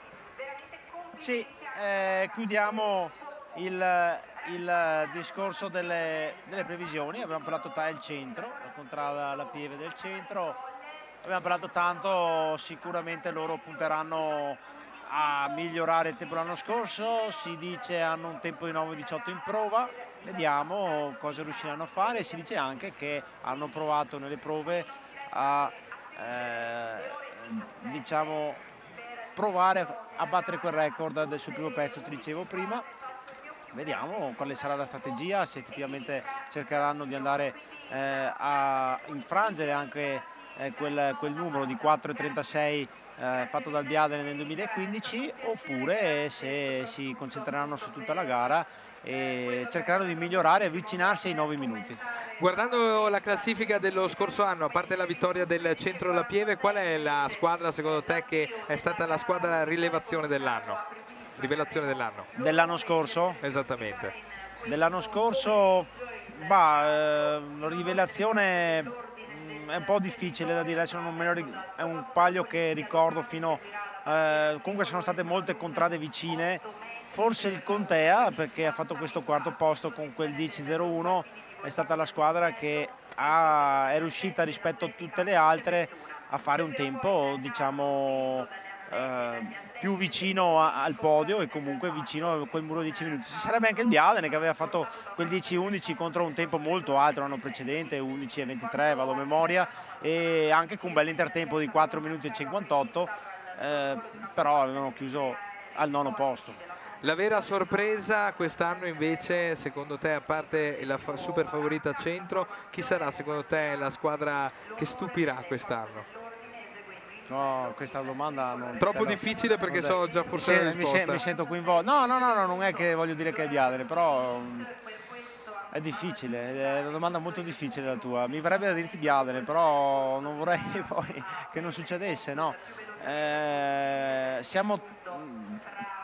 Sì, chiudiamo il discorso delle previsioni. Abbiamo parlato il centro, la contrada, la Pieve del centro. Abbiamo parlato tanto, sicuramente loro punteranno a migliorare il tempo dell'anno scorso, si dice hanno un tempo di 9:18 in prova, vediamo cosa riusciranno a fare. Si dice anche che hanno provato nelle prove a diciamo provare a battere quel record del suo primo pezzo, ti dicevo prima. Vediamo quale sarà la strategia, se effettivamente cercheranno di andare a infrangere anche quel numero di 4:36 fatto dal Biadene nel 2015, oppure se si concentreranno su tutta la gara e cercheranno di migliorare e avvicinarsi ai 9 minuti. Guardando la classifica dello scorso anno, a parte la vittoria del Centro La Pieve, qual è la squadra secondo te che è stata la squadra rivelazione dell'anno? Dell'anno scorso? Esattamente. Dell'anno scorso, rivelazione è un po' difficile da dire, adesso non me lo è un palio che ricordo comunque sono state molte contrade vicine forse il Contea, perché ha fatto questo quarto posto con quel 10.01, è stata la squadra che è riuscita rispetto a tutte le altre a fare un tempo, diciamo, più vicino al podio e comunque vicino a quel muro di 10 minuti. Ci sarebbe anche il Biadene che aveva fatto quel 10-11 contro un tempo molto alto l'anno precedente, 11:23 vado a memoria, e anche con un bel intertempo di 4 minuti e 58, però avevano chiuso al 9° posto. La vera sorpresa quest'anno invece, secondo te, a parte la super favorita centro, chi sarà secondo te la squadra che stupirà quest'anno? No, questa domanda non troppo difficile, perché so già forse la risposta. Mi sento coinvolto. No, non è che voglio dire che è Biadene, però è difficile, è una domanda molto difficile la tua. Mi verrebbe da dirti Biadene, però non vorrei poi che non succedesse, no.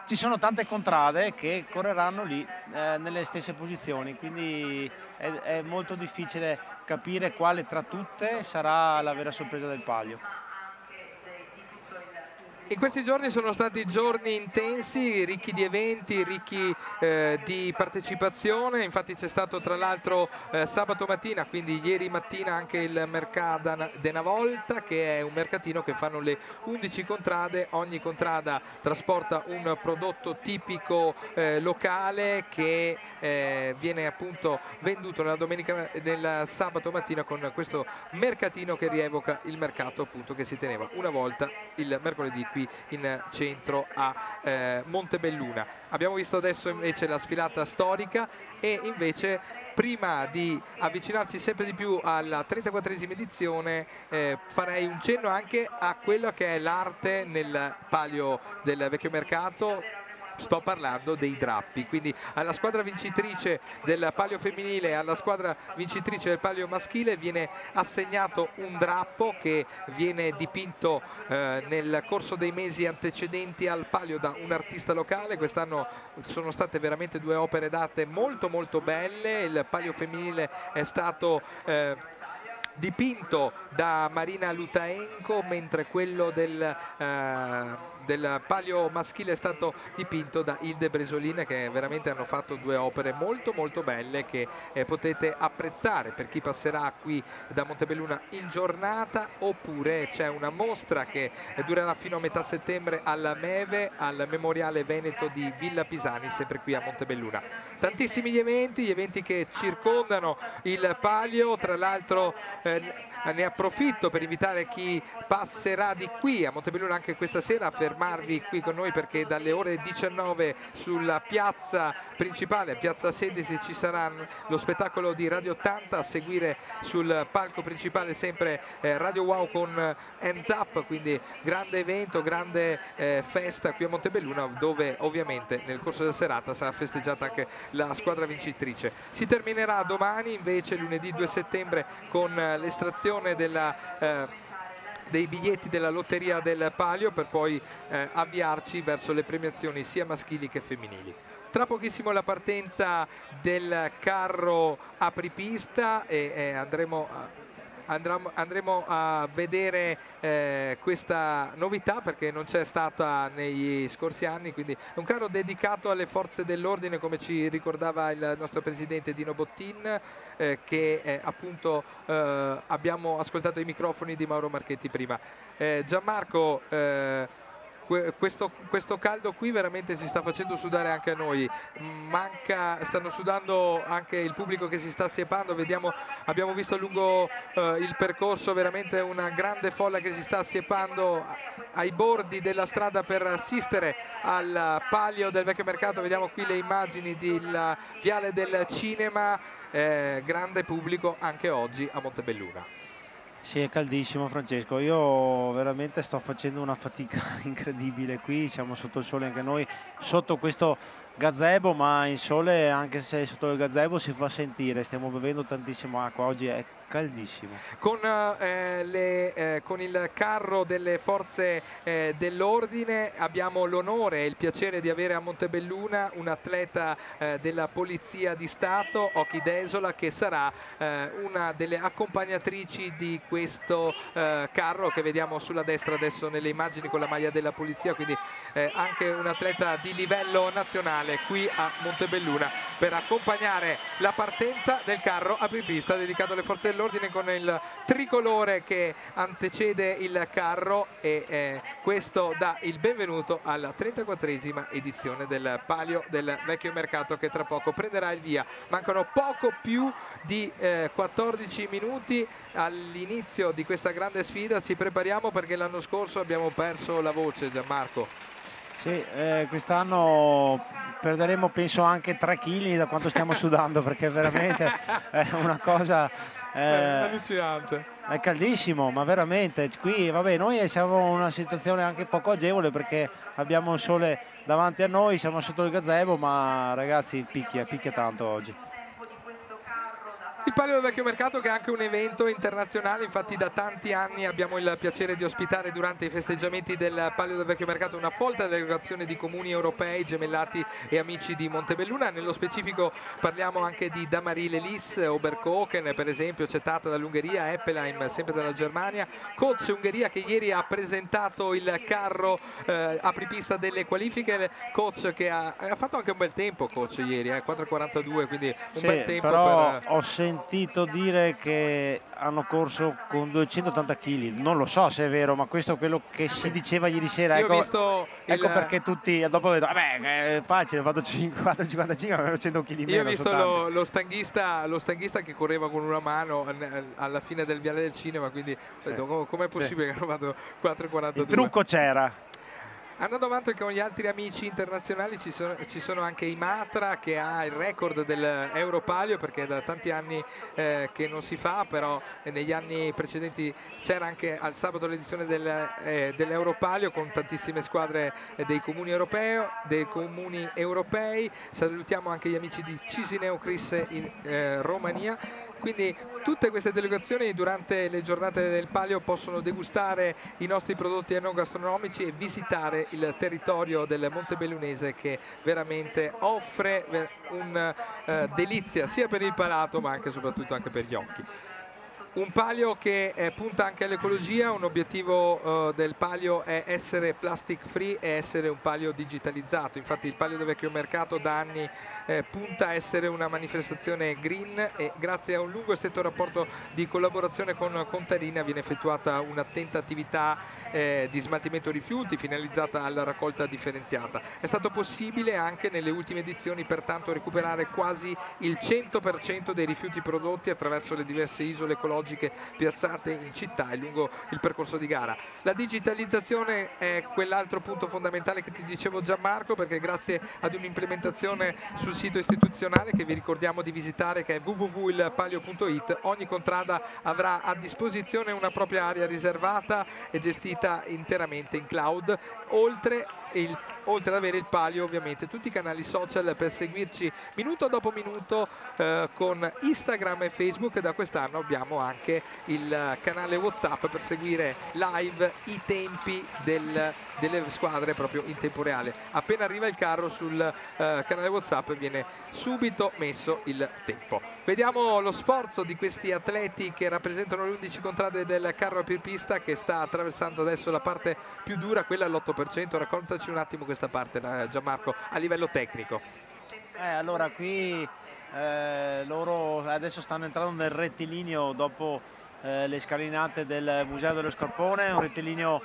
Ci sono tante contrade che correranno lì nelle stesse posizioni, quindi è molto difficile capire quale tra tutte sarà la vera sorpresa del Palio. In questi giorni sono stati giorni intensi, ricchi di eventi, ricchi di partecipazione. Infatti c'è stato tra l'altro sabato mattina, quindi ieri mattina, anche il Mercada d'una Volta, che è un mercatino che fanno le 11 contrade. Ogni contrada trasporta un prodotto tipico locale che viene appunto venduto nel sabato mattina, con questo mercatino che rievoca il mercato appunto che si teneva una volta il mercoledì qui in centro a Montebelluna. Abbiamo visto adesso invece la sfilata storica, e invece prima di avvicinarci sempre di più alla 34esima edizione farei un cenno anche a quello che è l'arte nel palio del vecchio mercato. Sto parlando dei drappi, quindi alla squadra vincitrice del palio femminile e alla squadra vincitrice del palio maschile viene assegnato un drappo che viene dipinto nel corso dei mesi antecedenti al palio da un artista locale. Quest'anno sono state veramente 2 opere d'arte molto molto belle. Il palio femminile è stato dipinto da Marina Lutaenko, mentre quello del palio maschile è stato dipinto da Hilde Bresolin, che veramente hanno fatto 2 opere molto molto belle che potete apprezzare per chi passerà qui da Montebelluna in giornata, oppure c'è una mostra che durerà fino a metà settembre alla Meve, al Memoriale Veneto di Villa Pisani, sempre qui a Montebelluna. Tantissimi gli eventi che circondano il palio. Tra l'altro ne approfitto per invitare chi passerà di qui a Montebelluna anche questa sera a fermarvi qui con noi, perché dalle ore 19 sulla piazza principale, piazza Sedisi, ci sarà lo spettacolo di Radio 80, a seguire sul palco principale sempre Radio Wow con Hands Up, quindi grande evento, grande festa qui a Montebelluna, dove ovviamente nel corso della serata sarà festeggiata anche la squadra vincitrice. Si terminerà domani invece, lunedì 2 settembre, con l'estrazione dei biglietti della lotteria del palio, per poi avviarci verso le premiazioni sia maschili che femminili. Tra pochissimo la partenza del carro apripista e andremo a vedere questa novità, perché non c'è stata negli scorsi anni, quindi è un carro dedicato alle forze dell'ordine, come ci ricordava il nostro presidente Dino Bottin, che appunto abbiamo ascoltato i microfoni di Mauro Marchetti prima. Gianmarco, questo caldo qui veramente si sta facendo sudare anche a noi, stanno sudando anche il pubblico che si sta assiepando. Abbiamo visto lungo il percorso veramente una grande folla che si sta assiepando ai bordi della strada per assistere al palio del vecchio mercato. Vediamo qui le immagini del Viale del Cinema, grande pubblico anche oggi a Montebelluna. Sì, è caldissimo Francesco, io veramente sto facendo una fatica incredibile qui, siamo sotto il sole anche noi, sotto questo gazebo, ma il sole, anche se è sotto il gazebo, si fa sentire. Stiamo bevendo tantissima acqua, oggi è caldissimo. Con il carro delle forze dell'ordine abbiamo l'onore e il piacere di avere a Montebelluna un atleta della Polizia di Stato, Oki Desola, che sarà una delle accompagnatrici di questo carro che vediamo sulla destra adesso nelle immagini con la maglia della polizia, quindi anche un atleta di livello nazionale qui a Montebelluna per accompagnare la partenza del carro apripista dedicato alle forze dell'ordine con il tricolore che antecede il carro, e questo dà il benvenuto alla 34esima edizione del Palio del Vecchio Mercato, che tra poco prenderà il via. Mancano poco più di 14 minuti all'inizio di questa grande sfida. Ci prepariamo perché l'anno scorso abbiamo perso la voce, Gianmarco. Sì, quest'anno perderemo penso anche 3 kg da quanto stiamo sudando, perché veramente è una cosa allucinante. È caldissimo, ma veramente qui vabbè, noi siamo in una situazione anche poco agevole perché abbiamo il sole davanti a noi, siamo sotto il gazebo, ma ragazzi picchia tanto oggi. Il Palio del Vecchio Mercato, che è anche un evento internazionale, infatti da tanti anni abbiamo il piacere di ospitare durante i festeggiamenti del Palio del Vecchio Mercato una folta delegazione di comuni europei, gemellati e amici di Montebelluna. Nello specifico parliamo anche di Damarile Lis, Oberkochen per esempio, Cetata dall'Ungheria, Eppelheim sempre dalla Germania, Coach Ungheria che ieri ha presentato il carro apripista delle qualifiche, Coach che ha fatto anche un bel tempo, Coach ieri, 4:42, quindi un bel tempo. Però ho sentito dire che hanno corso con 280 kg, non lo so se è vero, ma questo è quello che si diceva ieri sera. Io ho visto perché tutti dopo hanno detto vabbè è facile, ho fatto 4,55, avevo 100 kg meno. Io ho visto lo stanghista che correva con una mano alla fine del Viale del Cinema, quindi ho detto com'è possibile che hanno fatto 4,42? Il trucco c'era. Andando avanti con gli altri amici internazionali ci sono anche Imatra, che ha il record dell'Europalio, perché da tanti anni che non si fa, però negli anni precedenti c'era anche al sabato l'edizione dell'Europalio con tantissime squadre dei comuni europei. Salutiamo anche gli amici di Cisineu Cris in Romania. Quindi tutte queste delegazioni durante le giornate del Palio possono degustare i nostri prodotti enogastronomici e visitare il territorio del Montebellunese, che veramente offre un delizia sia per il palato ma anche e soprattutto anche per gli occhi. Un Palio che punta anche all'ecologia, un obiettivo del Palio è essere plastic free e essere un Palio digitalizzato. Infatti il Palio del Vecchio Mercato da anni punta a essere una manifestazione green, e grazie a un lungo e stretto rapporto di collaborazione con Contarina viene effettuata un'attenta attività di smaltimento rifiuti finalizzata alla raccolta differenziata. È stato possibile anche nelle ultime edizioni pertanto recuperare quasi il 100% dei rifiuti prodotti attraverso le diverse isole ecologiche piazzate in città e lungo il percorso di gara. La digitalizzazione è quell'altro punto fondamentale che ti dicevo, Gianmarco, perché grazie ad un'implementazione sul sito istituzionale che vi ricordiamo di visitare, che è www.ilpalio.it, ogni contrada avrà a disposizione una propria area riservata e gestita interamente in cloud, oltre ad avere il Palio ovviamente tutti i canali social per seguirci minuto dopo minuto con Instagram e Facebook, e da quest'anno abbiamo anche il canale WhatsApp per seguire live i tempi delle squadre proprio in tempo reale. Appena arriva il carro sul canale WhatsApp viene subito messo il tempo. Vediamo lo sforzo di questi atleti che rappresentano le 11 contrade del carro apripista, che sta attraversando adesso la parte più dura, quella all'8%. Raccontaci un attimo questa parte, Gianmarco, a livello tecnico. Allora qui loro adesso stanno entrando nel rettilineo dopo le scalinate del Museo dello Scarpone, un rettilineo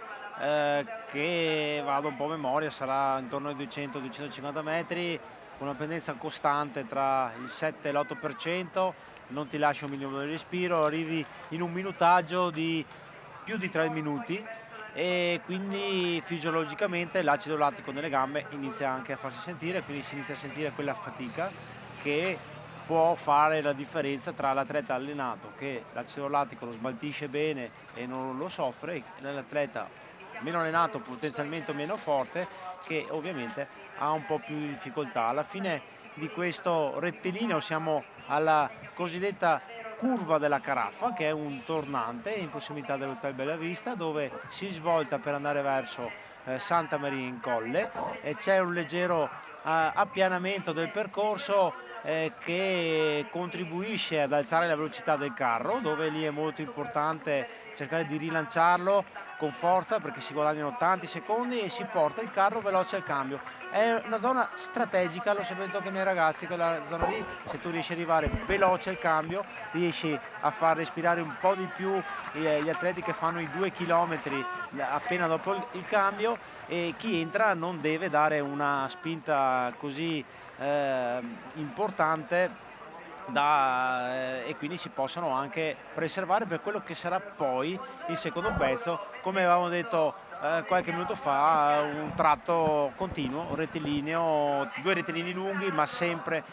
che, vado un po' a memoria, sarà intorno ai 200-250 metri, con una pendenza costante tra il 7 e l'8%, non ti lascia un minimo di respiro, arrivi in un minutaggio di più di 3 minuti, e quindi fisiologicamente l'acido lattico nelle gambe inizia anche a farsi sentire, quindi si inizia a sentire quella fatica che può fare la differenza tra l'atleta allenato, che l'acido lattico lo smaltisce bene e non lo soffre, e l'atleta meno allenato, potenzialmente meno forte, che ovviamente ha un po' più di difficoltà. Alla fine di questo rettilineo siamo alla cosiddetta curva della Caraffa, che è un tornante in prossimità dell'Hotel Bella Vista, dove si svolta per andare verso Santa Maria in Colle, e c'è un leggero appianamento del percorso che contribuisce ad alzare la velocità del carro, dove lì è molto importante cercare di rilanciarlo con forza, perché si guadagnano tanti secondi e si porta il carro veloce al cambio. È una zona strategica, l'ho sempre detto anche ai miei ragazzi, quella zona lì, se tu riesci ad arrivare veloce al cambio, riesci a far respirare un po' di più gli atleti che fanno i 2 chilometri appena dopo il cambio, e chi entra non deve dare una spinta così importante e quindi si possono anche preservare per quello che sarà poi il secondo pezzo, come avevamo detto qualche minuto fa, un tratto continuo, rettilineo, 2 rettilini lunghi ma sempre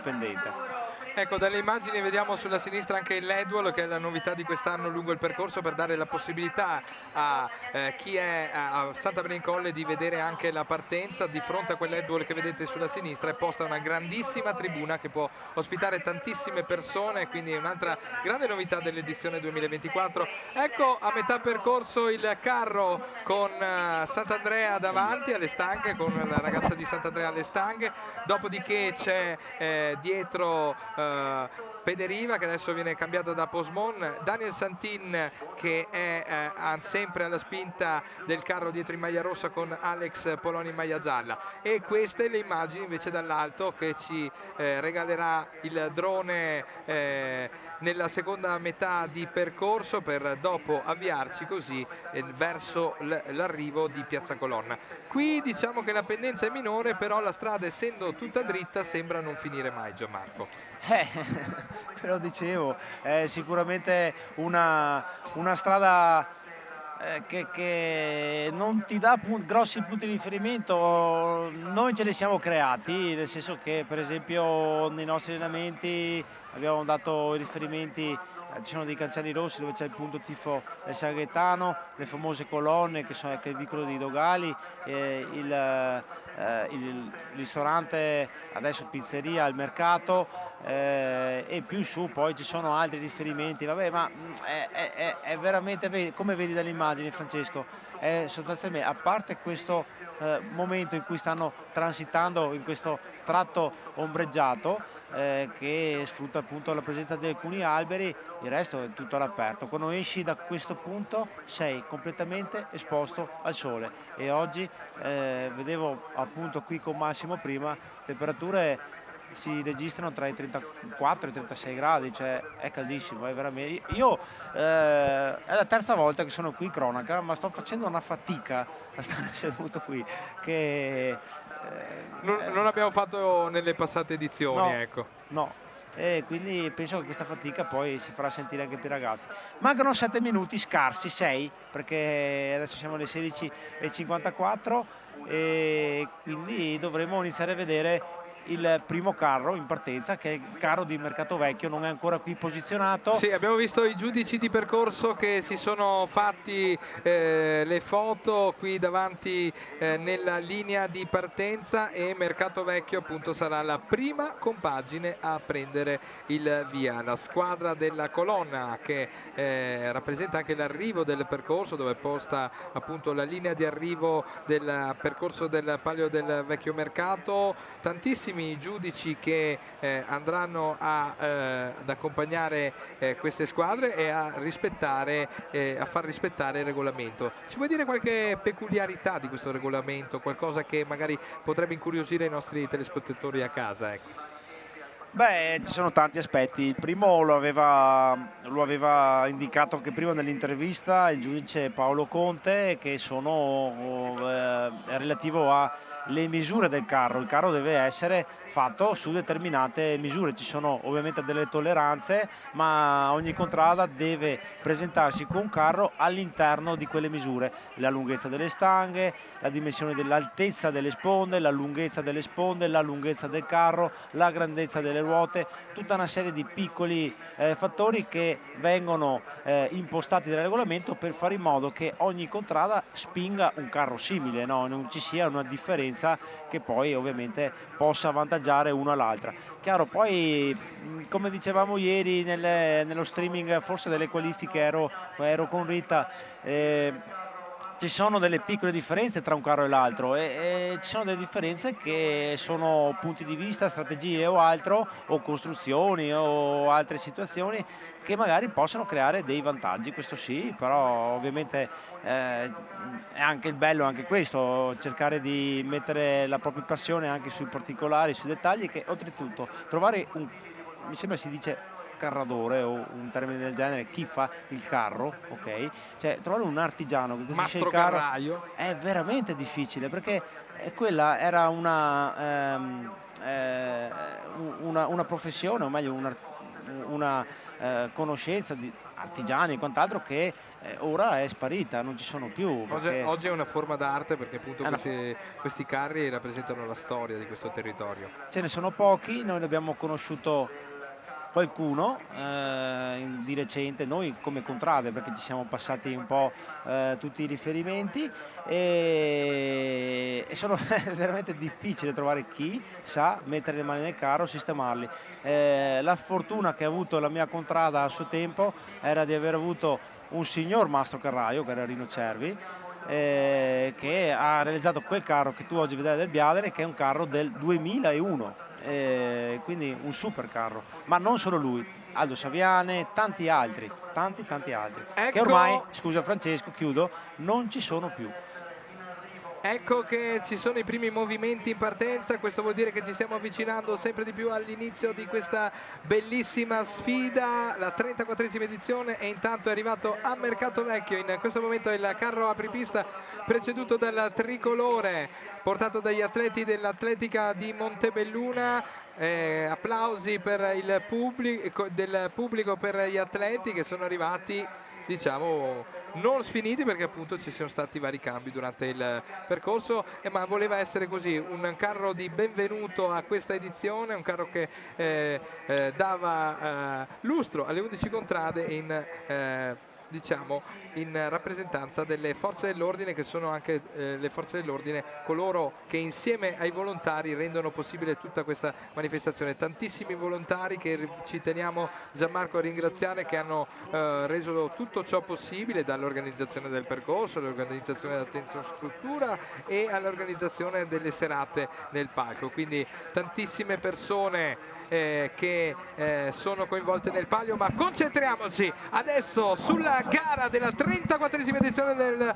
pendente. Ecco, dalle immagini vediamo sulla sinistra anche il LED-wall, che è la novità di quest'anno lungo il percorso, per dare la possibilità a chi è a Santa Maria in Colle di vedere anche la partenza. Di fronte a quel LED-wall che vedete sulla sinistra è posta una grandissima tribuna che può ospitare tantissime persone, quindi è un'altra grande novità dell'edizione 2024. Ecco a metà percorso il carro con Sant'Andrea davanti alle stanghe, con la ragazza di Sant'Andrea alle stanghe, dopodiché c'è dietro Pederiva, che adesso viene cambiata da Posmon, Daniel Santin che è sempre alla spinta del carro dietro in maglia rossa con Alex Poloni in maglia gialla. E queste le immagini invece dall'alto che ci regalerà il drone nella seconda metà di percorso, per dopo avviarci così verso l'arrivo di Piazza Colonna. Qui diciamo che la pendenza è minore, però la strada, essendo tutta dritta, sembra non finire mai, Gianmarco. Ve lo dicevo, è sicuramente una strada che non ti dà grossi punti di riferimento. Noi ce li siamo creati, nel senso che per esempio nei nostri allenamenti abbiamo dato i riferimenti. Ci sono dei cancelli rossi dove c'è il punto tifo del San Gaetano, le famose colonne che sono anche il vicolo dei Dogali, il ristorante, adesso pizzeria al mercato, e più in su poi ci sono altri riferimenti. Vabbè, ma è veramente, come vedi dalle immagini, Francesco, è sostanzialmente, a parte questo momento in cui stanno transitando in questo tratto ombreggiato, che sfrutta appunto la presenza di alcuni alberi, il resto è tutto all'aperto. Quando esci da questo punto sei completamente esposto al sole, e oggi vedevo appunto qui con Massimo prima, temperature si registrano tra i 34 e i 36 gradi, cioè è caldissimo, è veramente. Io è la terza volta che sono qui in cronaca, ma sto facendo una fatica a stare seduto qui che non abbiamo fatto nelle passate edizioni, no, ecco. No, e quindi penso che questa fatica poi si farà sentire anche per i ragazzi. Mancano 7 minuti scarsi, 6, perché adesso siamo alle 16:54 e quindi dovremo iniziare a vedere il primo carro in partenza, che è il carro di Mercato Vecchio, non è ancora qui posizionato. Sì, abbiamo visto i giudici di percorso che si sono fatti le foto qui davanti nella linea di partenza, e Mercato Vecchio appunto sarà la prima compagine a prendere il via. La squadra della colonna che rappresenta anche l'arrivo del percorso, dove è posta appunto la linea di arrivo del percorso del Palio del Vecchio Mercato. Tantissimi giudici che andranno ad accompagnare queste squadre e a far rispettare il regolamento. Ci puoi dire qualche peculiarità di questo regolamento, qualcosa che magari potrebbe incuriosire i nostri telespettatori a casa, ecco? Beh, ci sono tanti aspetti. Il primo lo aveva indicato anche prima nell'intervista il giudice Paolo Conte, che sono relativo alle misure del carro. Il carro deve essere fatto su determinate misure, ci sono ovviamente delle tolleranze, ma ogni contrada deve presentarsi con un carro all'interno di quelle misure: la lunghezza delle stanghe, la dimensione dell'altezza delle sponde, la lunghezza delle sponde, la lunghezza del carro, la grandezza delle ruote, tutta una serie di piccoli fattori che vengono impostati dal regolamento per fare in modo che ogni contrada spinga un carro simile, no? Non ci sia una differenza che poi ovviamente possa avvantaggiare una all'altra. Chiaro, poi come dicevamo ieri nello streaming forse delle qualifiche, ero con Rita, ci sono delle piccole differenze tra un carro e l'altro e ci sono delle differenze che sono punti di vista, strategie o altro, o costruzioni o altre situazioni che magari possono creare dei vantaggi, questo sì, però ovviamente è anche il bello anche questo, cercare di mettere la propria passione anche sui particolari, sui dettagli, che oltretutto trovare mi sembra si dice carradore o un termine del genere, chi fa il carro, ok? Cioè trovare un artigiano che costruisce il carro carraio è veramente difficile, perché quella era una professione, o meglio una conoscenza di artigiani e quant'altro che ora è sparita, non ci sono più. Oggi è una forma d'arte, perché appunto questi carri rappresentano la storia di questo territorio. Ce ne sono pochi, noi ne abbiamo conosciuto qualcuno di recente, noi come Contrade, perché ci siamo passati un po' tutti i riferimenti, e sono veramente difficile trovare chi sa mettere le mani nel carro, sistemarli. La fortuna che ha avuto la mia Contrada a suo tempo era di aver avuto un signor mastro carraio, che era Rino Cervi, che ha realizzato quel carro che tu oggi vedrai del Biadene, che è un carro del 2001. Quindi un super carro, ma non solo lui, Aldo Saviane, tanti altri, tanti altri, ecco, che ormai, scusa Francesco, chiudo, non ci sono più. Ecco che ci sono i primi movimenti in partenza, questo vuol dire che ci stiamo avvicinando sempre di più all'inizio di questa bellissima sfida, la 34esima edizione, e intanto è arrivato a Mercato Vecchio in questo momento il carro apripista preceduto dal tricolore portato dagli atleti dell'Atletica di Montebelluna. Applausi per il del pubblico per gli atleti che sono arrivati, diciamo, non sfiniti, perché appunto ci sono stati vari cambi durante il percorso, ma voleva essere così, un carro di benvenuto a questa edizione, un carro che dava lustro alle 11 contrade in rappresentanza delle forze dell'ordine, che sono anche le forze dell'ordine coloro che insieme ai volontari rendono possibile tutta questa manifestazione. Tantissimi volontari che ci teniamo, Gianmarco, a ringraziare, che hanno reso tutto ciò possibile, dall'organizzazione del percorso, all'organizzazione della tensostruttura e all'organizzazione delle serate nel palco. Quindi tantissime persone che sono coinvolte nel palio, ma concentriamoci adesso sulla gara della 34esima edizione del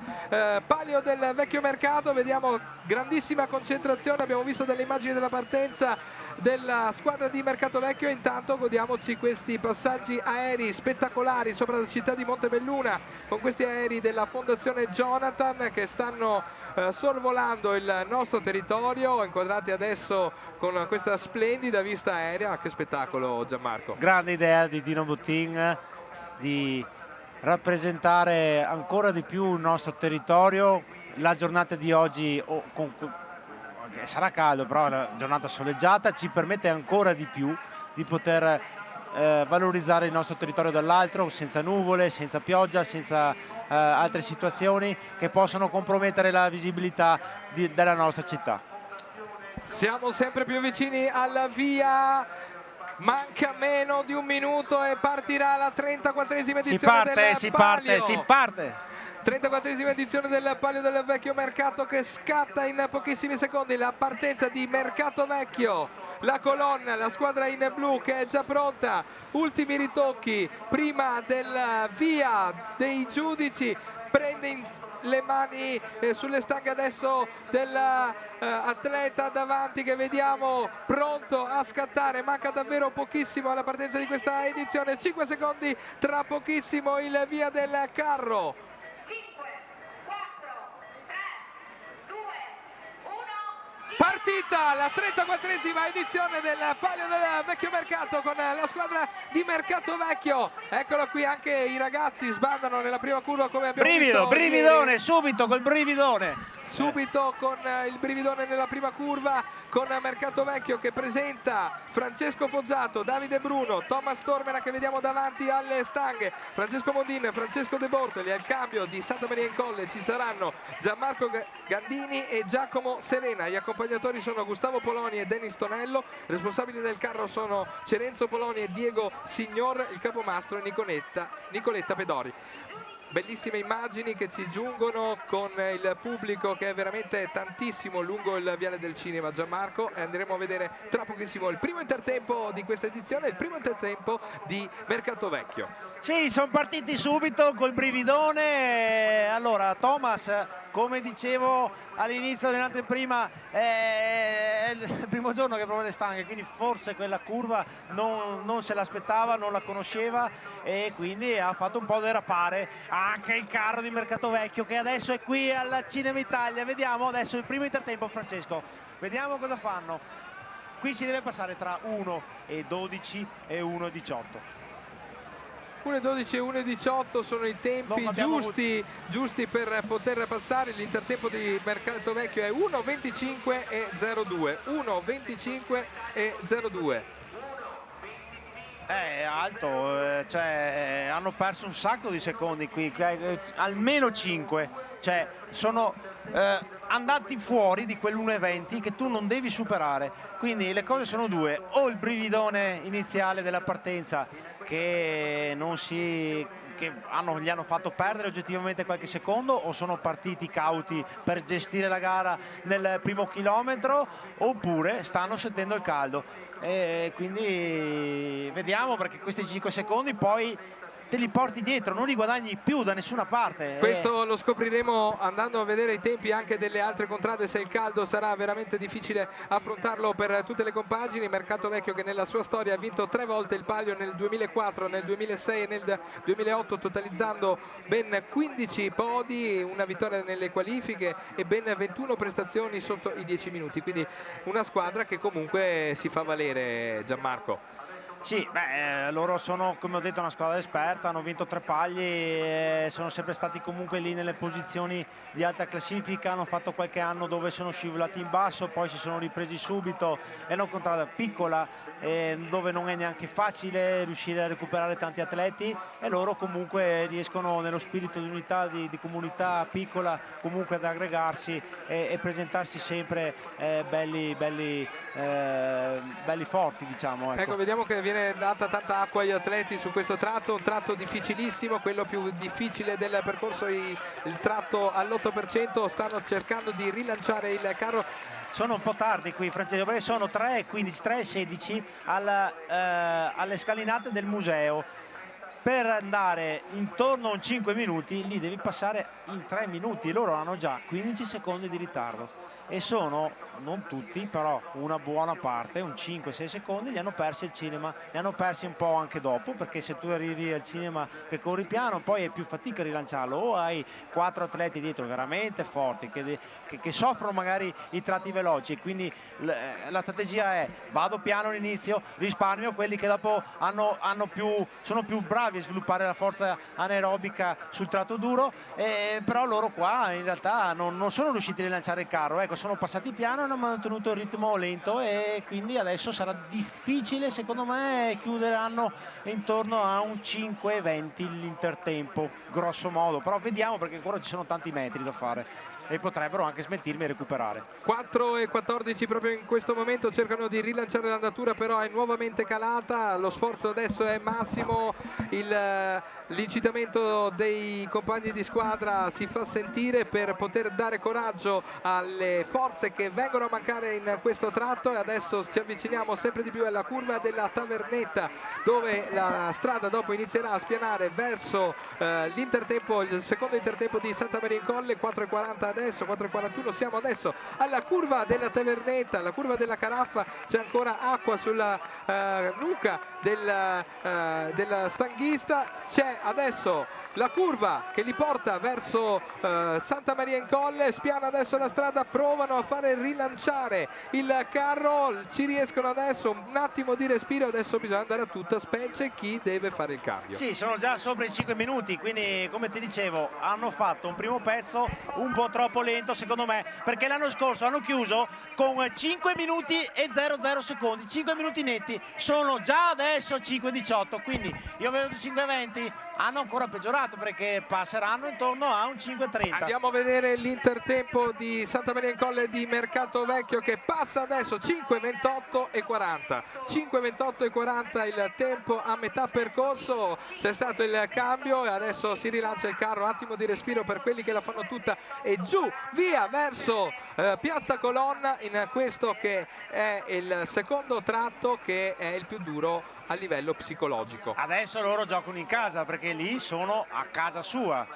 palio del Vecchio Mercato. Vediamo grandissima concentrazione, abbiamo visto delle immagini della partenza della squadra di Mercato Vecchio, e intanto godiamoci questi passaggi aerei spettacolari sopra la città di Montebelluna, con questi aerei della Fondazione Jonathan che stanno sorvolando il nostro territorio, inquadrati adesso con questa splendida vista aerea. Che spettacolo, Gianmarco! Grande idea di Dino Bottin di rappresentare ancora di più il nostro territorio. La giornata di oggi sarà caldo, però è una giornata soleggiata, ci permette ancora di più di poter valorizzare il nostro territorio dall'altro, senza nuvole, senza pioggia, senza altre situazioni che possono compromettere la visibilità della nostra città. Siamo sempre più vicini alla via, manca meno di un minuto e partirà la 34esima edizione del palio. Si parte! 34esima edizione del palio del Vecchio Mercato, che scatta in pochissimi secondi. La partenza di Mercato Vecchio, la colonna, la squadra in blu che è già pronta, ultimi ritocchi prima del via dei giudici. Prende le mani sulle stanghe adesso dell'atleta davanti, che vediamo pronto a scattare. Manca davvero pochissimo alla partenza di questa edizione, 5 secondi, tra pochissimo il via del carro. 5, 4, 3, 2, 1, Partita la 34esima edizione del Palio del Vecchio Mercato con la squadra di Mercato Vecchio. Eccolo qui, anche i ragazzi sbandano nella prima curva come abbiamo visto. Brividone, subito col brividone. Subito con il brividone nella prima curva, con Mercato Vecchio che presenta Francesco Foggiato, Davide Bruno, Thomas Tormena che vediamo davanti alle stanghe, Francesco Mondin, Francesco De Bortoli. Al cambio di Santa Maria in Colle ci saranno Gianmarco Gandini e Giacomo Serena. Gli accompagnatori sono Gustavo Poloni e Denis Tonello, responsabili del carro sono Cerenzo Poloni e Diego Signor, il capomastro è Nicoletta Pedori. Bellissime immagini che ci giungono con il pubblico che è veramente tantissimo lungo il Viale del Cinema, Gianmarco, e andremo a vedere tra pochissimo il primo intertempo di questa edizione, il primo intertempo di Mercato Vecchio. Sì, sono partiti subito col brividone. Allora, Thomas, come dicevo all'inizio dell'anteprima, è il primo giorno che prova le stanghe, quindi forse quella curva non se l'aspettava, non la conosceva e quindi ha fatto un po' derapare anche il carro di Mercato Vecchio, che adesso è qui al Cinema Italia. Vediamo adesso il primo intertempo, Francesco, vediamo cosa fanno. Qui si deve passare tra 1:12 e 1:18. 1:12 e 1:18 sono i tempi giusti per poter passare. L'intertempo di Mercato Vecchio è 1:25 e 02. 1:25 e 02. È alto, cioè hanno perso un sacco di secondi qui, almeno 5, cioè sono andati fuori di quell'1:20 che tu non devi superare. Quindi le cose sono due: o il brividone iniziale della partenza che gli hanno fatto perdere oggettivamente qualche secondo, o sono partiti cauti per gestire la gara nel primo chilometro, oppure stanno sentendo il caldo. E quindi vediamo, perché questi 5 secondi poi te li porti dietro, non li guadagni più da nessuna parte. Questo lo scopriremo andando a vedere i tempi anche delle altre contrade, se il caldo sarà veramente difficile affrontarlo per tutte le compagini. Mercato Vecchio che nella sua storia ha vinto 3 volte il Palio, nel 2004, nel 2006 e nel 2008, totalizzando ben 15 podi, una vittoria nelle qualifiche e ben 21 prestazioni sotto i 10 minuti. Quindi una squadra che comunque si fa valere, Gianmarco. Sì, loro sono, come ho detto, una squadra esperta, hanno vinto 3 pagli, sono sempre stati comunque lì nelle posizioni di alta classifica, hanno fatto qualche anno dove sono scivolati in basso, poi si sono ripresi subito, è una contrada piccola dove non è neanche facile riuscire a recuperare tanti atleti, e loro comunque riescono nello spirito di unità, di comunità piccola, comunque ad aggregarsi e presentarsi sempre belli forti, diciamo. Ecco, vediamo che viene data tanta acqua agli atleti su questo tratto, un tratto difficilissimo, quello più difficile del percorso, il tratto all'8%, stanno cercando di rilanciare il carro. Sono un po' tardi qui, Francesco, perché sono 3:15, 3:16 alle scalinate del museo. Per andare intorno a 5 minuti li devi passare in 3 minuti, loro hanno già 15 secondi di ritardo e sono, non tutti, però una buona parte, un 5-6 secondi li hanno persi al cinema, li hanno persi un po' anche dopo, perché se tu arrivi al cinema che corri piano poi è più fatica a rilanciarlo, o hai 4 atleti dietro veramente forti che soffrono magari i tratti veloci, quindi la strategia è: vado piano all'inizio, risparmio quelli che dopo sono più bravi a sviluppare la forza anaerobica sul tratto duro, però loro qua in realtà non sono riusciti a rilanciare il carro, ecco, sono passati piano, hanno mantenuto il ritmo lento e quindi adesso sarà difficile, secondo me chiuderanno intorno a un 5:20 l'intertempo, grosso modo, però vediamo, perché ancora ci sono tanti metri da fare e potrebbero anche smentirmi e recuperare. 4:14 proprio in questo momento, cercano di rilanciare l'andatura, però è nuovamente calata, lo sforzo adesso è massimo, l'incitamento dei compagni di squadra si fa sentire per poter dare coraggio alle forze che vengono a mancare in questo tratto, e adesso ci avviciniamo sempre di più alla curva della Tavernetta, dove la strada dopo inizierà a spianare verso l'intertempo, il secondo intertempo di Santa Maria in Colle. 4:40 adesso adesso, 4,41, siamo adesso alla curva della Tavernetta, alla curva della Caraffa, c'è ancora acqua sulla nuca del stanghista, c'è adesso la curva che li porta verso Santa Maria in Colle, spiana adesso la strada, provano a fare rilanciare il carro, ci riescono adesso, un attimo di respiro, adesso bisogna andare a tutta, specie chi deve fare il cambio. Sì, sono già sopra i 5 minuti, quindi come ti dicevo hanno fatto un primo pezzo un po' troppo lento secondo me, perché l'anno scorso hanno chiuso con 5 minuti e 00 secondi, 5 minuti netti, sono già adesso 5,18, quindi io vedo 5,20, hanno ancora peggiorato perché passeranno intorno a un 5,30. Andiamo a vedere l'intertempo di Santa Maria in Colle di Mercato Vecchio che passa adesso 5,28 e 40, 5,28 e 40 il tempo a metà percorso, c'è stato il cambio e adesso si rilancia il carro, attimo di respiro per quelli che la fanno tutta e giù, via verso Piazza Colonna in questo che è il secondo tratto che è il più duro a livello psicologico. Adesso loro giocano in casa perché lì sono a casa sua.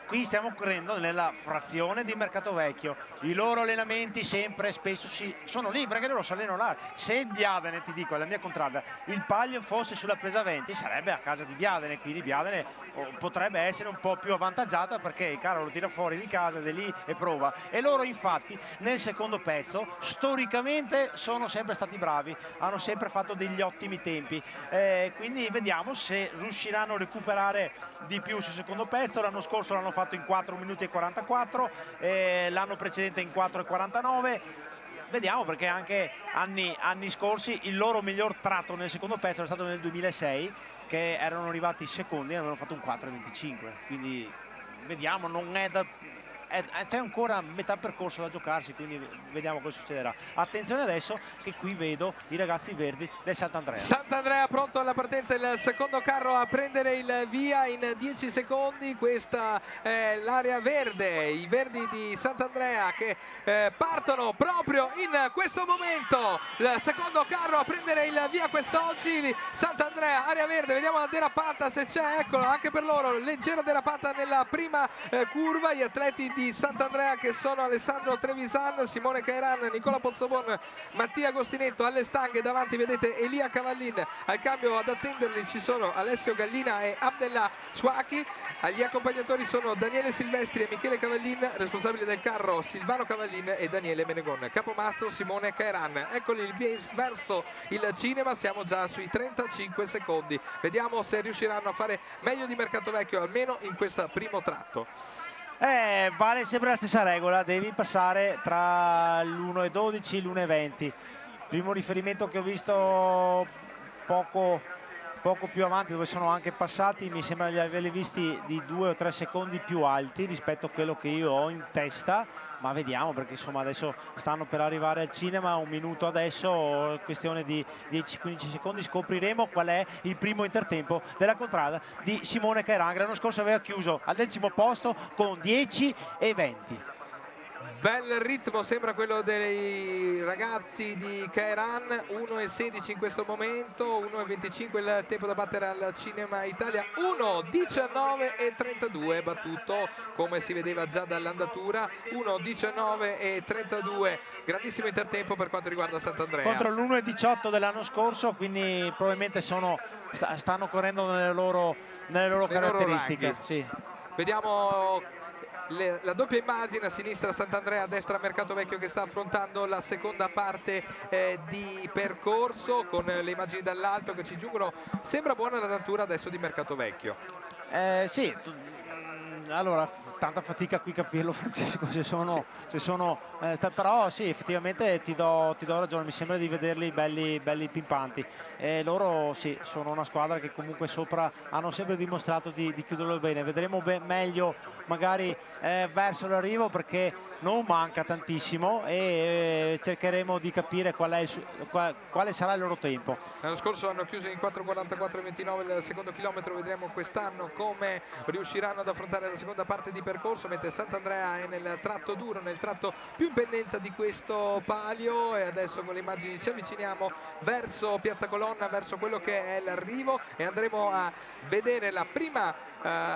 Qui stiamo correndo nella frazione di Mercato Vecchio, i loro allenamenti sempre spesso sono lì perché loro si allenano là. Se il Biadene, ti dico, è la mia contrada, il Paglio fosse sulla presa 20 sarebbe a casa di Biadene, quindi Biadene potrebbe essere un po' più avvantaggiata perché il carro lo tira fuori di casa ed è lì e prova. E loro infatti nel secondo pezzo storicamente sono sempre stati bravi, hanno sempre fatto degli ottimi tempi, quindi vediamo se riusciranno a recuperare di più sul secondo pezzo. L'anno scorso l'hanno fatto in 4 minuti e 44, l'anno precedente in 4,49. Vediamo perché anche anni scorsi il loro miglior tratto nel secondo pezzo è stato nel 2006, che erano arrivati secondi e avevano fatto un 4,25, quindi vediamo, non è da... c'è ancora metà percorso da giocarsi, quindi vediamo cosa succederà. Attenzione adesso che qui vedo i ragazzi verdi del Sant'Andrea. Sant'Andrea pronto alla partenza, il secondo carro a prendere il via in 10 secondi, questa è l'area verde, i verdi di Sant'Andrea che partono proprio in questo momento, il secondo carro a prendere il via quest'oggi, Sant'Andrea, area verde, vediamo la derapata se c'è, eccolo, anche per loro, leggera derapata nella prima curva, gli atleti di Sant'Andrea che sono Alessandro Trevisan, Simone Cairan, Nicola Pozzobon, Mattia Agostinetto. Alle stanghe davanti vedete Elia Cavallin, al cambio ad attenderli ci sono Alessio Gallina e Abdellah Chouaki, agli accompagnatori sono Daniele Silvestri e Michele Cavallin, responsabili del carro Silvano Cavallin e Daniele Menegon, capomastro Simone Cairan. Eccoli verso il cinema, siamo già sui 35 secondi, vediamo se riusciranno a fare meglio di Mercato Vecchio almeno in questo primo tratto. Vale sempre la stessa regola, devi passare tra l'1,12 e l'1,20. Primo riferimento che ho visto poco più avanti, dove sono anche passati, mi sembra di averli visti di 2 o 3 secondi più alti rispetto a quello che io ho in testa, ma vediamo perché insomma adesso stanno per arrivare al cinema, un minuto adesso, questione di 10-15 secondi, scopriremo qual è il primo intertempo della contrada di Simone Cairan. L'anno scorso aveva chiuso al 10° posto con 10,20. Bel ritmo sembra quello dei ragazzi di Cairan, 1,16 in questo momento, 1,25 il tempo da battere al Cinema Italia, 1,19,32 battuto come si vedeva già dall'andatura, 1,19,32, grandissimo intertempo per quanto riguarda Sant'Andrea. Contro l'1,18 dell'anno scorso, quindi probabilmente stanno correndo nelle loro caratteristiche. Sì. Vediamo la doppia immagine, a sinistra Sant'Andrea, a destra Mercato Vecchio che sta affrontando la seconda parte di percorso, con le immagini dall'alto che ci giungono. Sembra buona la natura adesso di Mercato Vecchio. Sì, allora tanta fatica qui capirlo, Francesco, però sì, effettivamente ti do ragione, mi sembra di vederli belli pimpanti. Loro sì, sono una squadra che comunque sopra hanno sempre dimostrato di chiuderlo bene. Vedremo magmeglio magari verso l'arrivo, perché non manca tantissimo, e cercheremo di capire quale sarà il loro tempo. L'anno scorso hanno chiuso in 4,44,29 il secondo chilometro, vedremo quest'anno come riusciranno ad affrontare la seconda parte di percorso, mentre Sant'Andrea è nel tratto duro, nel tratto più in pendenza di questo palio. E adesso con le immagini ci avviciniamo verso Piazza Colonna, verso quello che è l'arrivo, e andremo a vedere la prima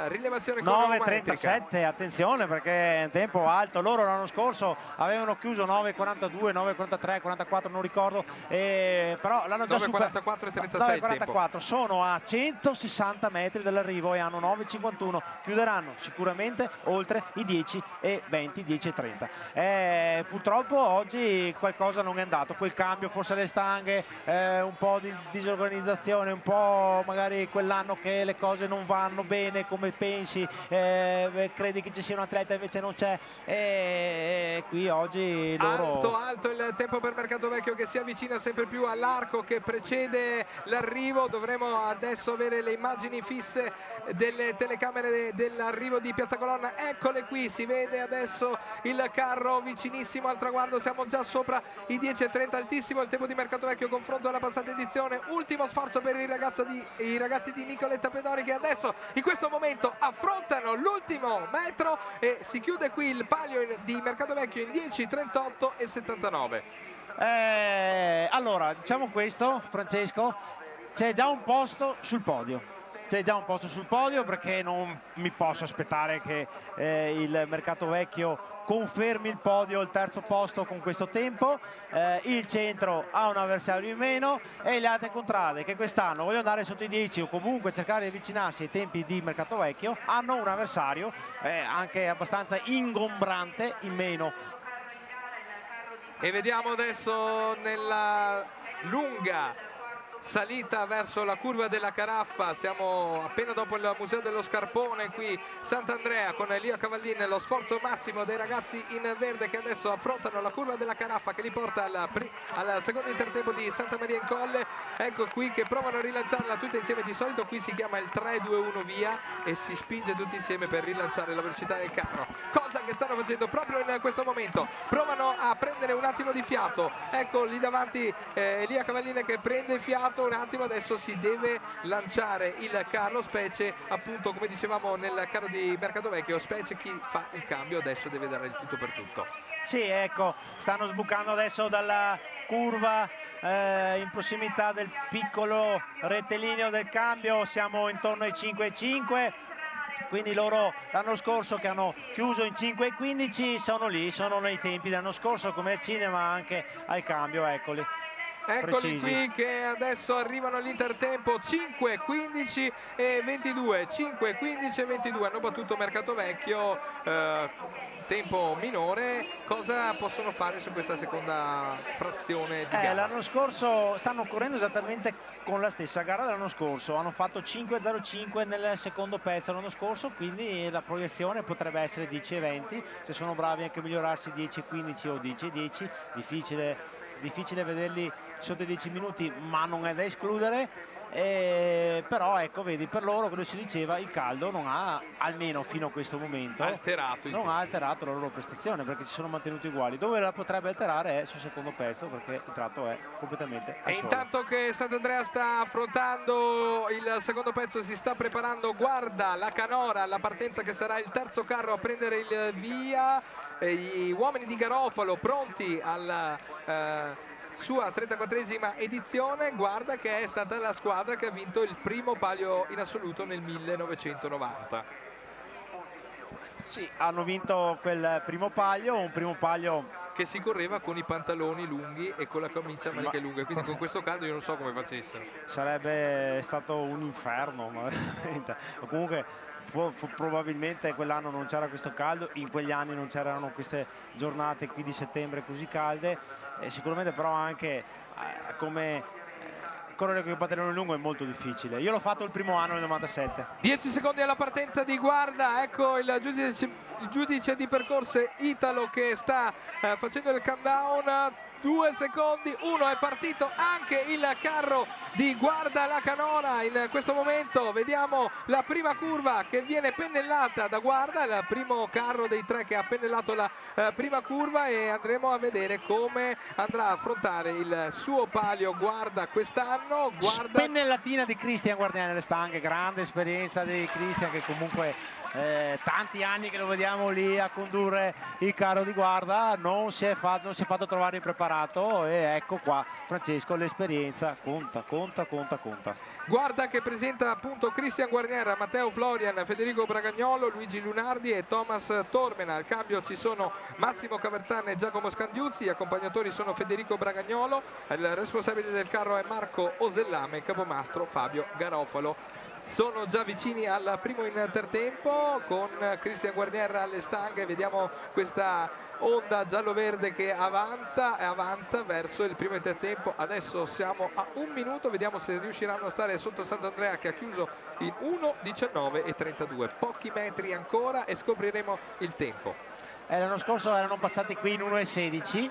rilevazione cronometrica. 9.37, attenzione perché è un tempo alto. Loro l'anno scorso avevano chiuso 9.42, 9.43, 44, non ricordo, però l'hanno già superato. 9.44 e 36 9.44, sono a 160 metri dall'arrivo e hanno 9.51, chiuderanno sicuramente oltre i 10 e 20, 10 e 30. Purtroppo oggi qualcosa non è andato, quel cambio, forse le stanghe, un po' di disorganizzazione, un po' magari quell'anno che le cose non vanno bene come pensi, credi che ci sia un atleta invece non c'è, e qui oggi loro... Alto il tempo per Mercatovecchio, che si avvicina sempre più all'arco che precede l'arrivo. Dovremo adesso avere le immagini fisse delle telecamere dell'arrivo di Piazza Colonna. Eccole qui, si vede adesso il carro vicinissimo al traguardo, siamo già sopra i 10.30, altissimo il tempo di Mercatovecchio confronto alla passata edizione. Ultimo sforzo per i ragazzi di Nicoletta Pedori, che adesso in questo momento affrontano l'ultimo metro, e si chiude qui il palio di Mercatovecchio in 10.38 e 79. Allora, diciamo questo, Francesco, c'è già un posto sul podio. C'è già un posto sul podio, perché non mi posso aspettare che il Mercatovecchio confermi il podio, il terzo posto con questo tempo. Il centro ha un avversario in meno, e le altre contrade che quest'anno vogliono andare sotto i 10 o comunque cercare di avvicinarsi ai tempi di Mercatovecchio hanno un avversario anche abbastanza ingombrante in meno. E vediamo adesso nella lunga salita verso la curva della Caraffa, siamo appena dopo il Museo dello Scarpone, qui Sant'Andrea con Elia Cavallin, lo sforzo massimo dei ragazzi in verde che adesso affrontano la curva della Caraffa che li porta al secondo intertempo di Santa Maria in Colle. Ecco qui che provano a rilanciarla tutte insieme, di solito qui si chiama il 3-2-1 via e si spinge tutti insieme per rilanciare la velocità del carro, cosa che stanno facendo proprio in questo momento. Provano a prendere un attimo di fiato, ecco lì davanti Elia Cavallin che prende fiato un attimo, adesso si deve lanciare il carro, specie appunto come dicevamo nel carro di Mercatovecchio, specie chi fa il cambio adesso deve dare il tutto per tutto. Sì, ecco, stanno sbucando adesso dalla curva in prossimità del piccolo rettilineo del cambio, siamo intorno ai 5,5. Quindi loro l'anno scorso che hanno chiuso in 5,15 sono lì, sono nei tempi dell'anno scorso come al cinema, anche al cambio, eccoli. Eccoli qui che adesso arrivano all'intertempo, 5, 15 e 22, 5, 15 e 22, hanno battuto Mercatovecchio, tempo minore. Cosa possono fare su questa seconda frazione di gara? L'anno scorso stanno correndo esattamente con la stessa gara dell'anno scorso, hanno fatto 5,05 nel secondo pezzo l'anno scorso, quindi la proiezione potrebbe essere 10,20, se sono bravi anche a migliorarsi 10,15 o 10,10, difficile vederli sotto i 10 minuti, ma non è da escludere. Però ecco, vedi, per loro, come si diceva, il caldo non ha, almeno fino a questo momento, ha alterato la loro prestazione, perché si sono mantenuti uguali. Dove la potrebbe alterare è sul secondo pezzo, perché il tratto è completamente al sole. E intanto che Sant'Andrea sta affrontando il secondo pezzo, si sta preparando, guarda la canora, la partenza che sarà il terzo carro a prendere il via, gli uomini di Garofalo pronti alla sua 34esima edizione. Guarda che è stata la squadra che ha vinto il primo palio in assoluto nel 1990. Sì, hanno vinto quel primo palio, un primo palio che si correva con i pantaloni lunghi e con la camicia a maniche lunghe, quindi con questo caldo io non so come facessero. Sarebbe stato un inferno, ma veramente. Comunque probabilmente quell'anno non c'era questo caldo, in quegli anni non c'erano queste giornate qui di settembre così calde, sicuramente però anche come correre con il pantalone lungo è molto difficile. Io l'ho fatto il primo anno nel 97. 10 secondi alla partenza di Guarda, ecco il giudice di percorso Italo che sta facendo il countdown. 2 secondi, 1, è partito anche il carro di Guarda la Canora. In questo momento vediamo la prima curva che viene pennellata da Guarda, il primo carro dei tre che ha pennellato la prima curva, e andremo a vedere come andrà a affrontare il suo palio Guarda quest'anno. Pennellatina di Cristian Guarnieri alle stanghe, grande esperienza di Cristian, che comunque tanti anni che lo vediamo lì a condurre il carro di Guarda, non si è fatto trovare impreparato, e ecco qua Francesco, l'esperienza conta. Guarda che presenta appunto Cristian Guarnieri, Matteo Florian, Federico Bragagnolo, Luigi Lunardi e Thomas Tormena. Al cambio ci sono Massimo Caverzana e Giacomo Scandiuzzi, gli accompagnatori sono Federico Bragagnolo, il responsabile del carro è Marco Osellame, il capomastro Fabio Garofalo. Sono già vicini al primo intertempo con Cristian Guarnieri alle stanghe. Vediamo questa onda giallo-verde che avanza verso il primo intertempo. Adesso siamo a 1 minuto, vediamo se riusciranno a stare sotto Sant'Andrea, che ha chiuso in 1:19:32. Pochi metri ancora e scopriremo il tempo. L'anno scorso erano passati qui in 1:16.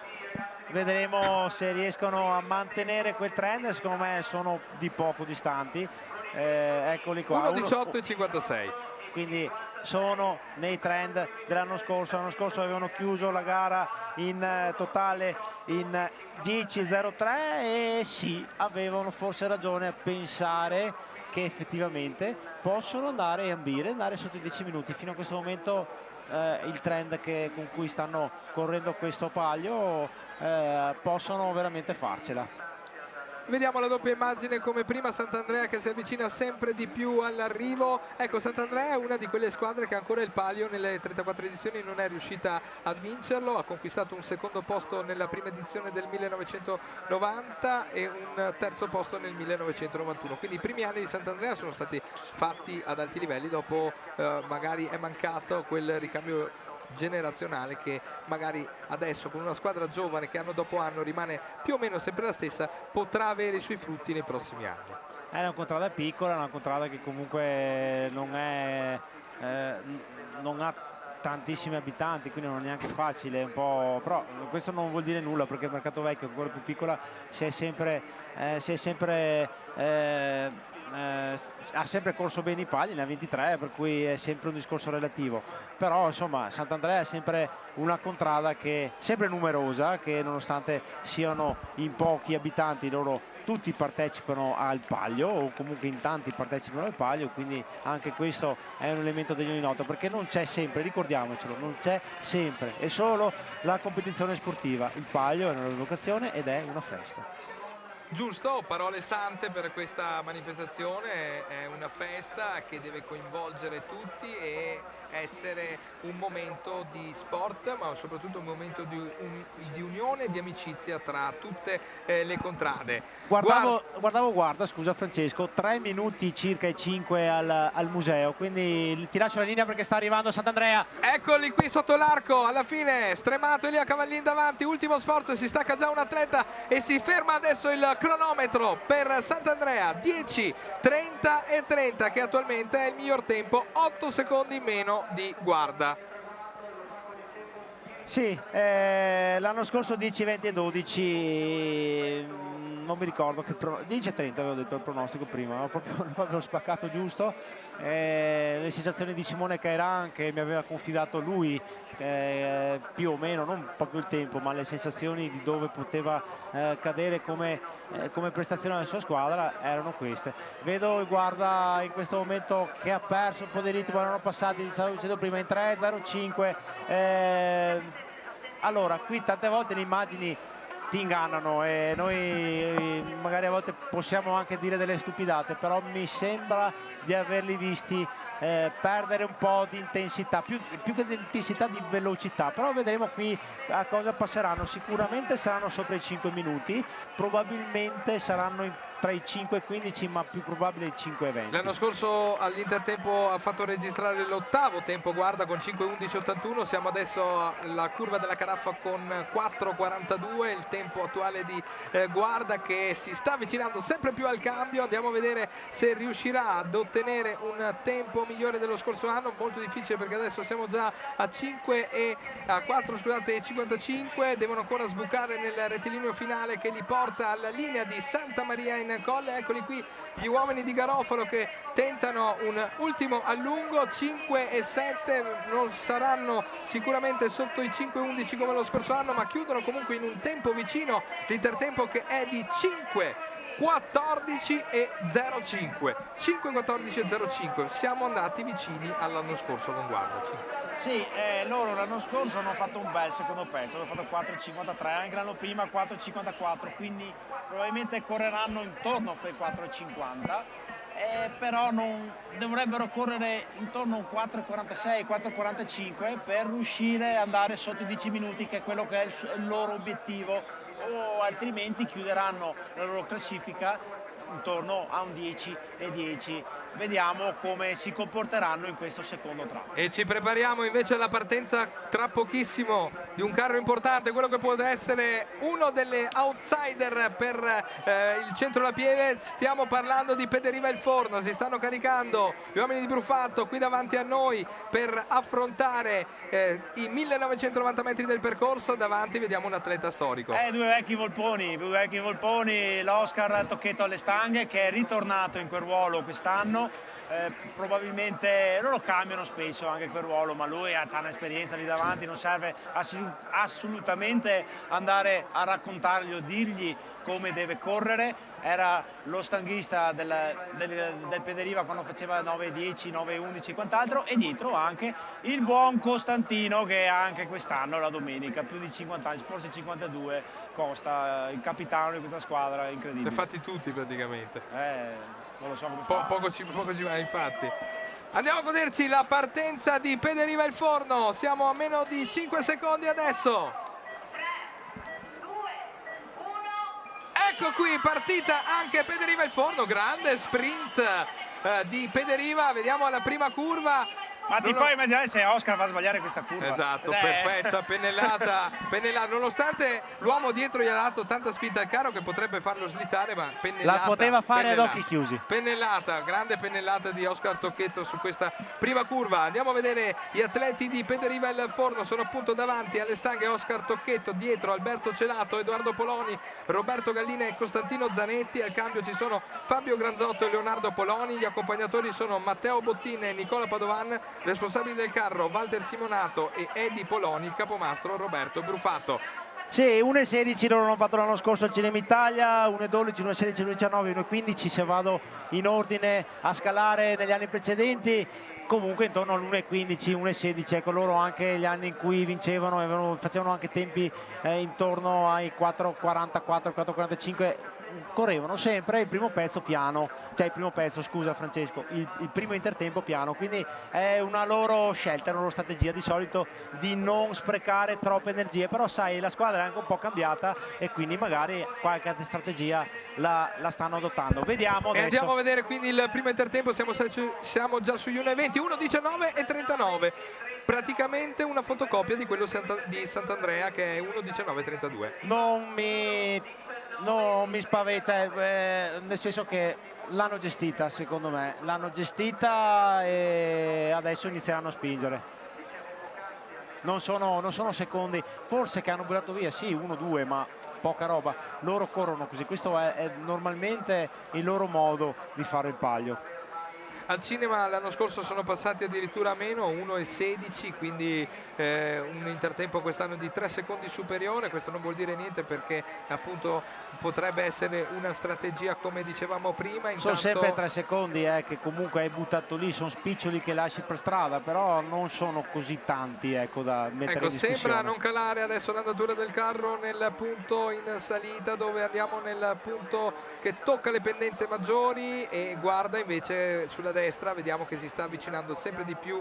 Vedremo se riescono a mantenere quel trend, secondo me sono di poco distanti. Eccoli qua, 1:18:56. Quindi sono nei trend dell'anno scorso. L'anno scorso avevano chiuso la gara in totale in 10:03 e sì, avevano forse ragione a pensare che effettivamente possono andare e andare sotto i 10 minuti. Fino a questo momento il trend con cui stanno correndo questo palio possono veramente farcela. Vediamo la doppia immagine come prima, Sant'Andrea che si avvicina sempre di più all'arrivo. Ecco, Sant'Andrea è una di quelle squadre che ancora il palio nelle 34 edizioni non è riuscita a vincerlo. Ha conquistato un secondo posto nella prima edizione del 1990 e un terzo posto nel 1991. Quindi i primi anni di Sant'Andrea sono stati fatti ad alti livelli, dopo magari è mancato quel ricambio generazionale che magari adesso, con una squadra giovane che anno dopo anno rimane più o meno sempre la stessa, potrà avere i suoi frutti nei prossimi anni. È una contrada piccola, una contrada che comunque non ha tantissimi abitanti, quindi non è neanche facile, un po', però questo non vuol dire nulla, perché il mercato vecchio, quello più piccola, ha sempre corso bene i pali, ne ha 23, per cui è sempre un discorso relativo. Però insomma Sant'Andrea è sempre una contrada che è sempre numerosa, che nonostante siano in pochi abitanti, loro tutti partecipano al palio, o comunque in tanti partecipano al palio, quindi anche questo è un elemento degno di nota, perché non c'è sempre, ricordiamocelo, non c'è sempre, è solo la competizione sportiva. Il palio è una vocazione ed è una festa. Giusto, parole sante per questa manifestazione, è una festa che deve coinvolgere tutti e essere un momento di sport, ma soprattutto un momento di unione e di amicizia tra tutte le contrade. Guarda, scusa Francesco, 3 minuti circa e 5 al museo, quindi ti lascio la linea perché sta arrivando Sant'Andrea. Eccoli qui sotto l'arco, alla fine stremato Elia Cavallin davanti, ultimo sforzo, si stacca già un atleta e si ferma adesso il cronometro per Sant'Andrea, 10:30:30, che attualmente è il miglior tempo, 8 secondi in meno di Guarda. Sì, l'anno scorso 10:20:12, non mi ricordo che 10:30 avevo detto il pronostico prima, proprio spaccato giusto. Le sensazioni di Simone Cairan, che mi aveva confidato lui, più o meno, non proprio il tempo, ma le sensazioni di dove poteva cadere come prestazione della sua squadra erano queste. Vedo il Guarda in questo momento che ha perso un po' di ritmo, erano passati, stavo dicendo prima, in 3:05. Allora, qui tante volte le immagini ti ingannano e noi magari a volte possiamo anche dire delle stupidate, però mi sembra di averli visti perdere un po' di intensità, più che di intensità, di velocità. Però vedremo qui a cosa passeranno. Sicuramente saranno sopra i 5 minuti, probabilmente saranno tra i 5 e 15, ma più probabile i 5 e 20. L'anno scorso all'intertempo ha fatto registrare l'ottavo tempo Guarda con 5:11:81, siamo adesso alla curva della Caraffa con 4:42, il tempo attuale di Guarda, che si sta avvicinando sempre più al cambio. Andiamo a vedere se riuscirà ad ottenere un tempo migliore dello scorso anno, molto difficile perché adesso siamo già a 55, devono ancora sbucare nel rettilineo finale che li porta alla linea di Santa Maria in in colle. Eccoli qui gli uomini di Garofalo che tentano un ultimo allungo. 5 e 7 non saranno sicuramente sotto i 5:11 come lo scorso anno, ma chiudono comunque in un tempo vicino l'intertempo che è di 5:14 e 05. 5:14 e 05. Siamo andati vicini all'anno scorso con Guardaci. Sì, loro l'anno scorso hanno fatto un bel secondo pezzo, hanno fatto 4:53, anche l'anno prima 4:54, quindi probabilmente correranno intorno a quei 4:50, però non dovrebbero correre intorno a un 4:46, 4:45 per riuscire ad andare sotto i 10 minuti, che è quello che è il loro obiettivo, o altrimenti chiuderanno la loro classifica intorno a un 10 e 10. Vediamo come si comporteranno in questo secondo tratto. E ci prepariamo invece alla partenza tra pochissimo di un carro importante, quello che può essere uno delle outsider per il centro La Pieve. Stiamo parlando di Pederiva il Forno. Si stanno caricando gli uomini di Brufatto qui davanti a noi per affrontare i 1990 metri del percorso. Davanti vediamo un atleta storico. Due vecchi volponi, l'Oscar Tocchetto alle stanghe, che è ritornato in quel ruolo quest'anno. Probabilmente loro cambiano spesso anche quel ruolo, ma lui ha un'esperienza lì davanti, non serve assolutamente andare a raccontargli o dirgli come deve correre. Era lo stanghista del Pederiva quando faceva 9:10, 9:11 e quant'altro, e dietro anche il buon Costantino, che anche quest'anno la domenica più di 50 anni, forse 52, Costa, il capitano di questa squadra, incredibile. Li ha fatti tutti praticamente. Non lo so come poco ci va, infatti. Andiamo a goderci la partenza di Pederiva il Forno. Siamo a meno di 5 secondi adesso. Ecco qui, partita anche Pederiva il Forno. Grande sprint di Pederiva. Vediamo la prima curva. Ma ti puoi immaginare se Oscar va a sbagliare questa curva? Esatto, perfetta, pennellata. Nonostante l'uomo dietro gli ha dato tanta spinta al carro che potrebbe farlo slittare, ma pennellata. La poteva fare ad occhi chiusi. Pennellata, grande pennellata di Oscar Tocchetto su questa prima curva. Andiamo a vedere gli atleti di Pederiva il Forno. Sono appunto davanti alle stanghe Oscar Tocchetto, dietro Alberto Celato, Edoardo Poloni, Roberto Gallina e Costantino Zanetti. Al cambio ci sono Fabio Granzotto e Leonardo Poloni. Gli accompagnatori sono Matteo Bottin e Nicola Padovan. Responsabili del carro Walter Simonato e Edi Poloni, il capomastro Roberto Brufatto. Sì, 1:16 loro hanno fatto l'anno scorso al Cinema Italia, 1:12, 1:16, 1:19, 1:15 se vado in ordine a scalare negli anni precedenti. Comunque intorno all'1:15, 1:16, ecco loro anche gli anni in cui vincevano facevano anche tempi intorno ai 4:44, 4:45, correvano sempre il primo pezzo piano, cioè il primo pezzo, scusa Francesco, il primo intertempo piano, quindi è una loro scelta, una loro strategia di solito di non sprecare troppe energie, però sai la squadra è anche un po' cambiata e quindi magari qualche altra strategia la stanno adottando. Vediamo adesso. E andiamo a vedere quindi il primo intertempo, siamo già sugli 1:20, 1:19 e 39. Praticamente una fotocopia di quello di Sant'Andrea che è 1:19:32. Non mi spaventa, nel senso che l'hanno gestita, secondo me, l'hanno gestita e adesso inizieranno a spingere. Non sono secondi, forse che hanno buttato via, sì, 1-2, ma poca roba. Loro corrono così, questo è normalmente il loro modo di fare il Palio. Al Cinema l'anno scorso sono passati addirittura a meno, 1:16, quindi un intertempo quest'anno di 3 secondi superiore. Questo non vuol dire niente perché appunto potrebbe essere una strategia come dicevamo prima. Sono sempre 3 secondi che comunque hai buttato lì, sono spiccioli che lasci per strada, però non sono così tanti da mettere in discussione. Sembra non calare adesso l'andatura del carro nel punto in salita, dove andiamo nel punto che tocca le pendenze maggiori, e guarda invece sulla destra, vediamo che si sta avvicinando sempre di più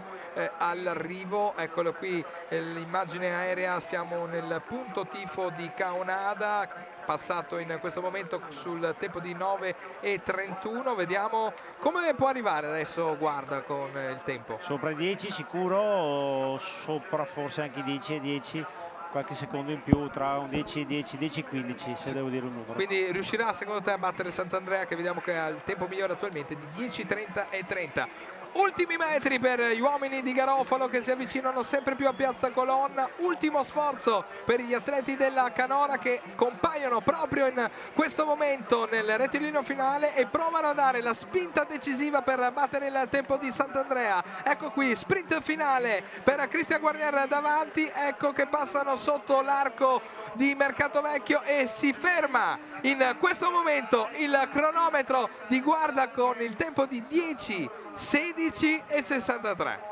all'arrivo. Eccolo qui l'immagine aerea, siamo nel punto tifo di Caonada, passato in questo momento sul tempo di 9:31. Vediamo come può arrivare adesso, guarda, con il tempo. Sopra i 10 sicuro, sopra forse anche i 10:10, qualche secondo in più, tra un 10 e 10, 10:15 se devo dire un numero. Quindi riuscirà secondo te a battere Sant'Andrea, che vediamo che ha il tempo migliore attualmente di 10:30 e 30. Ultimi metri per gli uomini di Garofalo che si avvicinano sempre più a Piazza Colonna. Ultimo sforzo per gli atleti della Canora che compaiono proprio in questo momento nel rettilineo finale e provano a dare la spinta decisiva per battere il tempo di Sant'Andrea. Ecco qui, sprint finale per Cristian Guarnier davanti. Ecco che passano sotto l'arco di Mercatovecchio e si ferma in questo momento il cronometro di Guarda con il tempo di 10:16 e 63.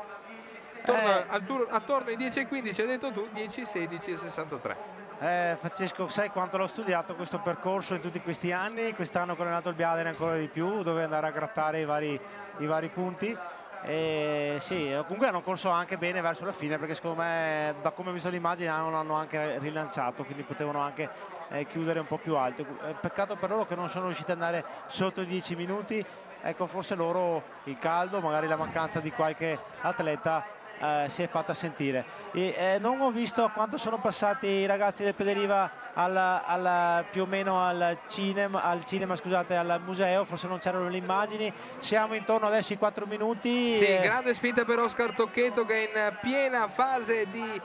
Attorno ai 10:15 hai detto tu, 10:16 e 63. Francesco, sai quanto l'ho studiato questo percorso in tutti questi anni. Quest'anno che ho allenato il Biadene ancora di più, dove andare a grattare i vari punti. Sì, comunque hanno corso anche bene verso la fine, perché secondo me, da come ho visto l'immagine, hanno anche rilanciato, quindi potevano anche chiudere un po' più alto. Peccato per loro che non sono riusciti ad andare sotto i 10 minuti. Ecco, forse loro il caldo, magari la mancanza di qualche atleta si è fatta sentire. Non ho visto quanto sono passati i ragazzi del Pederiva più o meno al cinema, scusate, al museo, forse non c'erano le immagini. Siamo intorno adesso ai 4 minuti. Sì, grande spinta per Oscar Tocchetto che è in piena fase di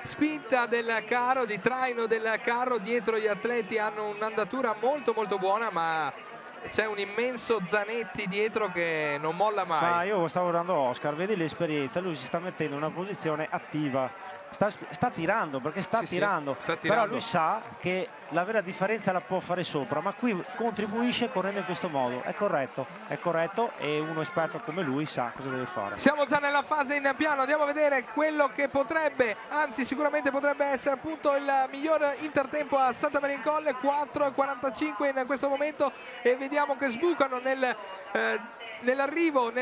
spinta del carro, di traino del carro. Dietro gli atleti hanno un'andatura molto molto buona, ma c'è un immenso Zanetti dietro che non molla mai. Ma io stavo guardando Oscar, vedi l'esperienza, lui si sta mettendo in una posizione attiva, sta tirando, perché sta tirando, però lui sa che la vera differenza la può fare sopra, ma qui contribuisce correndo in questo modo. È corretto e uno esperto come lui sa cosa deve fare. Siamo già nella fase in piano, andiamo a vedere quello che potrebbe, anzi sicuramente potrebbe essere appunto il miglior intertempo a Santa Maria in Colle, 4:45 in questo momento, e vediamo che sbucano nell'arrivo,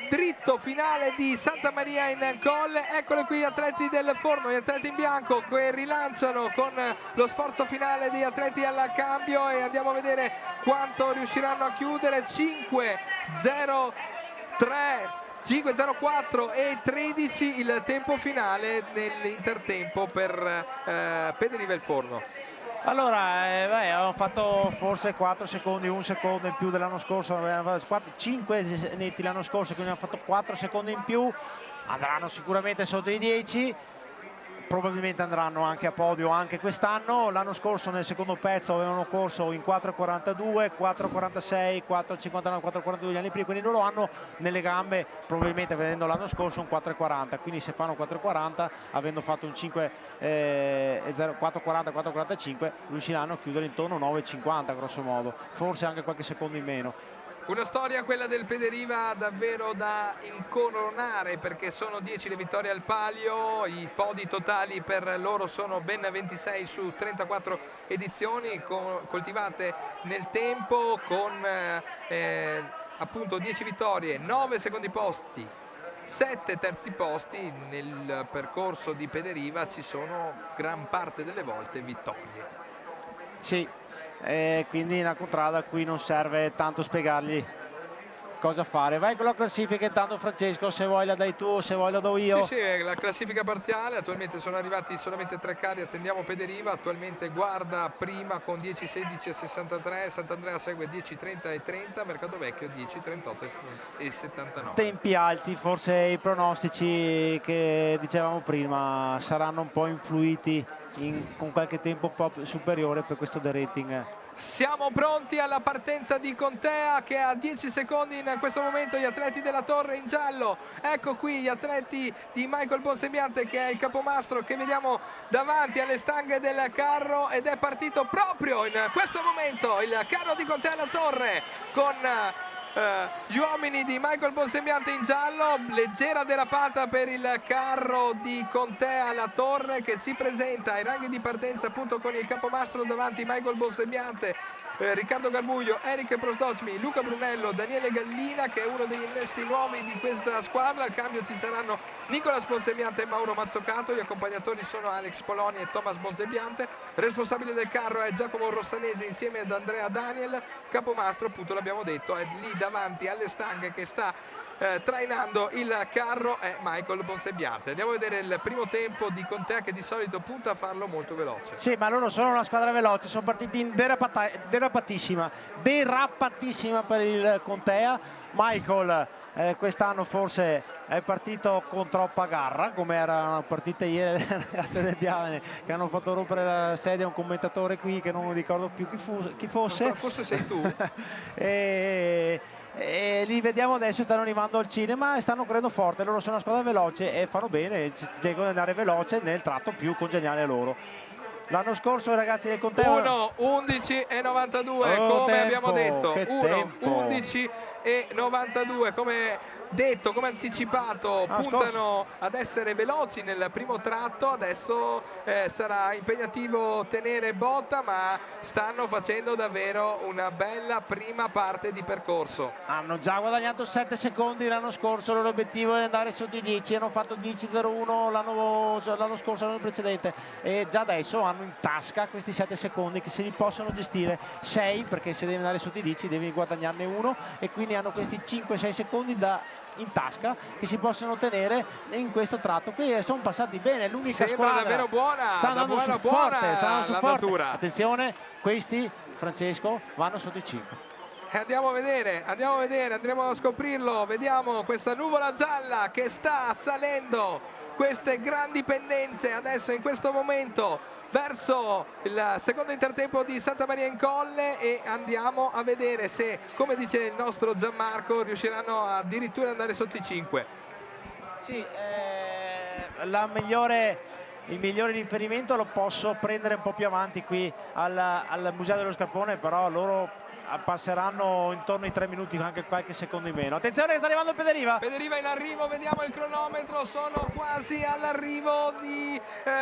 dritto finale di Santa Maria in Colle. Eccoli qui gli atleti del Forno, gli atleti in bianco che rilanciano con lo sforzo finale degli atleti al cambio, e andiamo a vedere quanto riusciranno a chiudere. 5:04 e 13 il tempo finale nell'intertempo per Pederiva il Forno. Allora, avevamo fatto forse 4 secondi, 1 secondo in più dell'anno scorso, 5 netti l'anno scorso, quindi hanno fatto 4 secondi in più, andranno sicuramente sotto i 10, probabilmente andranno anche a podio anche quest'anno. L'anno scorso nel secondo pezzo avevano corso in 4:42, 4:46, 4:59, 4:42 gli anni prima, quindi loro hanno nelle gambe, probabilmente vedendo l'anno scorso, un 4:40, quindi se fanno 4:40 avendo fatto un 4:40, 4:45 riusciranno a chiudere intorno a 9:50 grosso modo, forse anche qualche secondo in meno. Una storia, quella del Pederiva, davvero da incoronare, perché sono 10 le vittorie al palio, i podi totali per loro sono ben 26 su 34 edizioni coltivate nel tempo, con appunto 10 vittorie, 9 secondi posti, 7 terzi posti. Nel percorso di Pederiva ci sono gran parte delle volte vittorie. Sì, quindi una contrada a cui non serve tanto spiegargli cosa fare. Vai con la classifica intanto, Francesco, se vuoi la dai tu o se vuoi la do io. Sì, la classifica parziale, attualmente sono arrivati solamente 3 carri, attendiamo Pederiva, attualmente Guarda prima con 10:16 e 63, Sant'Andrea segue 10:30 e 30, Mercatovecchio 10:38 e 79. Tempi alti, forse i pronostici che dicevamo prima saranno un po' influiti con qualche tempo un po' superiore per questo derating. Siamo pronti alla partenza di Contea che ha 10 secondi in questo momento, gli atleti della Torre in giallo. Ecco qui gli atleti di Michael Bonsembiante, che è il capomastro, che vediamo davanti alle stanghe del carro, ed è partito proprio in questo momento il carro di Contea alla Torre con gli uomini di Michael Bonsembiante in giallo. Leggera derapata per il carro di Contea alla Torre, che si presenta ai ranghi di partenza appunto con il capomastro davanti Michael Bonsembiante, Riccardo Garbuglio, Eric Prostocmi, Luca Brunello, Daniele Gallina, che è uno degli innesti nuovi di questa squadra. Al cambio ci saranno Nicolas Bonsembiante e Mauro Mazzocato, gli accompagnatori sono Alex Poloni e Thomas Bonsembiante, responsabile del carro è Giacomo Rossanese insieme ad Andrea Daniel, capomastro appunto l'abbiamo detto è lì davanti alle stanghe che sta trainando il carro è Michael Bonsembiante. Andiamo a vedere il primo tempo di Contea, che di solito punta a farlo molto veloce. Sì, ma loro sono una squadra veloce, sono partiti in derapata derapatissima per il Contea. Michael quest'anno forse è partito con troppa garra, come erano partite ieri le ragazze del Diamine, che hanno fatto rompere la sedia a un commentatore qui che non ricordo più chi fosse. Forse sei tu. E li vediamo adesso, stanno arrivando al cinema e stanno correndo forte. Loro sono una squadra veloce e fanno bene, cercano di andare veloce nel tratto più congeniale a loro. L'anno scorso i ragazzi del Contea 1:11:92 come abbiamo detto, 1:11:92 come detto, come anticipato, puntano ad essere veloci nel primo tratto. Adesso sarà impegnativo tenere botta, ma stanno facendo davvero una bella prima parte di percorso. Hanno già guadagnato 7 secondi l'anno scorso, il loro obiettivo è andare sotto i 10, hanno fatto 10:01 l'anno scorso, l'anno precedente, e già adesso hanno in tasca questi 7 secondi che se li possono gestire 6, perché se devi andare sotto i 10 devi guadagnarne uno, e quindi hanno questi 5-6 secondi in tasca che si possono tenere in questo tratto. Qui sono passati bene, l'unica squadra davvero buona, sta andando buona su forte. Attenzione, questi, Francesco, vanno sotto i 5. Andiamo a vedere, andremo a scoprirlo. Vediamo questa nuvola gialla che sta salendo queste grandi pendenze adesso in questo momento verso il secondo intertempo di Santa Maria in Colle, e andiamo a vedere se, come dice il nostro Gianmarco, riusciranno addirittura ad andare sotto i 5. Sì, il migliore riferimento lo posso prendere un po' più avanti qui al Museo dello Scarpone, però loro passeranno intorno ai 3 minuti, anche qualche secondo in meno. Attenzione, sta arrivando Pederiva in arrivo, vediamo il cronometro, sono quasi all'arrivo di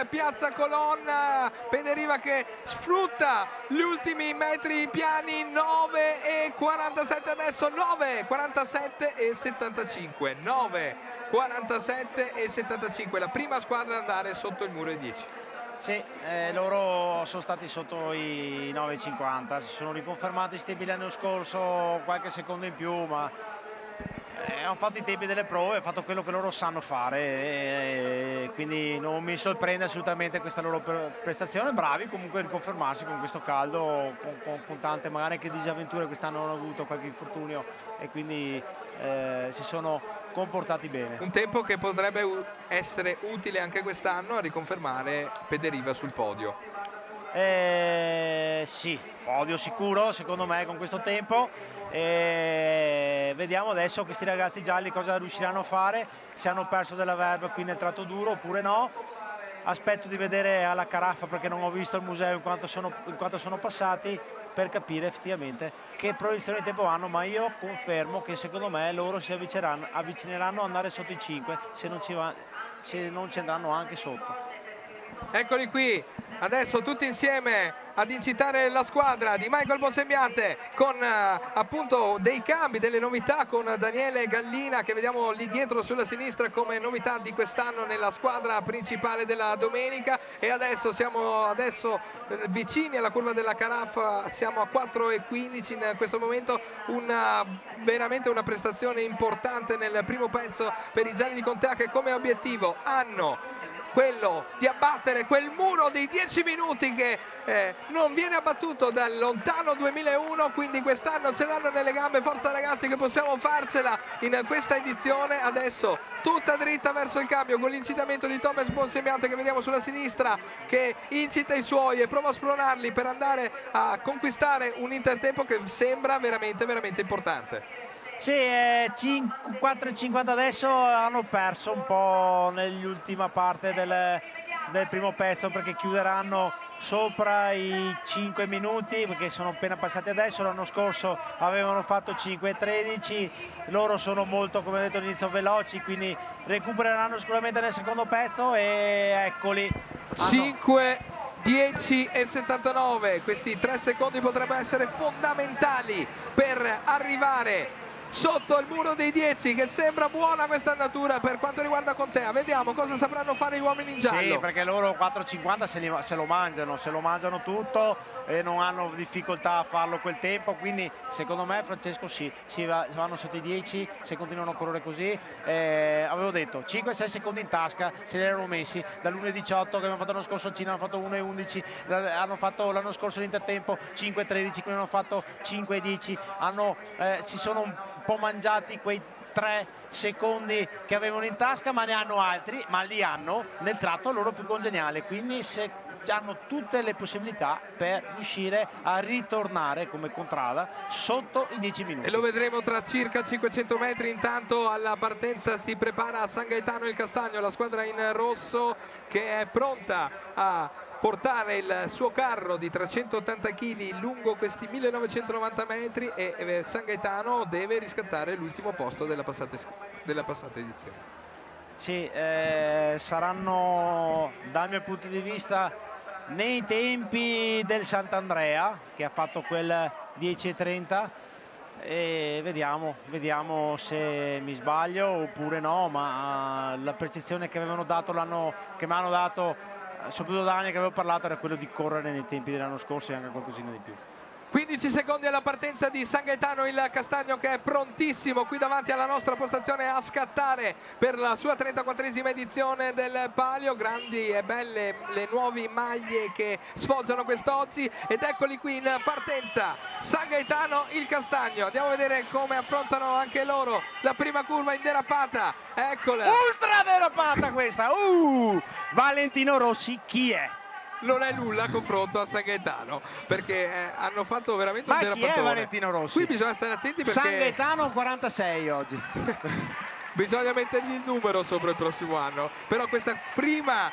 Piazza Colonna. Pederiva che sfrutta gli ultimi metri piani, 9:47 adesso, 9:47:75, 9:47:75, la prima squadra ad andare sotto il muro ai 10. Sì, loro sono stati sotto i 9,50, si sono riconfermati sti tempi l'anno scorso, qualche secondo in più, ma hanno fatto i tempi delle prove, hanno fatto quello che loro sanno fare, quindi non mi sorprende assolutamente questa loro prestazione. Bravi comunque a riconfermarsi con questo caldo, con tante magari anche disavventure, quest'anno hanno avuto qualche infortunio e quindi si sono comportati bene. Un tempo che potrebbe essere utile anche quest'anno a riconfermare Pederiva sul podio. Sì, podio sicuro secondo me con questo tempo. Vediamo adesso questi ragazzi gialli cosa riusciranno a fare, se hanno perso della verba qui nel tratto duro oppure no. Aspetto di vedere alla caraffa, perché non ho visto il museo in quanto sono passati, per capire effettivamente che proiezione di tempo hanno, ma io confermo che secondo me loro si avvicineranno ad andare sotto i 5 se non ci andranno anche sotto. Eccoli qui, adesso tutti insieme ad incitare la squadra di Michael Bonsembiante con appunto dei cambi, delle novità, con Daniele Gallina che vediamo lì dietro sulla sinistra come novità di quest'anno nella squadra principale della domenica. E adesso siamo vicini alla curva della caraffa, siamo a 4:15 in questo momento, veramente una prestazione importante nel primo pezzo per i gialli di Contea, che come obiettivo hanno quello di abbattere quel muro dei 10 minuti che non viene abbattuto dal lontano 2001, quindi quest'anno ce l'hanno nelle gambe. Forza ragazzi che possiamo farcela in questa edizione. Adesso tutta dritta verso il cambio con l'incitamento di Thomas Bonsembiante che vediamo sulla sinistra, che incita i suoi e prova a spronarli per andare a conquistare un intertempo che sembra veramente veramente importante. Sì, 4,50 adesso, hanno perso un po' nell'ultima parte del primo pezzo, perché chiuderanno sopra i 5 minuti, perché sono appena passati adesso. L'anno scorso avevano fatto 5,13, loro sono molto, come ho detto all'inizio, veloci, quindi recupereranno sicuramente nel secondo pezzo, e eccoli. 5:10:79, questi 3 secondi potrebbero essere fondamentali per arrivare sotto il muro dei 10, che sembra buona questa andatura per quanto riguarda Contea. Vediamo cosa sapranno fare gli uomini in giallo. Sì, perché loro 4,50 se lo mangiano tutto e non hanno difficoltà a farlo quel tempo, quindi secondo me Francesco vanno sotto i 10 se continuano a correre così. Avevo detto 5-6 secondi in tasca, se li erano messi dall'1,18 che abbiamo fatto l'anno scorso al Cina, hanno fatto 1,11, hanno fatto l'anno scorso l'intertempo 5,13, quindi hanno fatto 5,10, si sono un po' mangiati quei 3 secondi che avevano in tasca, ma ne hanno altri, ma li hanno nel tratto loro più congeniale, quindi hanno tutte le possibilità per riuscire a ritornare come Contrada sotto i 10 minuti. E lo vedremo tra circa 500 metri. Intanto alla partenza si prepara a San Gaetano il Castagno, la squadra in rosso che è pronta a portare il suo carro di 380 kg lungo questi 1990 metri e San Gaetano deve riscattare l'ultimo posto della passata edizione. Sì, saranno dal mio punto di vista nei tempi del Sant'Andrea che ha fatto quel 10,30 e vediamo se mi sbaglio oppure no, ma la percezione che avevano dato che mi hanno dato soprattutto da anni che avevo parlato era quello di correre nei tempi dell'anno scorso e anche qualcosina di più. 15 secondi alla partenza di San Gaetano il Castagno, che è prontissimo qui davanti alla nostra postazione a scattare per la sua 34esima edizione del Palio. Grandi e belle le nuove maglie che sfoggiano quest'oggi ed eccoli qui in partenza San Gaetano il Castagno. Andiamo a vedere come affrontano anche loro la prima curva in derapata. Eccola, ultra derapata questa. Valentino Rossi chi è? Non è nulla a confronto a San Gaetano, perché hanno fatto veramente un derapatore. Ma chi è Valentino Rossi? Qui bisogna stare attenti perché San Gaetano 46 oggi. Bisogna mettergli il numero sopra il prossimo anno. Però questa prima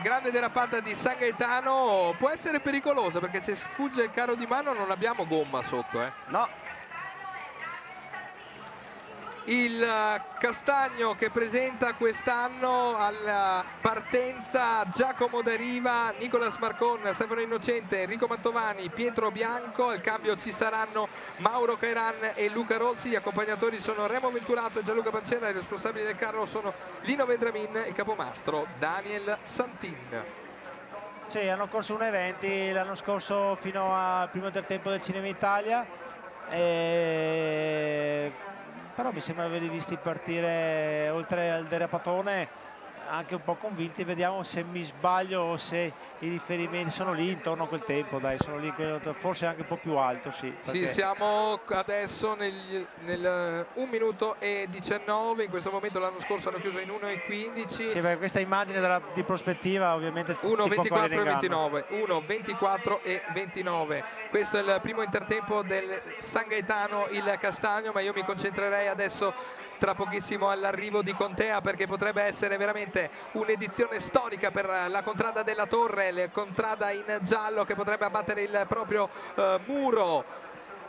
grande derapata di San Gaetano può essere pericolosa, perché se sfugge il carro di mano non abbiamo gomma sotto. No. Il Castagno che presenta quest'anno alla partenza Giacomo Da Riva, Nicolas Marcon, Stefano Innocente, Enrico Mantovani, Pietro Bianco. Al cambio ci saranno Mauro Cairan e Luca Rossi. Gli accompagnatori sono Remo Venturato e Gianluca Pancella. I responsabili del carro sono Lino Vendramin e il capomastro Daniel Santin. Sì, hanno corso 1,20 l'anno scorso fino al primo intertempo del Cinema Italia. Però mi sembra averli visti partire oltre al derapatone anche un po' convinti. Vediamo se mi sbaglio o se i riferimenti sono lì intorno a quel tempo, dai, sono lì, forse anche un po' più alto, sì. Sì, siamo adesso nel 1 minuto e 19, in questo momento l'anno scorso hanno chiuso in 1,15. Sì, perché questa immagine di prospettiva ovviamente 1,24 e 29, 1,24 e 29. Questo è il primo intertempo del San Gaetano il Castagno, ma io mi concentrerei adesso tra pochissimo all'arrivo di Contea, perché potrebbe essere veramente un'edizione storica per la Contrada della Torre, la Contrada in giallo che potrebbe abbattere il proprio muro,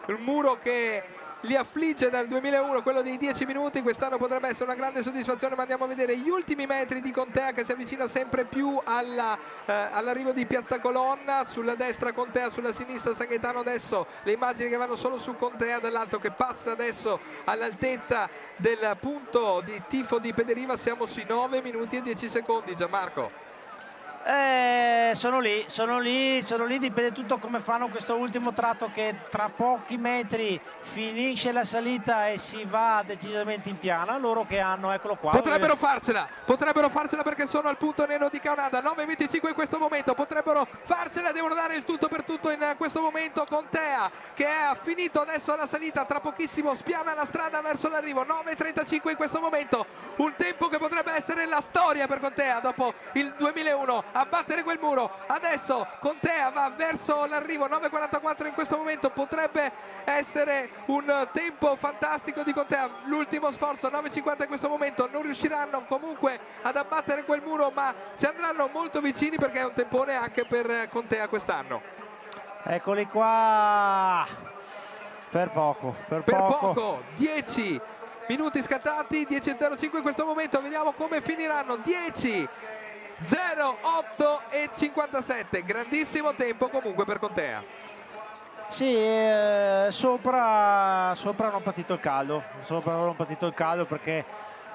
il muro che li affligge dal 2001, quello dei 10 minuti. Quest'anno potrebbe essere una grande soddisfazione, ma andiamo a vedere gli ultimi metri di Contea che si avvicina sempre più all'arrivo di Piazza Colonna. Sulla destra Contea, sulla sinistra San Gaetano. Adesso le immagini che vanno solo su Contea dall'alto, che passa adesso all'altezza del punto di tifo di Pederiva. Siamo sui 9 minuti e 10 secondi. Gianmarco. Sono lì, dipende tutto come fanno questo ultimo tratto, che tra pochi metri finisce la salita e si va decisamente in piana. Loro che hanno, eccolo qua, potrebbero farcela perché sono al punto nero di Caonada. 9,25 in questo momento, potrebbero farcela, devono dare il tutto per tutto in questo momento. Contea che ha finito adesso la salita, tra pochissimo spiana la strada verso l'arrivo. 9,35 in questo momento, un tempo che potrebbe essere la storia per Contea dopo il 2001 a battere quel muro. Adesso Contea va verso l'arrivo. 9,44 in questo momento, potrebbe essere un tempo fantastico di Contea. L'ultimo sforzo, 9,50 in questo momento. Non riusciranno comunque ad abbattere quel muro, ma si andranno molto vicini, perché è un tempone anche per Contea quest'anno. Eccoli qua, per poco. 10 minuti scattati, 10,05 in questo momento. Vediamo come finiranno. 10,08 e 57, grandissimo tempo comunque per Contea. Sì, sopra hanno patito il caldo, perché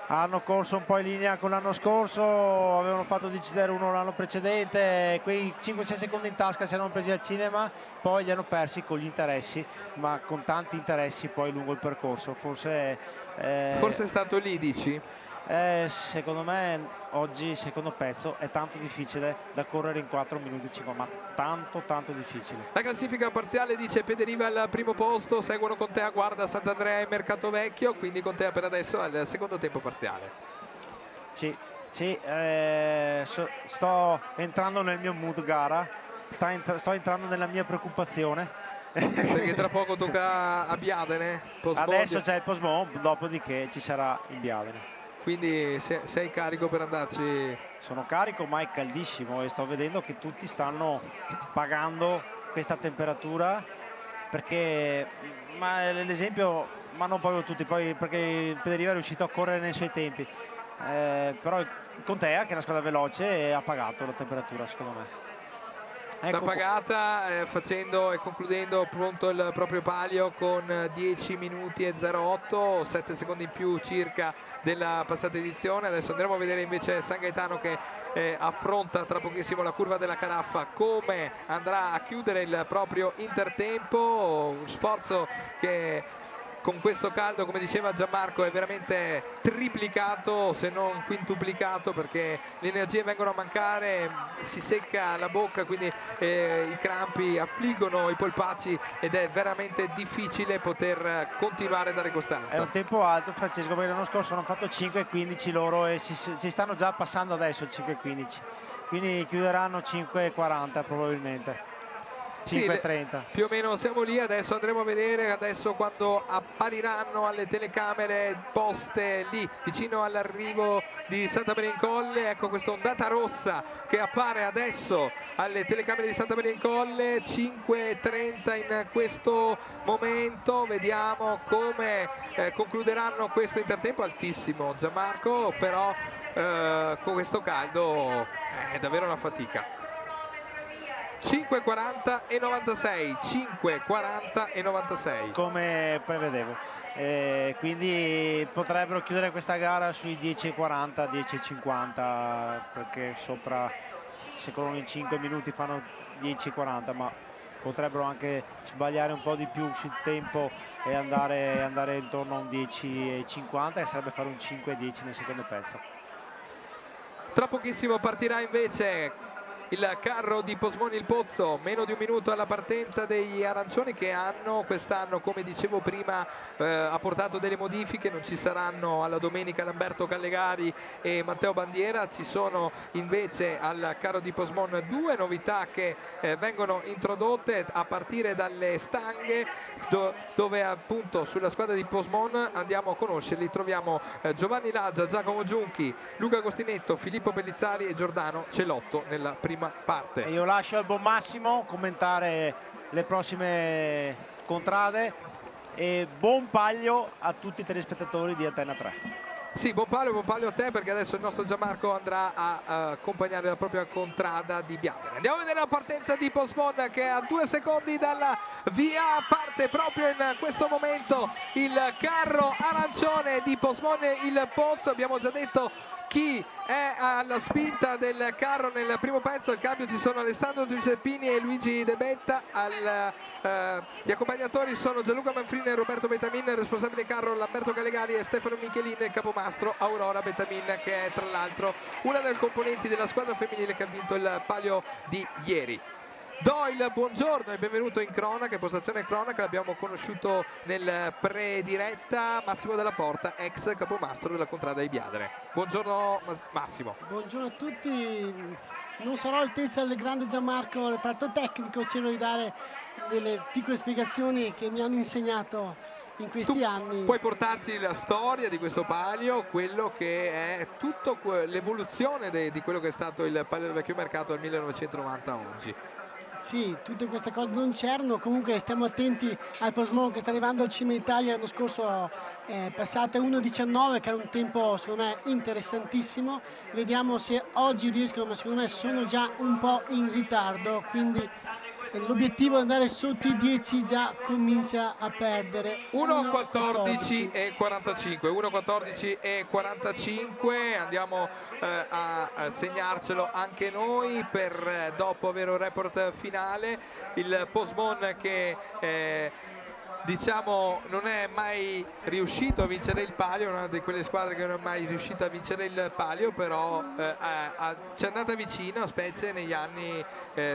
hanno corso un po' in linea con l'anno scorso, avevano fatto 10-0-1 l'anno precedente, quei 5-6 secondi in tasca si erano presi al cinema, poi li hanno persi con gli interessi, ma con tanti interessi poi lungo il percorso. Forse è stato lì, dici? Secondo me oggi il secondo pezzo è tanto difficile da correre in 4 minuti e 5, ma tanto difficile. La classifica parziale dice Pederiva al primo posto, seguono Contea, Guarda, Sant'Andrea e Mercato Vecchio, quindi Contea per adesso è al secondo tempo parziale. Sì, sto entrando nel mio mood gara, sto entrando nella mia preoccupazione. Perché tra poco tocca a Biadene. Adesso c'è il Post-Mont, dopodiché ci sarà il Biadene. Quindi sei carico per andarci? Sono carico, ma è caldissimo e sto vedendo che tutti stanno pagando questa temperatura, perché l'esempio, ma non proprio tutti, poi perché Pederiva è riuscito a correre nei suoi tempi, però il Contea, che è una squadra veloce, ha pagato la temperatura, secondo me. L'ha pagata facendo e concludendo pronto il proprio palio con 10 minuti e 08, 7 secondi in più circa della passata edizione. Adesso andremo a vedere invece San Gaetano che affronta tra pochissimo la curva della Caraffa, come andrà a chiudere il proprio intertempo. Un sforzo che con questo caldo, come diceva Gianmarco, è veramente triplicato se non quintuplicato, perché le energie vengono a mancare, si secca la bocca, quindi i crampi affliggono i polpacci ed è veramente difficile poter continuare a dare costanza. È un tempo alto, Francesco, perché l'anno scorso hanno fatto 5,15 loro e si stanno già passando adesso il 5,15, quindi chiuderanno 5,40 probabilmente. 5,30. Sì, più o meno siamo lì. Adesso andremo a vedere adesso quando appariranno alle telecamere poste lì vicino all'arrivo di Santa Maria in Colle. Ecco questa ondata rossa che appare adesso alle telecamere di Santa Maria in Colle, 5,30 in questo momento. Vediamo come concluderanno questo intertempo altissimo, Gianmarco, però con questo caldo è davvero una fatica. 5,40 e 96, 5,40 e 96 come prevedevo, quindi potrebbero chiudere questa gara sui 10,40, 10,50, perché sopra, se corrono in 5 minuti fanno 10,40, ma potrebbero anche sbagliare un po' di più sul tempo e andare intorno a un 10,50, che sarebbe fare un 5,10 nel secondo pezzo. Tra pochissimo partirà invece il carro di Posmoni il Pozzo, meno di un minuto alla partenza degli arancioni, che hanno quest'anno, come dicevo prima, apportato delle modifiche. Non ci saranno alla domenica Lamberto Callegari e Matteo Bandiera, ci sono invece al carro di Posmon due novità che vengono introdotte a partire dalle stanghe, dove appunto sulla squadra di Posmon andiamo a conoscerli. Troviamo Giovanni Laggia, Giacomo Giunchi, Luca Agostinetto, Filippo Pellizzari e Giordano Celotto nella prima parte. E io lascio al buon Massimo commentare le prossime contrade e buon paglio a tutti i telespettatori di Antenna 3. Sì, buon paglio a te, perché adesso il nostro Gianmarco andrà a accompagnare la propria contrada di Biadene. Andiamo a vedere la partenza di Posmon, che a 2 secondi dalla via parte proprio in questo momento il carro arancione di Posmon il Pozzo. Abbiamo già detto chi è alla spinta del carro nel primo pezzo. Al cambio ci sono Alessandro Giuseppini e Luigi De Betta. Gli accompagnatori sono Gianluca Manfrini e Roberto Betamin, responsabile carro Lamberto Callegari e Stefano Michelin, e capomastro Aurora Betamin, che è tra l'altro una delle componenti della squadra femminile che ha vinto il palio di ieri. Do il buongiorno e benvenuto in cronaca, postazione cronaca. L'abbiamo conosciuto nel pre-diretta Massimo Della Porta, ex capomastro della contrada di Biadene. Buongiorno Massimo. Buongiorno a tutti. Non sarò altezza del grande Gianmarco, il reparto tecnico, cerco di dare delle piccole spiegazioni che mi hanno insegnato in questi anni. Puoi portarci la storia di questo palio, quello che è tutto l'evoluzione di quello che è stato il palio del vecchio mercato dal 1990 a oggi. Sì, tutte queste cose non c'erano, comunque stiamo attenti al Posmon che sta arrivando al Cima Italia. L'anno scorso passate 1,19, che era un tempo secondo me interessantissimo. Vediamo se oggi riescono, ma secondo me sono già un po' in ritardo, quindi l'obiettivo è andare sotto i 10, già comincia a perdere. 1:14 e 45, 1:14 e 45, andiamo a segnarcelo anche noi per dopo avere un report finale. Il Posemon che diciamo non è mai riuscito a vincere il palio, una di quelle squadre che non è mai riuscita a vincere il palio, però ci è andata vicino, specie negli anni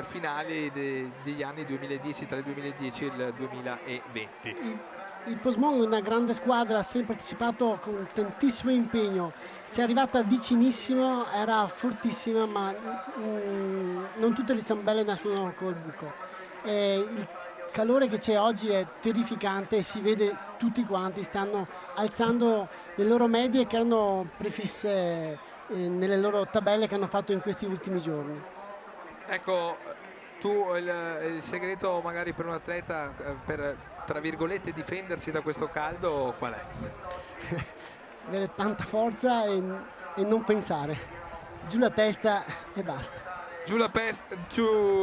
finali degli anni 2010, tra il 2010 e il 2020. Il Posemon è una grande squadra, ha sempre partecipato con tantissimo impegno, si è arrivata vicinissimo, era fortissima, ma non tutte le ciambelle nascono col buco. Il calore che c'è oggi è terrificante e si vede tutti quanti stanno alzando le loro medie che erano prefisse nelle loro tabelle che hanno fatto in questi ultimi giorni. Ecco, tu il segreto magari per un atleta per, tra virgolette, difendersi da questo caldo qual è? Avere tanta forza e non pensare, giù la testa e basta. Giù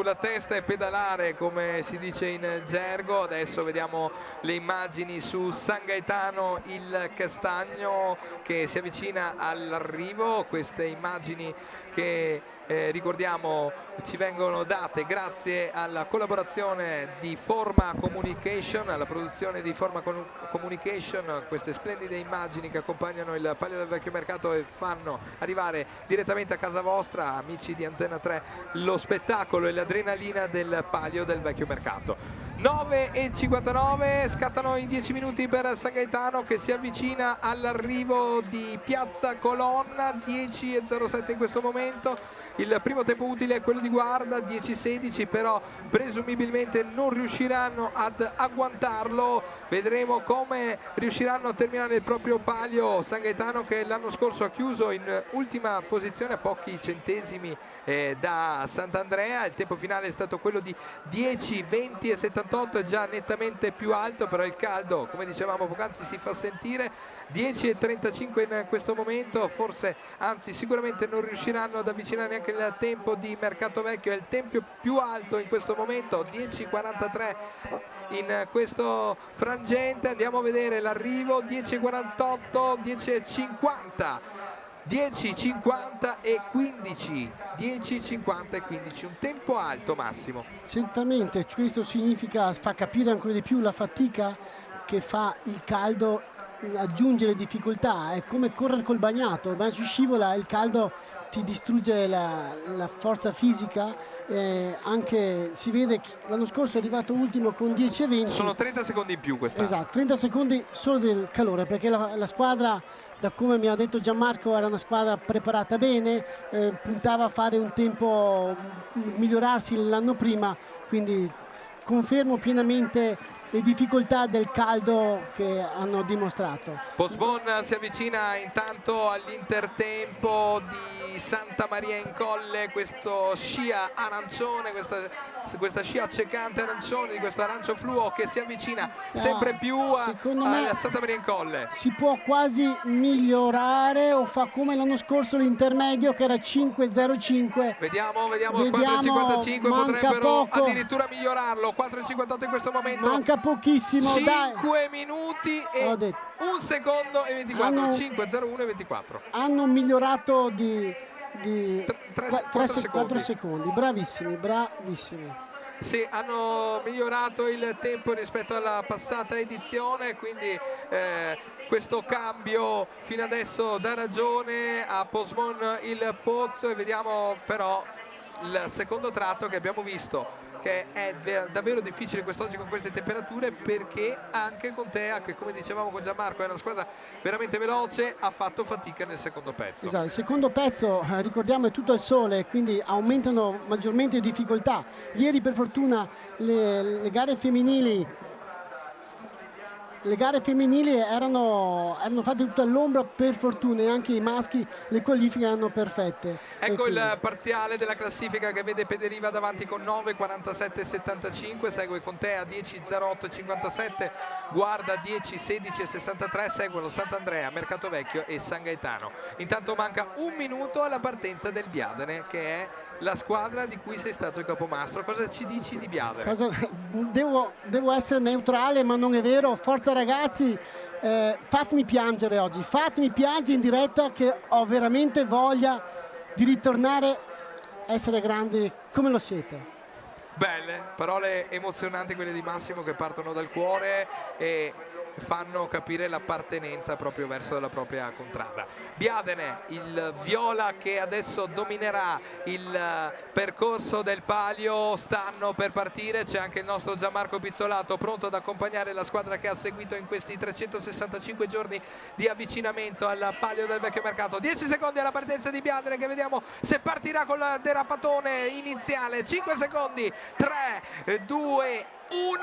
la testa e pedalare, come si dice in gergo. Adesso vediamo le immagini su San Gaetano il Castagno che si avvicina all'arrivo. Queste immagini che ricordiamo ci vengono date grazie alla collaborazione di Forma Communication, alla produzione di Forma Communication. Queste splendide immagini che accompagnano il Palio del Vecchio Mercato e fanno arrivare direttamente a casa vostra, amici di Antenna 3, lo spettacolo e l'adrenalina del Palio del Vecchio Mercato. 9:59, scattano i 10 minuti per San Gaetano che si avvicina all'arrivo di Piazza Colonna. 10:07 in questo momento. Il primo tempo utile è quello di guarda, 10:16, però presumibilmente non riusciranno ad agguantarlo. Vedremo come riusciranno a terminare il proprio palio San Gaetano, che l'anno scorso ha chiuso in ultima posizione a pochi centesimi da Sant'Andrea. Il tempo finale è stato quello di 10:20 e 78, è già nettamente più alto, però il caldo, come dicevamo poc'anzi, si fa sentire. 10:35 in questo momento, forse, anzi sicuramente non riusciranno ad avvicinare neanche il tempo di Mercato Vecchio, è il tempo più alto in questo momento, 10:43 in questo frangente. Andiamo a vedere l'arrivo, 10:48, 10:50, 10:50 e 15, 10:50 e 15, un tempo alto Massimo. Certamente, questo significa, fa capire ancora di più la fatica che fa il caldo, aggiunge le difficoltà, è come correre col bagnato, ma si scivola, il caldo ti distrugge la forza fisica, anche si vede che l'anno scorso è arrivato ultimo con 10:20. Sono 30 secondi in più quest'anno. Esatto, 30 secondi solo del calore, perché la squadra, da come mi ha detto Gianmarco, era una squadra preparata bene, puntava a fare un tempo, migliorarsi l'anno prima, quindi confermo pienamente le difficoltà del caldo che hanno dimostrato. Posemon si avvicina intanto all'intertempo di Santa Maria in Colle, questo scia arancione, questa scia accecante arancione, di questo arancio fluo che si avvicina sempre più a Santa Maria in Colle. Si può quasi migliorare, o fa come l'anno scorso l'intermedio che era 5:05. Vediamo 4:55, potrebbero poco, addirittura migliorarlo. 4:58 in questo momento. Manca pochissimo, 5 minuti e 1 secondo e 24, 5:01 e 24. Hanno migliorato di 4 secondi, bravissimi. Sì, hanno migliorato il tempo rispetto alla passata edizione, quindi questo cambio fino adesso dà ragione a Posemon il Pozzo. E vediamo però il secondo tratto che abbiamo visto, che è davvero difficile quest'oggi con queste temperature, perché anche Contea, che come dicevamo con Gianmarco è una squadra veramente veloce, ha fatto fatica nel secondo pezzo. Esatto, il secondo pezzo, ricordiamo, è tutto al sole, quindi aumentano maggiormente le difficoltà. Ieri per fortuna le gare femminili erano fatte tutto all'ombra, per fortuna, e anche i maschi le qualifiche erano perfette. Ecco il parziale della classifica che vede Pederiva davanti con 9:47,75, segue Contea 10:08,57, Guarda 10:16,63, seguono Sant'Andrea, Mercato Vecchio e San Gaetano. Intanto manca un minuto alla partenza del Biadene, che è la squadra di cui sei stato il capomastro. Cosa ci dici di Biadene? Devo essere neutrale, ma non è vero. Forza ragazzi, fatemi piangere oggi, fatemi piangere in diretta, che ho veramente voglia di ritornare a essere grandi come lo siete. Belle, parole emozionanti quelle di Massimo, che partono dal cuore e fanno capire l'appartenenza proprio verso la propria contrada. Biadene, il viola che adesso dominerà il percorso del palio, stanno per partire, c'è anche il nostro Gianmarco Pizzolato pronto ad accompagnare la squadra che ha seguito in questi 365 giorni di avvicinamento al palio del vecchio mercato. 10 secondi alla partenza di Biadene, che vediamo se partirà con il derapatone iniziale. 5 secondi, 3, 2, 1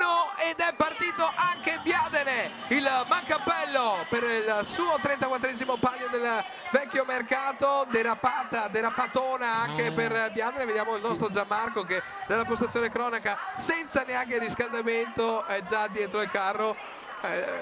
ed è partito anche Biadene, il mancappello per il suo 34esimo palio del vecchio mercato. Derapatona anche per Biadene. Vediamo il nostro Gianmarco che dalla postazione cronaca, senza neanche riscaldamento, è già dietro il carro.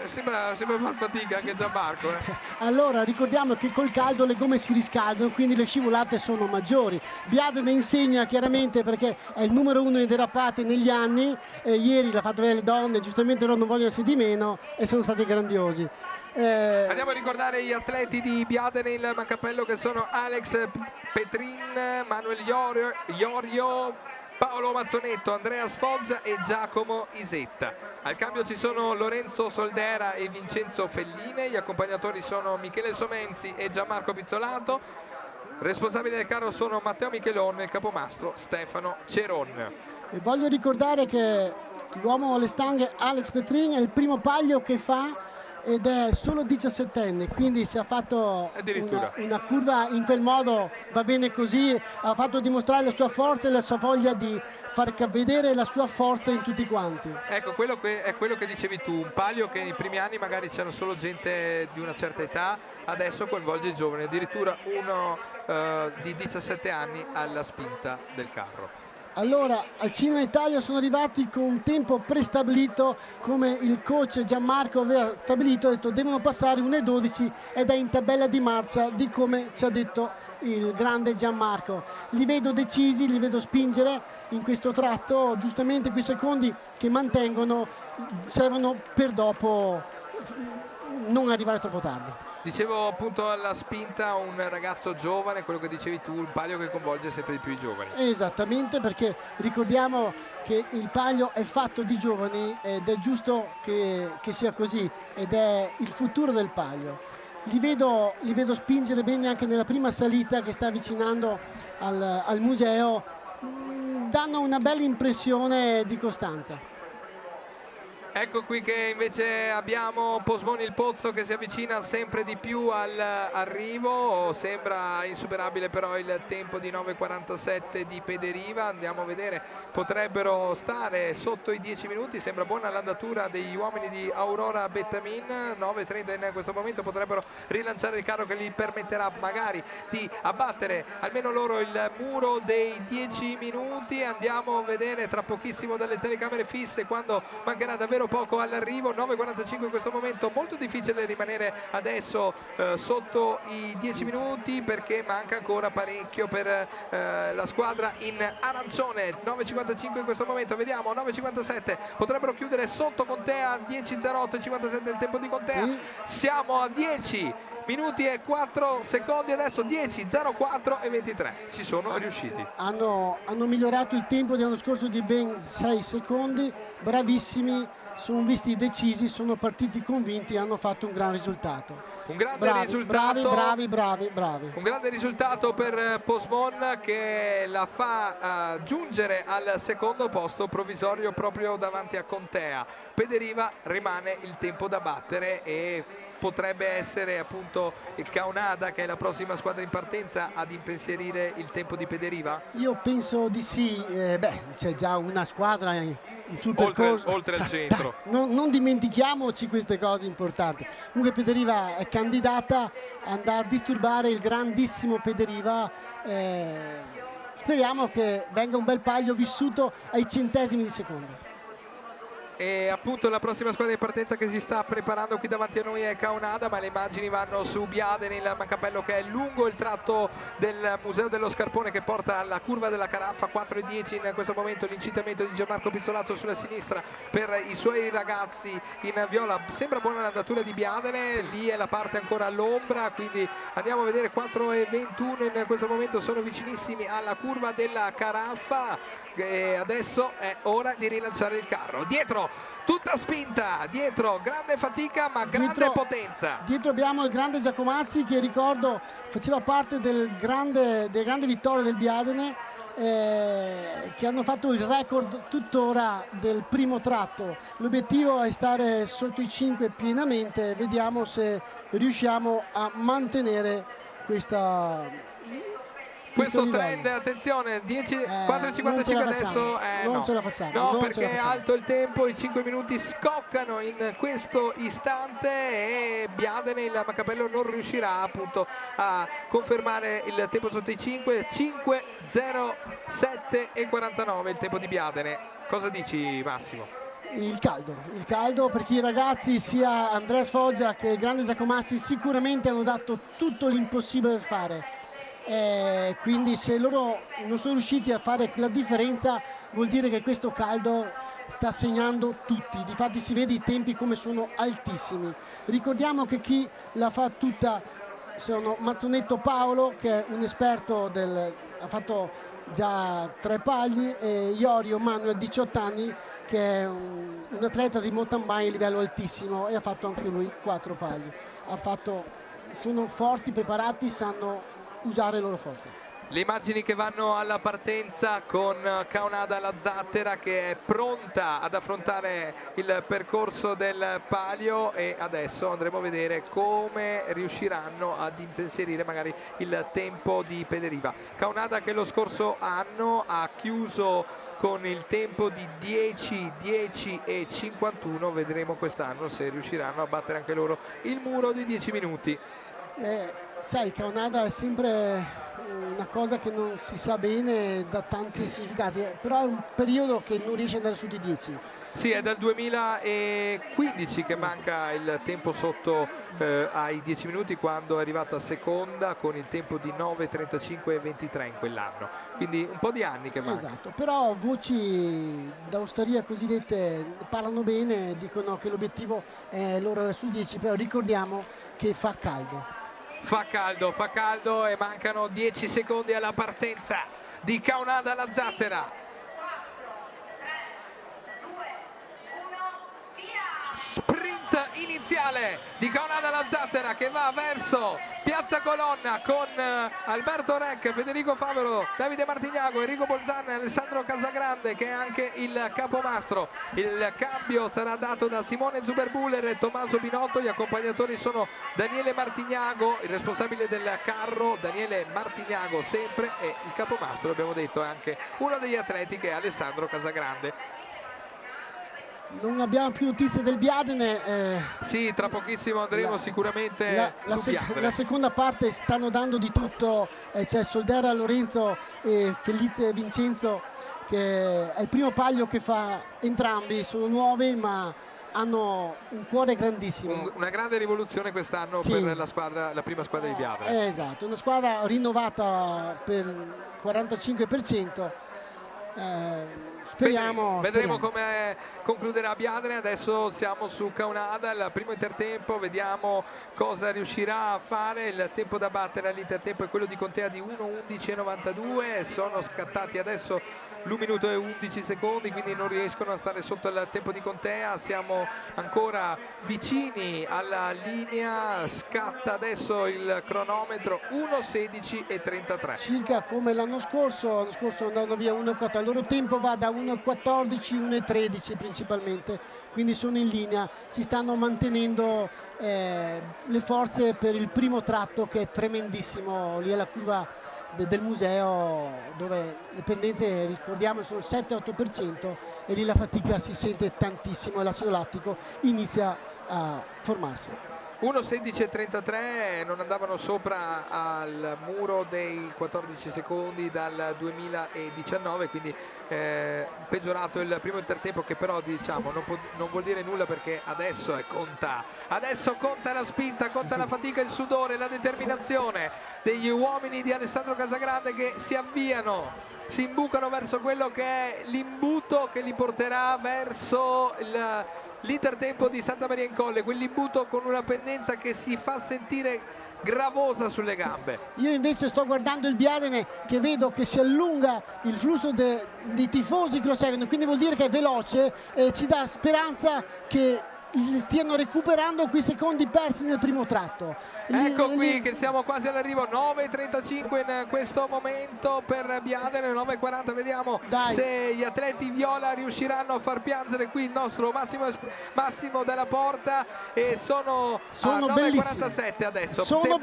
Sembra far fatica anche Gianmarco. Allora ricordiamo che col caldo le gomme si riscaldano, quindi le scivolate sono maggiori. Biadene insegna chiaramente, perché è il numero 1 in derapate negli anni, ieri l'ha fatto vedere le donne, giustamente loro non vogliono essere di meno e sono stati grandiosi. Andiamo a ricordare gli atleti di Biadene, il mancappello, che sono Alex Petrin, Manuel Iorio, Paolo Mazzonetto, Andrea Sfoggia e Giacomo Isetta. Al cambio ci sono Lorenzo Soldera e Vincenzo Felline, gli accompagnatori sono Michele Somenzi e Gianmarco Pizzolato, responsabili del carro sono Matteo Michelon e il capomastro Stefano Ceron. E voglio ricordare che l'uomo alle stanghe Alex Petrin è il primo palio che fa ed è solo 17enne, quindi se ha fatto una curva in quel modo va bene così, ha fatto dimostrare la sua forza e la sua voglia di far vedere la sua forza in tutti quanti. Ecco, è quello che dicevi tu, un palio che nei primi anni magari c'era solo gente di una certa età, adesso coinvolge i giovani, addirittura uno di 17 anni alla spinta del carro. Allora, al Cinema Italia sono arrivati con un tempo prestabilito, come il coach Gianmarco aveva stabilito, ha detto devono passare 1:12 ed è in tabella di marcia di come ci ha detto il grande Gianmarco. Li vedo decisi, li vedo spingere in questo tratto, giustamente quei secondi che mantengono servono per dopo non arrivare troppo tardi. Dicevo appunto alla spinta un ragazzo giovane, quello che dicevi tu, il palio che coinvolge sempre di più i giovani. Esattamente, perché ricordiamo che il palio è fatto di giovani ed è giusto che sia così, ed è il futuro del palio. Li vedo spingere bene anche nella prima salita che sta avvicinando al museo, danno una bella impressione di costanza. Ecco qui che invece abbiamo Posmoni il Pozzo che si avvicina sempre di più all'arrivo, sembra insuperabile però il tempo di 9:47 di Pederiva. Andiamo a vedere, potrebbero stare sotto i 10 minuti, sembra buona l'andatura degli uomini di Aurora Bettamin, 9:30 in questo momento, potrebbero rilanciare il carro che gli permetterà magari di abbattere almeno loro il muro dei 10 minuti. Andiamo a vedere tra pochissimo dalle telecamere fisse quando mancherà davvero poco all'arrivo. 9:45 in questo momento, molto difficile rimanere adesso sotto i 10 minuti perché manca ancora parecchio per la squadra in arancione. 9:55 in questo momento, vediamo 9:57, potrebbero chiudere sotto Contea, 10:08 e 57 il tempo di Contea. Sì. Siamo a 10 minuti e 4 secondi adesso, 10:04 e 23 ci sono riusciti. Hanno migliorato il tempo dell'anno scorso di ben 6 secondi, bravissimi, sono visti decisi, sono partiti convinti, hanno fatto un gran risultato. Un grande risultato. Bravi. Un grande risultato per Posmon che la fa giungere al secondo posto provvisorio proprio davanti a Contea. Pederiva rimane il tempo da battere e potrebbe essere appunto il Caonada, che è la prossima squadra in partenza, ad impensierire il tempo di Pederiva? Io penso di sì, c'è già una squadra sul percorso. Oltre al centro. Non dimentichiamoci queste cose importanti. Comunque Pederiva è candidata a andare a disturbare il grandissimo Pederiva. Speriamo che venga un bel palio vissuto ai centesimi di secondo. E appunto la prossima squadra di partenza che si sta preparando qui davanti a noi è Caonada, ma le immagini vanno su Biadene, il Mancapello che è lungo il tratto del Museo dello Scarpone che porta alla curva della Caraffa. 4:10 in questo momento l'incitamento di Gianmarco Pizzolato sulla sinistra per i suoi ragazzi in viola. Sembra buona l'andatura di Biadene, lì è la parte ancora all'ombra, quindi andiamo a vedere. 4:21 in questo momento, sono vicinissimi alla curva della Caraffa e adesso è ora di rilanciare il carro. Dietro tutta spinta, dietro grande fatica ma grande potenza. Dietro abbiamo il grande Giacomazzi che, ricordo, faceva parte delle grandi vittorie del Biadene, che hanno fatto il record tuttora del primo tratto. L'obiettivo è stare sotto i 5 pienamente, vediamo se riusciamo a mantenere questo trend. Attenzione, 4:55 adesso non ce la facciamo, no, perché è alto il tempo, i 5 minuti scoccano in questo istante e Biadene, il Mancapello, non riuscirà appunto a confermare il tempo sotto i 5. 5:07:49 il tempo di Biadene. Cosa dici, Massimo? Il caldo, perché i ragazzi, sia Andrea Sfoggia che il grande Giacomassi, sicuramente hanno dato tutto l'impossibile per fare. Quindi se loro non sono riusciti a fare la differenza, vuol dire che questo caldo sta segnando tutti. Difatti si vede i tempi come sono altissimi. Ricordiamo che chi la fa tutta sono Mazzonetto Paolo, che è un esperto ha fatto già 3 pagli, e Iorio Manuel, 18 anni, che è un atleta di mountain bike a livello altissimo e ha fatto anche lui 4 pagli. Sono forti, preparati, sanno usare le loro forze. Le immagini che vanno alla partenza con Caonada alla zattera che è pronta ad affrontare il percorso del palio, e adesso andremo a vedere come riusciranno ad impensierire magari il tempo di Pederiva. Caonada che lo scorso anno ha chiuso con il tempo di 10:10:51, vedremo quest'anno se riusciranno a battere anche loro il muro di 10 minuti. Sai, Caonada è sempre una cosa che non si sa bene, da tanti significati, però è un periodo che non riesce ad andare su di 10. Sì, è dal 2015 che manca il tempo sotto ai 10 minuti, quando è arrivata seconda con il tempo di 9:35:23 in quell'anno, quindi un po' di anni che manca. Esatto, però voci d'Austeria cosiddette parlano bene, dicono che l'obiettivo è loro su 10, però ricordiamo che fa caldo. Fa caldo e mancano 10 secondi alla partenza di Caonada alla zattera. Sprint iniziale di Caonada alla zattera che va verso Piazza Colonna con Alberto Rec, Federico Favero, Davide Martignago, Enrico Bolzan, Alessandro Casagrande che è anche il capomastro. Il cambio sarà dato da Simone Zuberbuller e Tommaso Binotto. Gli accompagnatori sono Daniele Martignago, il responsabile del carro, Daniele Martignago sempre, e il capomastro, abbiamo detto, è anche uno degli atleti che è Alessandro Casagrande. Non abbiamo più notizie del Biadene. Sì, tra pochissimo andremo sicuramente su Biadene. La seconda parte stanno dando di tutto, c'è Soldera Lorenzo e Felice Vincenzo, che è il primo paglio che fa entrambi, sono nuovi ma hanno un cuore grandissimo. Una grande rivoluzione quest'anno, sì, per la prima squadra di Biadene. Esatto, una squadra rinnovata per il 45%. Vedremo come concluderà Biadene. Adesso siamo su Caonada, il primo intertempo, vediamo cosa riuscirà a fare. Il tempo da battere all'intertempo è quello di Contea di 1:11:92, sono scattati adesso l'1 minuto e 11 secondi, quindi non riescono a stare sotto il tempo di Contea. Siamo ancora vicini alla linea, scatta adesso il cronometro, 1:16:33. Circa come l'anno scorso andavano via 1:14, il loro tempo va da 1:14 1:13 principalmente, quindi sono in linea, si stanno mantenendo le forze per il primo tratto, che è tremendissimo, lì alla curva del museo, dove le pendenze, ricordiamo, sono il 7-8%, e lì la fatica si sente tantissimo e l'acido lattico inizia a formarsi. 1:16:33, non andavano sopra al muro dei 14 secondi dal 2019, quindi peggiorato il primo intertempo, che però diciamo non vuol dire nulla, perché adesso conta la spinta, conta la fatica, il sudore, la determinazione degli uomini di Alessandro Casagrande, che si avviano, si imbucano verso quello che è l'imbuto che li porterà verso l'intertempo di Santa Maria in Colle, quell'imbuto con una pendenza che si fa sentire gravosa sulle gambe. Io invece sto guardando il Biadene, che vedo che si allunga il flusso dei tifosi che lo seguono, quindi vuol dire che è veloce e ci dà speranza che stiano recuperando quei secondi persi nel primo tratto. Ecco qui che siamo quasi all'arrivo, 9:35 in questo momento per Biadene, 9:40, vediamo se gli atleti viola riusciranno a far piangere qui il nostro Massimo Della Porta, e sono a 9:47 adesso. Sono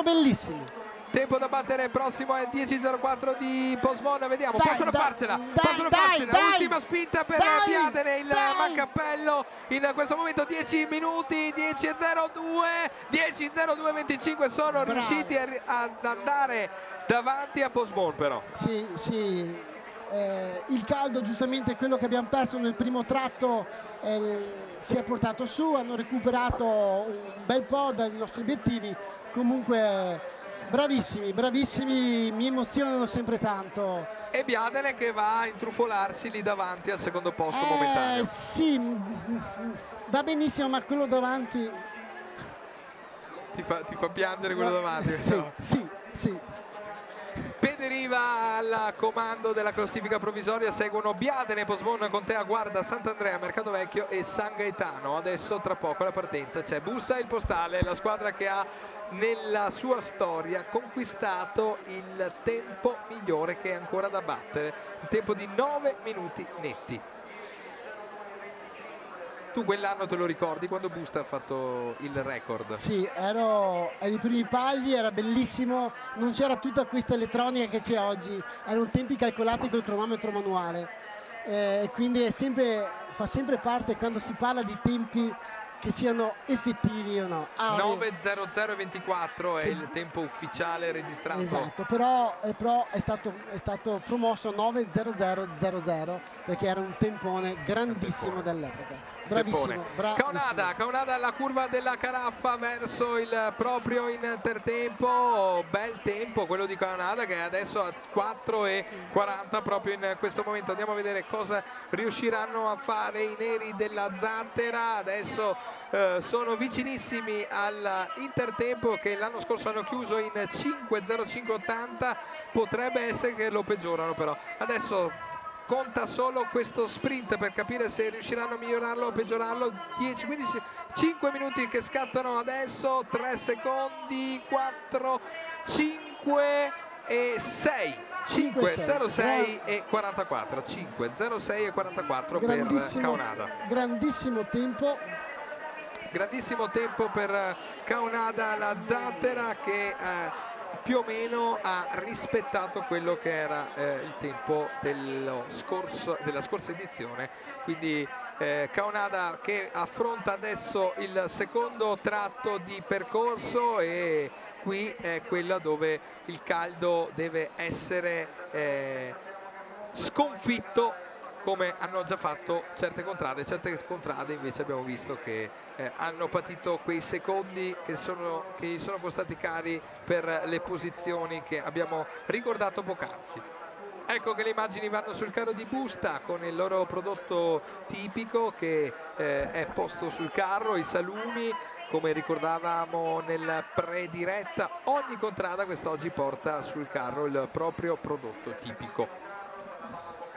bellissimi. Tempo da battere prossimo è 10:04 di Pozzebon, vediamo, possono farcela, l'ultima spinta per Biadene, il mancappello in questo momento, 10 minuti, 10:02:25 sono riusciti ad andare davanti a Pozzebon, però. Sì, il caldo, giustamente quello che abbiamo perso nel primo tratto, si è portato su, hanno recuperato un bel po' dai nostri obiettivi, comunque bravissimi, mi emozionano sempre tanto. E Biadene che va a intrufolarsi lì davanti al secondo posto momentaneo. Sì, va benissimo, ma quello davanti ti fa piangere quello davanti. Sì. Pederiva al comando della classifica provvisoria, seguono Biadene, Pozzebon, Contea, Guarda, Sant'Andrea, Mercato Vecchio e San Gaetano. Adesso tra poco la partenza, c'è Busta e il Postale, la squadra che ha nella sua storia conquistato il tempo migliore che è ancora da battere, il tempo di 9 minuti netti. Tu quell'anno te lo ricordi, quando Busta ha fatto il record? Sì, ero ai primi pagli, era bellissimo, non c'era tutta questa elettronica che c'è oggi, erano tempi calcolati col cronometro manuale, quindi fa sempre parte, quando si parla di tempi, che siano effettivi o no. 9:00:24 è il tempo ufficiale registrato. Esatto, però è stato promosso 9:00:00 perché era un tempone grandissimo dell'epoca. Bravissimo. Caonada alla curva della Caraffa verso il proprio intertempo, bel tempo quello di Caonada, che è adesso a 4:40 proprio in questo momento. Andiamo a vedere cosa riusciranno a fare i neri della Zattera. Adesso sono vicinissimi all'intertempo, che l'anno scorso hanno chiuso in 5:05:80, potrebbe essere che lo peggiorano, però adesso conta solo questo sprint per capire se riusciranno a migliorarlo o peggiorarlo. 10, 15, 5 minuti che scattano adesso, 3 secondi, 4, 5 e 6. 5:06 e 44. 5:06 e 44 per Caonada. Grandissimo tempo per Caonada, la Zattera, che più o meno ha rispettato quello che era il tempo della scorsa edizione, quindi Caonada che affronta adesso il secondo tratto di percorso, e qui è quella dove il caldo deve essere sconfitto, come hanno già fatto certe contrade invece abbiamo visto che hanno patito quei secondi che gli sono costati cari per le posizioni che abbiamo ricordato poc'anzi. Ecco che le immagini vanno sul carro di Busta con il loro prodotto tipico che è posto sul carro, i salumi. Come ricordavamo nel pre-diretta, ogni contrada quest'oggi porta sul carro il proprio prodotto tipico.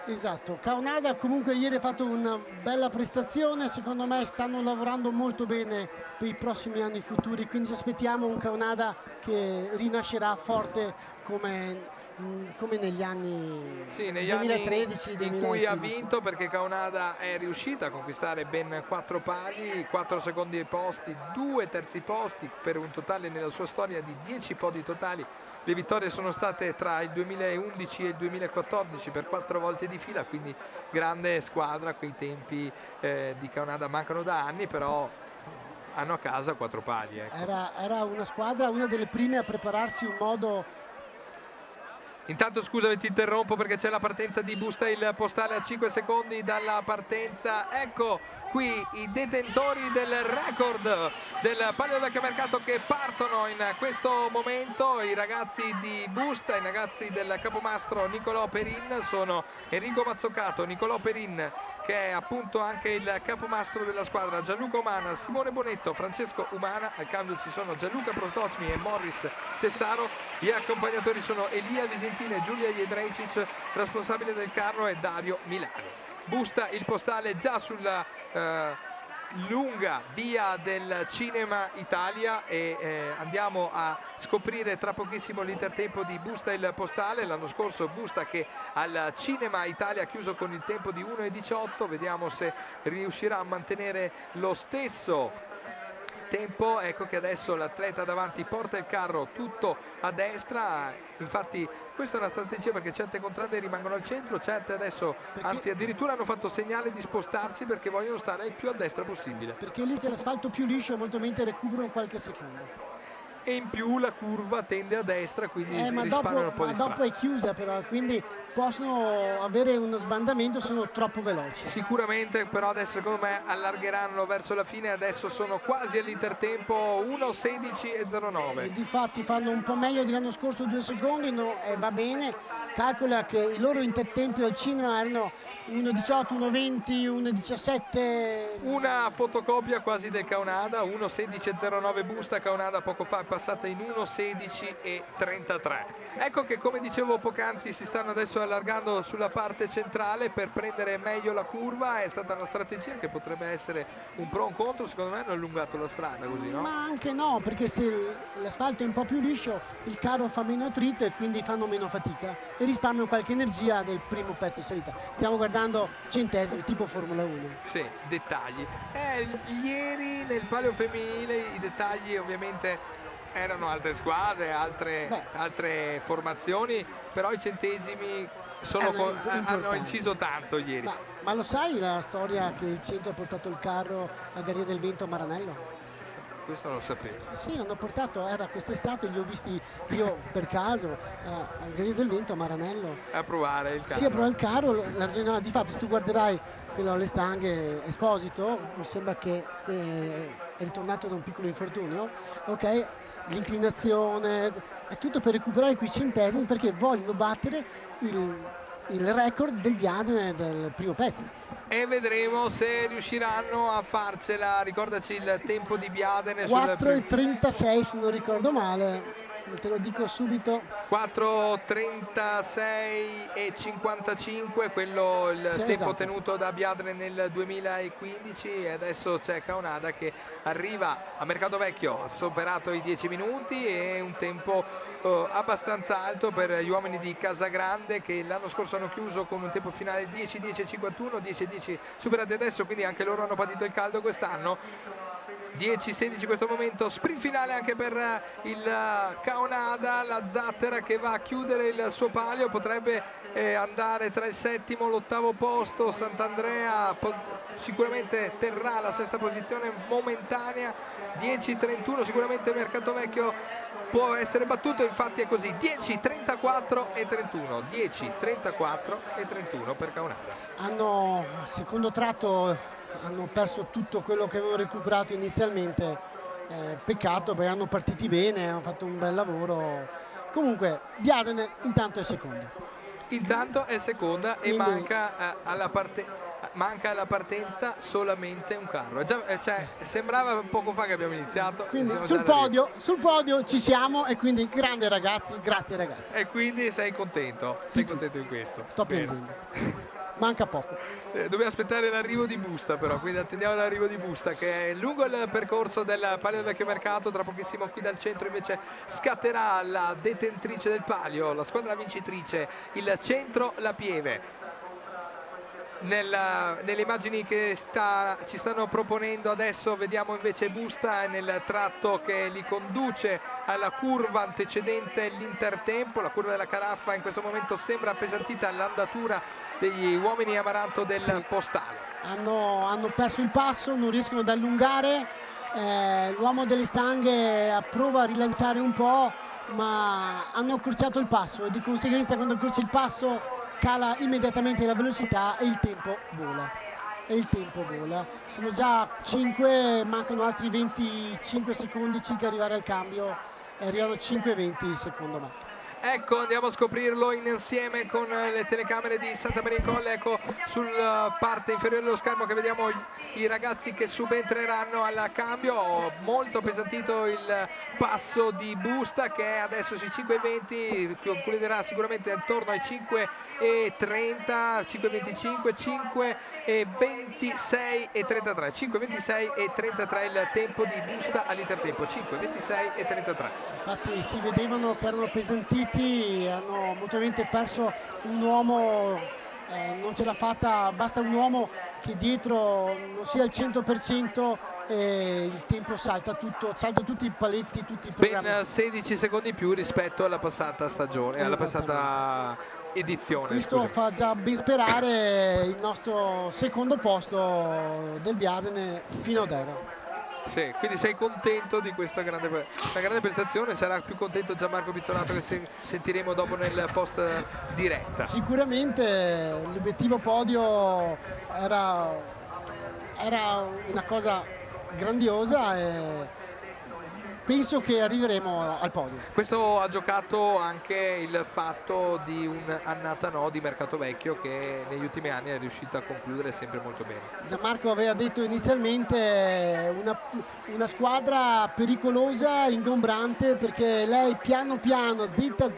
Esatto, Caonada comunque ieri ha fatto una bella prestazione, secondo me stanno lavorando molto bene per i prossimi anni futuri, quindi ci aspettiamo un Caonada che rinascerà forte come negli anni, negli 2013 anni in cui ha vinto, perché Caonada è riuscita a conquistare ben 4 pali, 4 secondi posti, 2 terzi posti, per un totale nella sua storia di 10 podi totali. Le vittorie sono state tra il 2011 e il 2014 per 4 volte di fila, quindi grande squadra. Quei tempi di Caonada mancano da anni, però hanno a casa 4 pali. Ecco. Era una squadra, una delle prime a prepararsi un modo. Intanto scusami, ti interrompo perché c'è la partenza di Busta il Postale a 5 secondi dalla partenza. Ecco qui i detentori del record del Palio del Vecchio Mercato che partono in questo momento. I ragazzi di Busta, i ragazzi del capomastro Nicolò Perin sono Enrico Mazzocato, Nicolò Perin che è appunto anche il capomastro della squadra, Gianluca Umana, Simone Bonetto, Francesco Umana, al cambio ci sono Gianluca Prostocmi e Morris Tessaro, gli accompagnatori sono Elia Visentini e Giulia Jedrejcic, responsabile del carro è Dario Milani. Busta il Postale già sulla lunga via del Cinema Italia e andiamo a scoprire tra pochissimo l'intertempo di Busta il Postale. L'anno scorso Busta che al Cinema Italia ha chiuso con il tempo di 1:18, vediamo se riuscirà a mantenere lo stesso tempo. Ecco che adesso l'atleta davanti porta il carro tutto a destra, infatti questa è una strategia perché certe contrade rimangono al centro, certe adesso anzi addirittura hanno fatto segnale di spostarsi perché vogliono stare il più a destra possibile. Perché lì c'è l'asfalto più liscio e molto mente recuperano qualche secondo. E in più la curva tende a destra, quindi risparmiano un po' di strada. Dopo è chiusa però, quindi possono avere uno sbandamento, sono troppo veloci. Sicuramente, però adesso secondo me allargheranno verso la fine, adesso sono quasi all'intertempo, 1:16:09. E difatti fanno un po' meglio dell'anno scorso, 2 secondi, va bene. Calcola che i loro intertempi al cinema erano 1:18, 1:20, 1:17. Una fotocopia quasi del Caonada, 1:16:09 Busta, Caonada poco fa è passata in 1:16:33. Ecco che come dicevo poc'anzi si stanno adesso allargando sulla parte centrale per prendere meglio la curva, è stata una strategia che potrebbe essere un pro o un contro, secondo me hanno allungato la strada così, no? Ma anche no, perché se l'asfalto è un po' più liscio il carro fa meno attrito e quindi fanno meno fatica e risparmiano qualche energia del primo pezzo di salita. Stiamo guardando centesimi tipo Formula 1. Sì, dettagli. Ieri nel palio femminile i dettagli ovviamente erano altre squadre, altre formazioni, però i centesimi hanno inciso tanto ieri. Ma lo sai la storia che il centro ha portato il carro a Garia del Vento a Maranello? Questo non lo sapevo. Sì, l'hanno portato, era quest'estate, li ho visti io per caso a Garia del Vento a Maranello. A provare il carro. Sì, a provare il carro. No, difatti se tu guarderai quello alle stanghe Esposito, mi sembra che è ritornato da un piccolo infortunio, ok? L'inclinazione, è tutto per recuperare quei centesimi perché vogliono battere il record del Viadene del primo pezzo. E vedremo se riusciranno a farcela. Ricordaci il tempo di Viadene. 4:36 se non ricordo male, te lo dico subito. 4:36:55, quello il tempo esatto, tenuto da Biadre nel 2015, e adesso c'è Caonada che arriva a Mercato Vecchio, ha superato i 10 minuti e un tempo abbastanza alto per gli uomini di Casagrande che l'anno scorso hanno chiuso con un tempo finale 10:10:51, 10:10 superati adesso, quindi anche loro hanno patito il caldo quest'anno. 10:16 in questo momento, sprint finale anche per il Caonada, la Zattera che va a chiudere il suo palio, potrebbe andare tra il settimo e l'ottavo posto. Sant'Andrea sicuramente terrà la sesta posizione momentanea. 10:31 sicuramente Mercato Vecchio può essere battuto, infatti è così, 10:34:31, 10:34:31 per Caonada. Hanno secondo tratto hanno perso tutto quello che avevano recuperato inizialmente, peccato perché hanno partiti bene, hanno fatto un bel lavoro. Comunque Biadene intanto è seconda. Intanto è seconda. Quindi, e manca alla partenza solamente un carro. Sembrava poco fa che abbiamo iniziato. Quindi sul podio ci siamo, e quindi grande ragazzi, grazie ragazzi. E quindi sei contento? Sei contento di questo? Sto piangendo. Manca poco. Dobbiamo aspettare l'arrivo di Busta però, quindi attendiamo l'arrivo di Busta che è lungo il percorso del palio del Vecchio Mercato. Tra pochissimo qui dal centro invece scatterà la detentrice del palio, la squadra vincitrice, il Centro La Pieve. Nelle immagini che ci stanno proponendo adesso vediamo invece Busta nel tratto che li conduce alla curva antecedente l'intertempo. La curva della Caraffa in questo momento sembra appesantita all'andatura degli uomini amaranto del Postale. Hanno perso il passo, non riescono ad allungare l'uomo delle stanghe prova a rilanciare un po', ma hanno accorciato il passo e di conseguenza quando accorci il passo cala immediatamente la velocità e il tempo vola. Sono già 5, mancano altri 25 secondi circa arrivare al cambio e arrivano 5:20 secondo me. Ecco, andiamo a scoprirlo insieme con le telecamere di Santa Maria in Colle. Ecco, sulla parte inferiore dello schermo che vediamo i ragazzi che subentreranno al cambio. Molto pesantito il passo di Busta, che è adesso sui 5:20, concluderà sicuramente intorno ai 5:30, 5:25, 5:26 e 33. 5:26 e 33 il tempo di Busta all'intertempo. 5:26 e 33. Infatti si vedevano che erano pesantiti, hanno mutuamente perso un uomo, non ce l'ha fatta, basta un uomo che dietro non sia al 100% e il tempo salta tutti i paletti, tutti i programmi. Ben 16 secondi in più rispetto alla passata stagione, alla passata edizione. Questo fa già ben sperare il nostro secondo posto del Biadene fino ad ora. Sì, quindi sei contento di questa grande prestazione? Sarà più contento Gianmarco Pizzolato, che sentiremo dopo nel post diretta. Sicuramente l'obiettivo podio era una cosa grandiosa e penso che arriveremo al podio. Questo ha giocato anche il fatto di un annata no di Mercatovecchio, che negli ultimi anni è riuscito a concludere sempre molto bene. Gianmarco aveva detto inizialmente una squadra pericolosa, ingombrante, perché lei piano piano, zitta,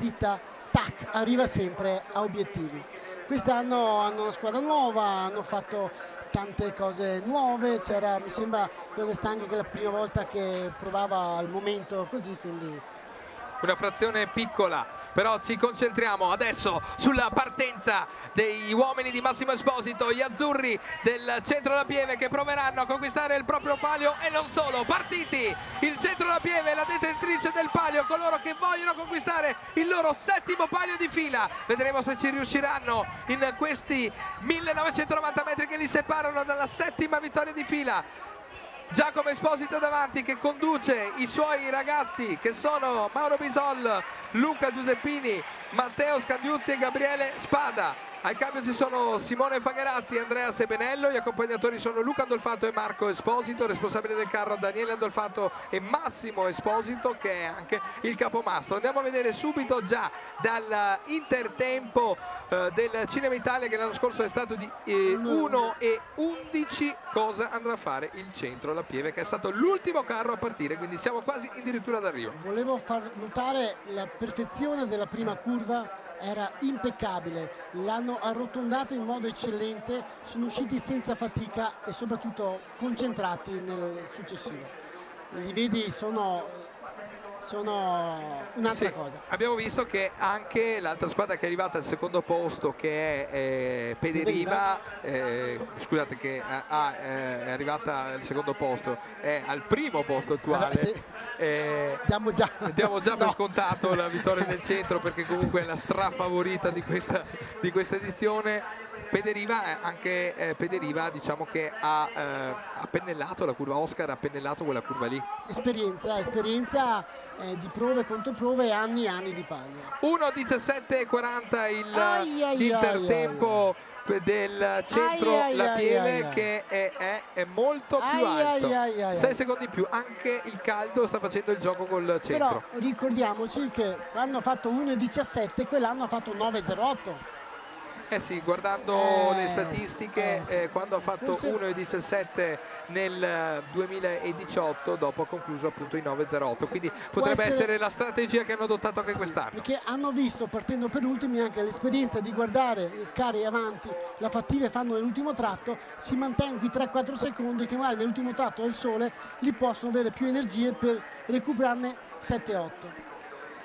tac, arriva sempre a obiettivi. Quest'anno hanno una squadra nuova, hanno fatto tante cose nuove, c'era, mi sembra, quello di Stanghe che è la prima volta che provava al momento così, quindi una frazione piccola, però ci concentriamo adesso sulla partenza degli uomini di Massimo Esposito, gli azzurri del Centro La Pieve, che proveranno a conquistare il proprio palio e non solo. Partiti il Centro La Pieve, la detentrice del palio, coloro che vogliono conquistare il loro 7° palio di fila. Vedremo se ci riusciranno in questi 1990 metri che li separano dalla 7ª vittoria di fila. Giacomo Esposito davanti, che conduce i suoi ragazzi, che sono Mauro Bisol, Luca Giuseppini, Matteo Scandiuzzi e Gabriele Spada. Al cambio ci sono Simone Fagherazzi e Andrea Sebenello, gli accompagnatori sono Luca Andolfato e Marco Esposito, responsabile del carro Daniele Andolfato e Massimo Esposito, che è anche il capomastro. Andiamo a vedere subito già dal intertempo del Cinema Italia, che l'anno scorso è stato di 1:11, cosa andrà a fare il Centro La Pieve, che è stato l'ultimo carro a partire, quindi siamo quasi addirittura d'arrivo. Volevo far notare la perfezione della prima curva, era impeccabile, l'hanno arrotondato in modo eccellente, sono usciti senza fatica e soprattutto concentrati nel successivo. Li vedi, sono un'altra cosa. Abbiamo visto che anche l'altra squadra che è arrivata al secondo posto, che è Pederiva, scusate, che è arrivata al secondo posto, è al primo posto attuale. Sì. Diamo già per scontato la vittoria del Centro, perché comunque è la strafavorita di questa edizione. Pederiva, anche Pederiva, diciamo che ha pennellato la curva, Oscar ha pennellato quella curva lì. Esperienza di prove e controprove e anni e anni di palio. 1:17:40 l'intertempo del Centro La Pieve, che è molto più alto. 6 secondi in più, anche il caldo sta facendo il gioco col Centro. Però ricordiamoci che hanno fatto 1:17, quell'anno ha fatto 9:08. Eh sì, guardando le statistiche, quando ha fatto 1:17 nel 2018, dopo ha concluso appunto i 9:08, quindi potrebbe essere la strategia che hanno adottato anche quest'anno. Perché hanno visto, partendo per ultimi, anche l'esperienza di guardare i carri avanti, la fattiva fanno nell'ultimo tratto, si mantengono qui 3-4 secondi che magari nell'ultimo tratto del sole li possono avere più energie per recuperarne 7-8.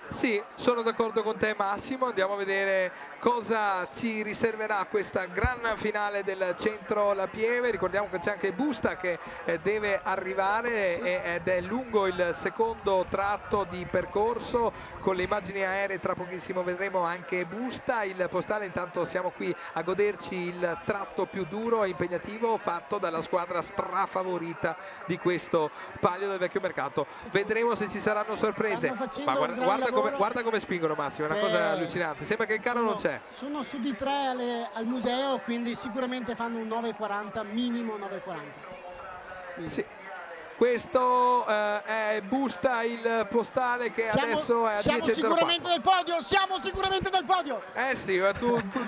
Sì, sono d'accordo con te Massimo, andiamo a vedere cosa ci riserverà questa gran finale del Centro La Pieve. Ricordiamo che c'è anche Busta che deve arrivare ed è lungo il secondo tratto di percorso. Con le immagini aeree tra pochissimo vedremo anche Busta. Il Postale intanto siamo qui a goderci il tratto più duro e impegnativo fatto dalla squadra strafavorita di questo Palio del Vecchio Mercato. Vedremo se ci saranno sorprese. Ma guarda come spingono Massimo, è una cosa allucinante, sembra che il carro non c'è. Sono su di 3 al museo, quindi sicuramente fanno un 9,40, minimo 9,40. Sì. Questo è Busta, il Postale che adesso è a 10,04. Siamo sicuramente del podio! Eh sì,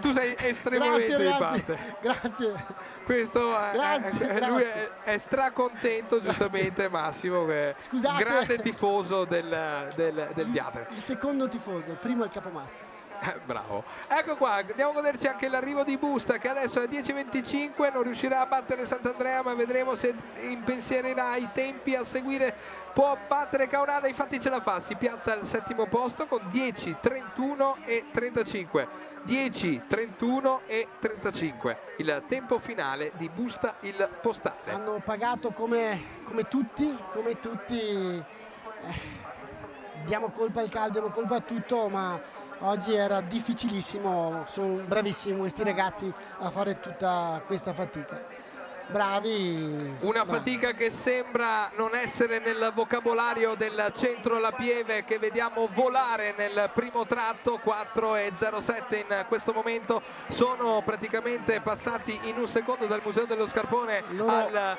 tu sei estremamente di parte. Grazie. Questo Grazie. Lui è stracontento, giustamente Massimo, che è un grande tifoso del Diatre. Il secondo tifoso, il primo è il capomastro. Bravo, ecco qua, andiamo a goderci anche l'arrivo di Busta che adesso è 10,25, non riuscirà a battere Sant'Andrea, ma vedremo se impensiererà i tempi a seguire, può battere Caonada, infatti ce la fa, si piazza al settimo posto con 10,31 e 35. 10,31 e 35 il tempo finale di Busta il Postale. Hanno pagato come tutti diamo colpa al caldo, diamo colpa a tutto, ma oggi era difficilissimo, sono bravissimi questi ragazzi a fare tutta questa fatica. Bravi. Una fatica che sembra non essere nel vocabolario del Centro La Pieve, che vediamo volare nel primo tratto. 4,07 in questo momento, sono praticamente passati in un secondo dal Museo dello Scarpone alla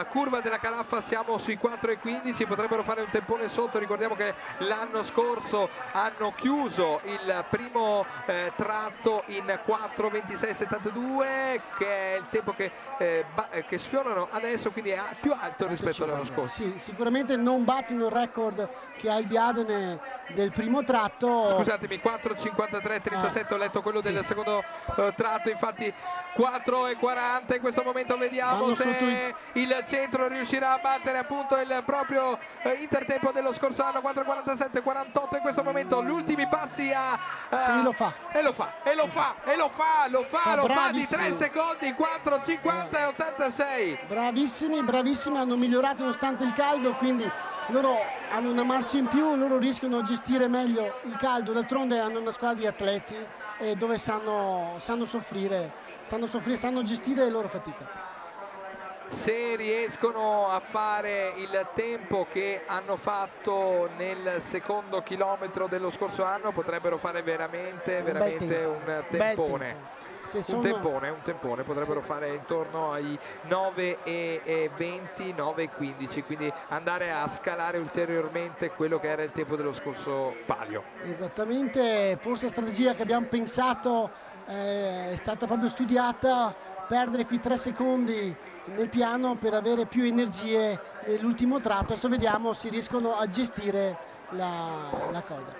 curva della Calaffa, siamo sui 4,15, potrebbero fare un tempone sotto. Ricordiamo che l'anno scorso hanno chiuso il primo tratto in 4,26,72, che è il tempo che sfiorano adesso, quindi è più alto rispetto all'anno scorso. Sì, sicuramente non battono il record che ha il Biadene del primo tratto. Scusatemi, 4,53,37 ho letto quello del secondo tratto, infatti 4,40 in questo momento. Vediamo se il Centro riuscirà a battere appunto il proprio intertempo dello scorso anno, 4,47,48 in questo momento. Gli ultimi passi sì, lo fa di 3 secondi, 4,50 e 86. Bravissimi, hanno migliorato nonostante il caldo, quindi loro hanno una marcia in più, loro rischiano di gestire meglio il caldo, d'altronde hanno una squadra di atleti dove sanno soffrire, sanno gestire le loro fatiche. Se riescono a fare il tempo che hanno fatto nel secondo chilometro dello scorso anno, potrebbero fare veramente un tempone. Un tempone, potrebbero fare intorno ai 9,20, 9,15, quindi andare a scalare ulteriormente quello che era il tempo dello scorso Palio. Esattamente, forse la strategia che abbiamo pensato è stata proprio studiata, perdere qui 3 secondi nel piano per avere più energie nell'ultimo tratto. Adesso vediamo se riescono a gestire la cosa.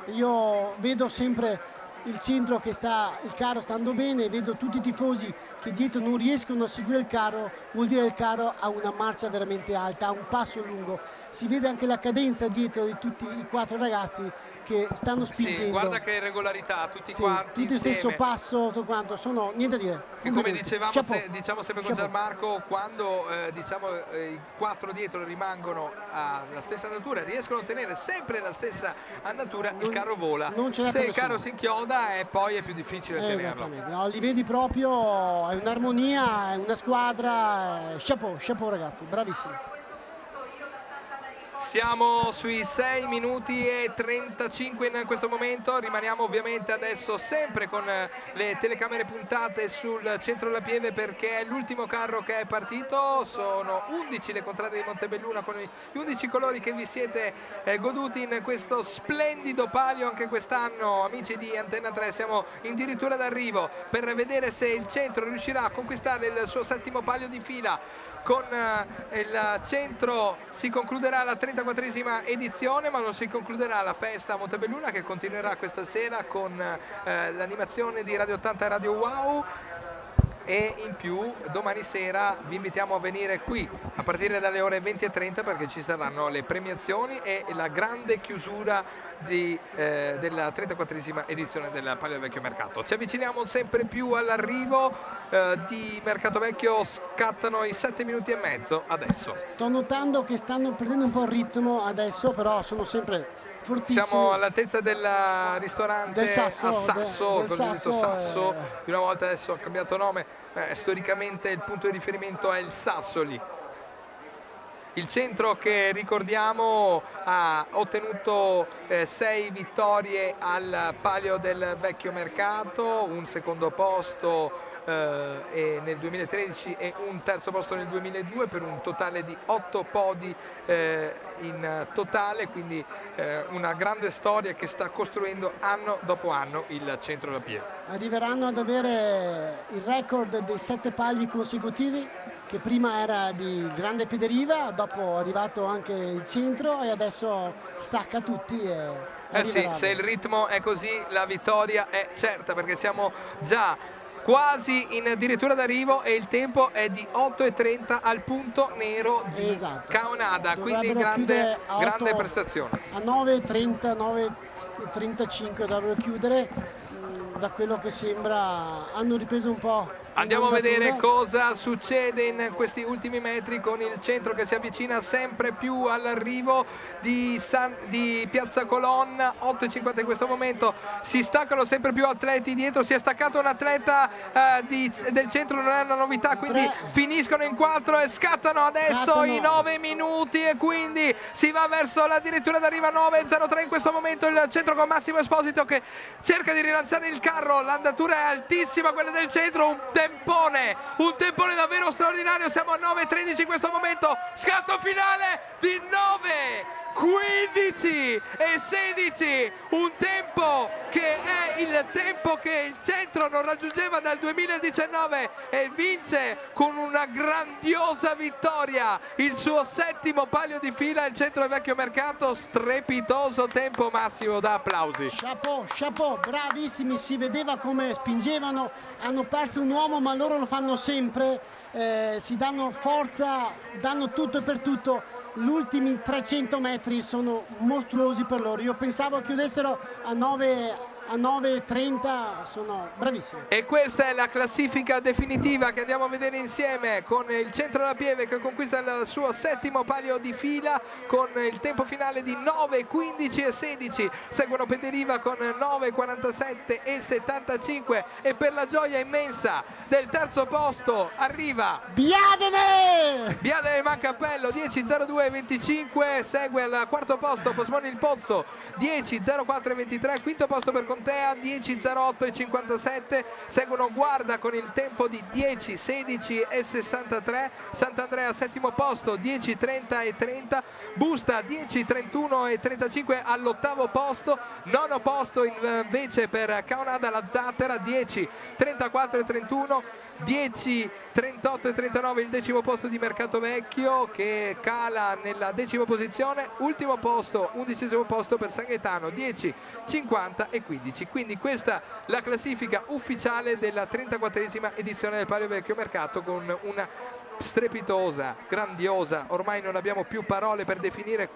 Io vedo sempre il Centro che il carro sta andando bene, vedo tutti i tifosi che dietro non riescono a seguire il carro, vuol dire che il carro ha una marcia veramente alta, ha un passo lungo, si vede anche la cadenza dietro di tutti i 4 ragazzi che stanno spingendo. Sì, guarda che regolarità, tutti quanti tutti insieme. Il stesso passo, tutto quanto, sono niente da dire. Che come dicevamo, diciamo sempre con Gianmarco, quando i 4 dietro rimangono alla stessa andatura, riescono a tenere sempre la stessa andatura, il carro vola. Se il carro si inchioda poi è più difficile tenerlo. No, li vedi proprio, è un'armonia, è una squadra, chapeau ragazzi, bravissimi. Siamo sui 6 minuti e 35 in questo momento, rimaniamo ovviamente adesso sempre con le telecamere puntate sul Centro La Pieve, perché è l'ultimo carro che è partito. Sono 11 le contrade di Montebelluna con gli 11 colori che vi siete goduti in questo splendido palio anche quest'anno. Amici di Antenna 3, siamo addirittura d'arrivo per vedere se il Centro riuscirà a conquistare il suo 7° palio di fila. Con il Centro si concluderà la 34esima edizione, ma non si concluderà la festa a Montebelluna, che continuerà questa sera con l'animazione di Radio 80 e Radio Wow. e in più domani sera vi invitiamo a venire qui a partire dalle ore 20:30 perché ci saranno le premiazioni e la grande chiusura della 34esima edizione del Palio del Vecchio Mercato. Ci avviciniamo sempre più all'arrivo di Mercato Vecchio, scattano i 7 minuti e mezzo adesso. Sto notando che stanno perdendo un po' il ritmo adesso, però sono sempre fortissimi. Siamo all'altezza del ristorante del Sasso, a Sasso, del cosiddetto Sasso, Sasso, una volta adesso ha cambiato nome, storicamente il punto di riferimento è il Sassoli. Il centro che ricordiamo ha ottenuto 6 vittorie al Palio del Vecchio Mercato, un secondo posto nel 2013 e un terzo posto nel 2002 per un totale di 8 podi in totale, quindi una grande storia che sta costruendo anno dopo anno il centro La Pieve. Arriveranno ad avere il record dei 7 pali consecutivi, che prima era di Grande Pederiva, dopo è arrivato anche il centro e adesso stacca tutti. Sì, se il ritmo è così la vittoria è certa, perché siamo già quasi in addirittura d'arrivo e il tempo è di 8:30 al punto nero di Caonada, quindi grande prestazione. A 9:30, 9:35 dovrebbero chiudere, da quello che sembra hanno ripreso un po'. Andiamo a vedere cosa succede in questi ultimi metri con il centro che si avvicina sempre più all'arrivo di Piazza Colonna. 8:50 in questo momento, si staccano sempre più atleti dietro, si è staccato un atleta del centro, non è una novità, quindi finiscono in 4 e scattano adesso i 9 minuti e quindi si va verso addirittura d'arriva 9:03 in questo momento il centro con Massimo Esposito che cerca di rilanciare il carro, l'andatura è altissima quella del centro, un tempone davvero straordinario, siamo a 9:13 in questo momento, scatto finale di 9:15 e 16, un tempo che è il tempo che il centro non raggiungeva dal 2019 e vince con una grandiosa vittoria il suo 7° palio di fila, il centro del Vecchio Mercato, strepitoso tempo Massimo, da applausi. Chapeau, bravissimi, si vedeva come spingevano, hanno perso un uomo ma loro lo fanno sempre, si danno forza, danno tutto e per tutto. Gli ultimi 300 metri sono mostruosi per loro, io pensavo chiudessero a 9:30, sono bravissimi. E questa è la classifica definitiva che andiamo a vedere insieme, con il centro La Pieve che conquista il suo 7° palio di fila con il tempo finale di 9:15 e 16, seguono Pederiva con 9:47 e 75 e per la gioia immensa del terzo posto arriva Biadene Mancappello, 10:02 e 25, segue al quarto posto Posmoni il Pozzo, 10:04 e 23, quinto posto per Contea, 10:08 e 57, seguono Guarda con il tempo di 10:16 e 63, Sant'Andrea 7° posto, 10:30 e 30, Busta 10:31 e 35 all'8° posto, 9° posto invece per Caonada la Zattera, 10:34 e 31, 10:38 e 39 il 10° posto di Mercato Vecchio che cala nella 10ª posizione, ultimo posto, 11° posto per San Gaetano, 10:50 e 15. Quindi questa la classifica ufficiale della 34esima edizione del Palio Vecchio Mercato, con una strepitosa, grandiosa, ormai non abbiamo più parole per definire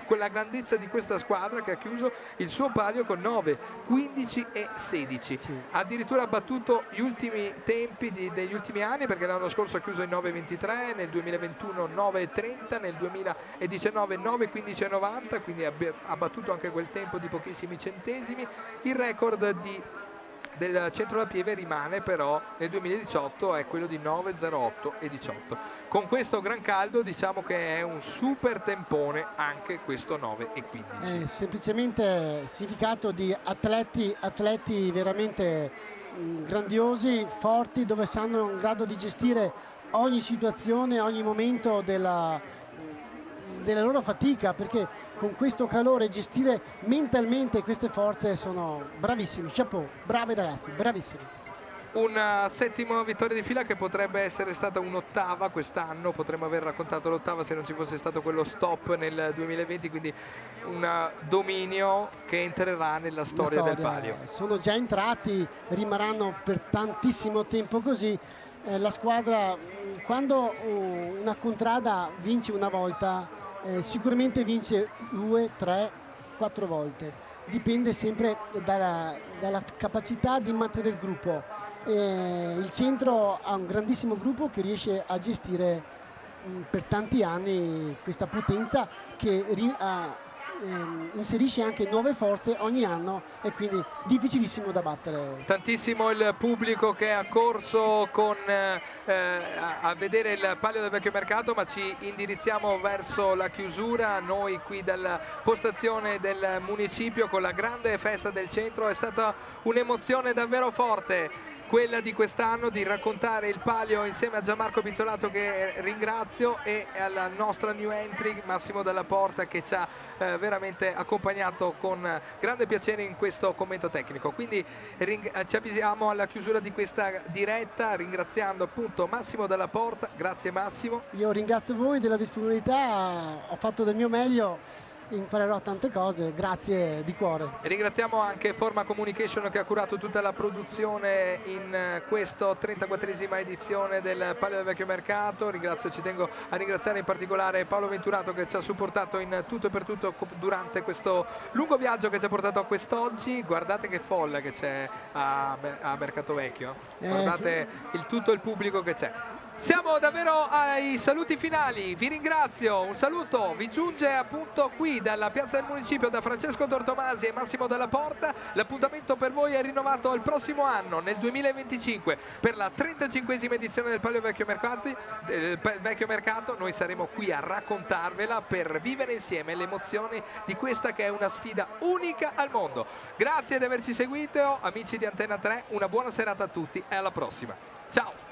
quella grandezza di questa squadra che ha chiuso il suo palio con 9, 15 e 16. Addirittura ha battuto gli ultimi tempi degli ultimi anni, perché l'anno scorso ha chiuso in 9:23, nel 2021 9:30, nel 2019 9:15 e 90, quindi ha battuto anche quel tempo di pochissimi centesimi. Il record del centro La Pieve rimane però nel 2018, è quello di 9:08 e 18. Con questo gran caldo diciamo che è un super tempone anche questo 9 e 15. È semplicemente significato di atleti veramente grandiosi, forti, dove sanno in grado di gestire ogni situazione, ogni momento della loro fatica, perché con questo calore gestire mentalmente queste forze sono bravissimi. Chapeau, bravi ragazzi, bravissimi. Una 7ª vittoria di fila che potrebbe essere stata un'ottava quest'anno, potremmo aver raccontato l'ottava se non ci fosse stato quello stop nel 2020, quindi un dominio che entrerà nella storia del palio. Sono già entrati, rimarranno per tantissimo tempo così. la squadra, quando una contrada vince una volta, sicuramente vince 2, 3, 4 volte. Dipende sempre dalla capacità di mantenere il gruppo. Il centro ha un grandissimo gruppo che riesce a gestire per tanti anni questa potenza che inserisce anche nuove forze ogni anno e quindi difficilissimo da battere. Tantissimo il pubblico che è accorso a vedere il Palio del Vecchio Mercato, ma ci indirizziamo verso la chiusura. Noi qui dalla postazione del municipio con la grande festa del centro. È stata un'emozione davvero forte quella di quest'anno, di raccontare il palio insieme a Gianmarco Pizzolato, che ringrazio, e alla nostra new entry Massimo Della Porta, che ci ha veramente accompagnato con grande piacere in questo commento tecnico. Quindi ci avvisiamo alla chiusura di questa diretta ringraziando appunto Massimo Della Porta. Grazie Massimo. Io ringrazio voi della disponibilità, ho fatto del mio meglio, imparerò tante cose, grazie di cuore. Ringraziamo anche Forma Communication che ha curato tutta la produzione in questa 34esima edizione del Palio del Vecchio Mercato. Ci tengo a ringraziare in particolare Paolo Venturato, che ci ha supportato in tutto e per tutto durante questo lungo viaggio che ci ha portato a quest'oggi. Guardate che folla che c'è a Mercato Vecchio, guardate tutto il pubblico che c'è. Siamo davvero ai saluti finali, vi ringrazio, un saluto vi giunge appunto qui dalla Piazza del Municipio da Francesco Tortomasi e Massimo Della Porta. L'appuntamento per voi è rinnovato il prossimo anno, nel 2025, per la 35esima edizione del Palio Vecchio Mercato. Noi saremo qui a raccontarvela per vivere insieme le emozioni di questa che è una sfida unica al mondo. Grazie di averci seguito, amici di Antenna 3, una buona serata a tutti e alla prossima. Ciao!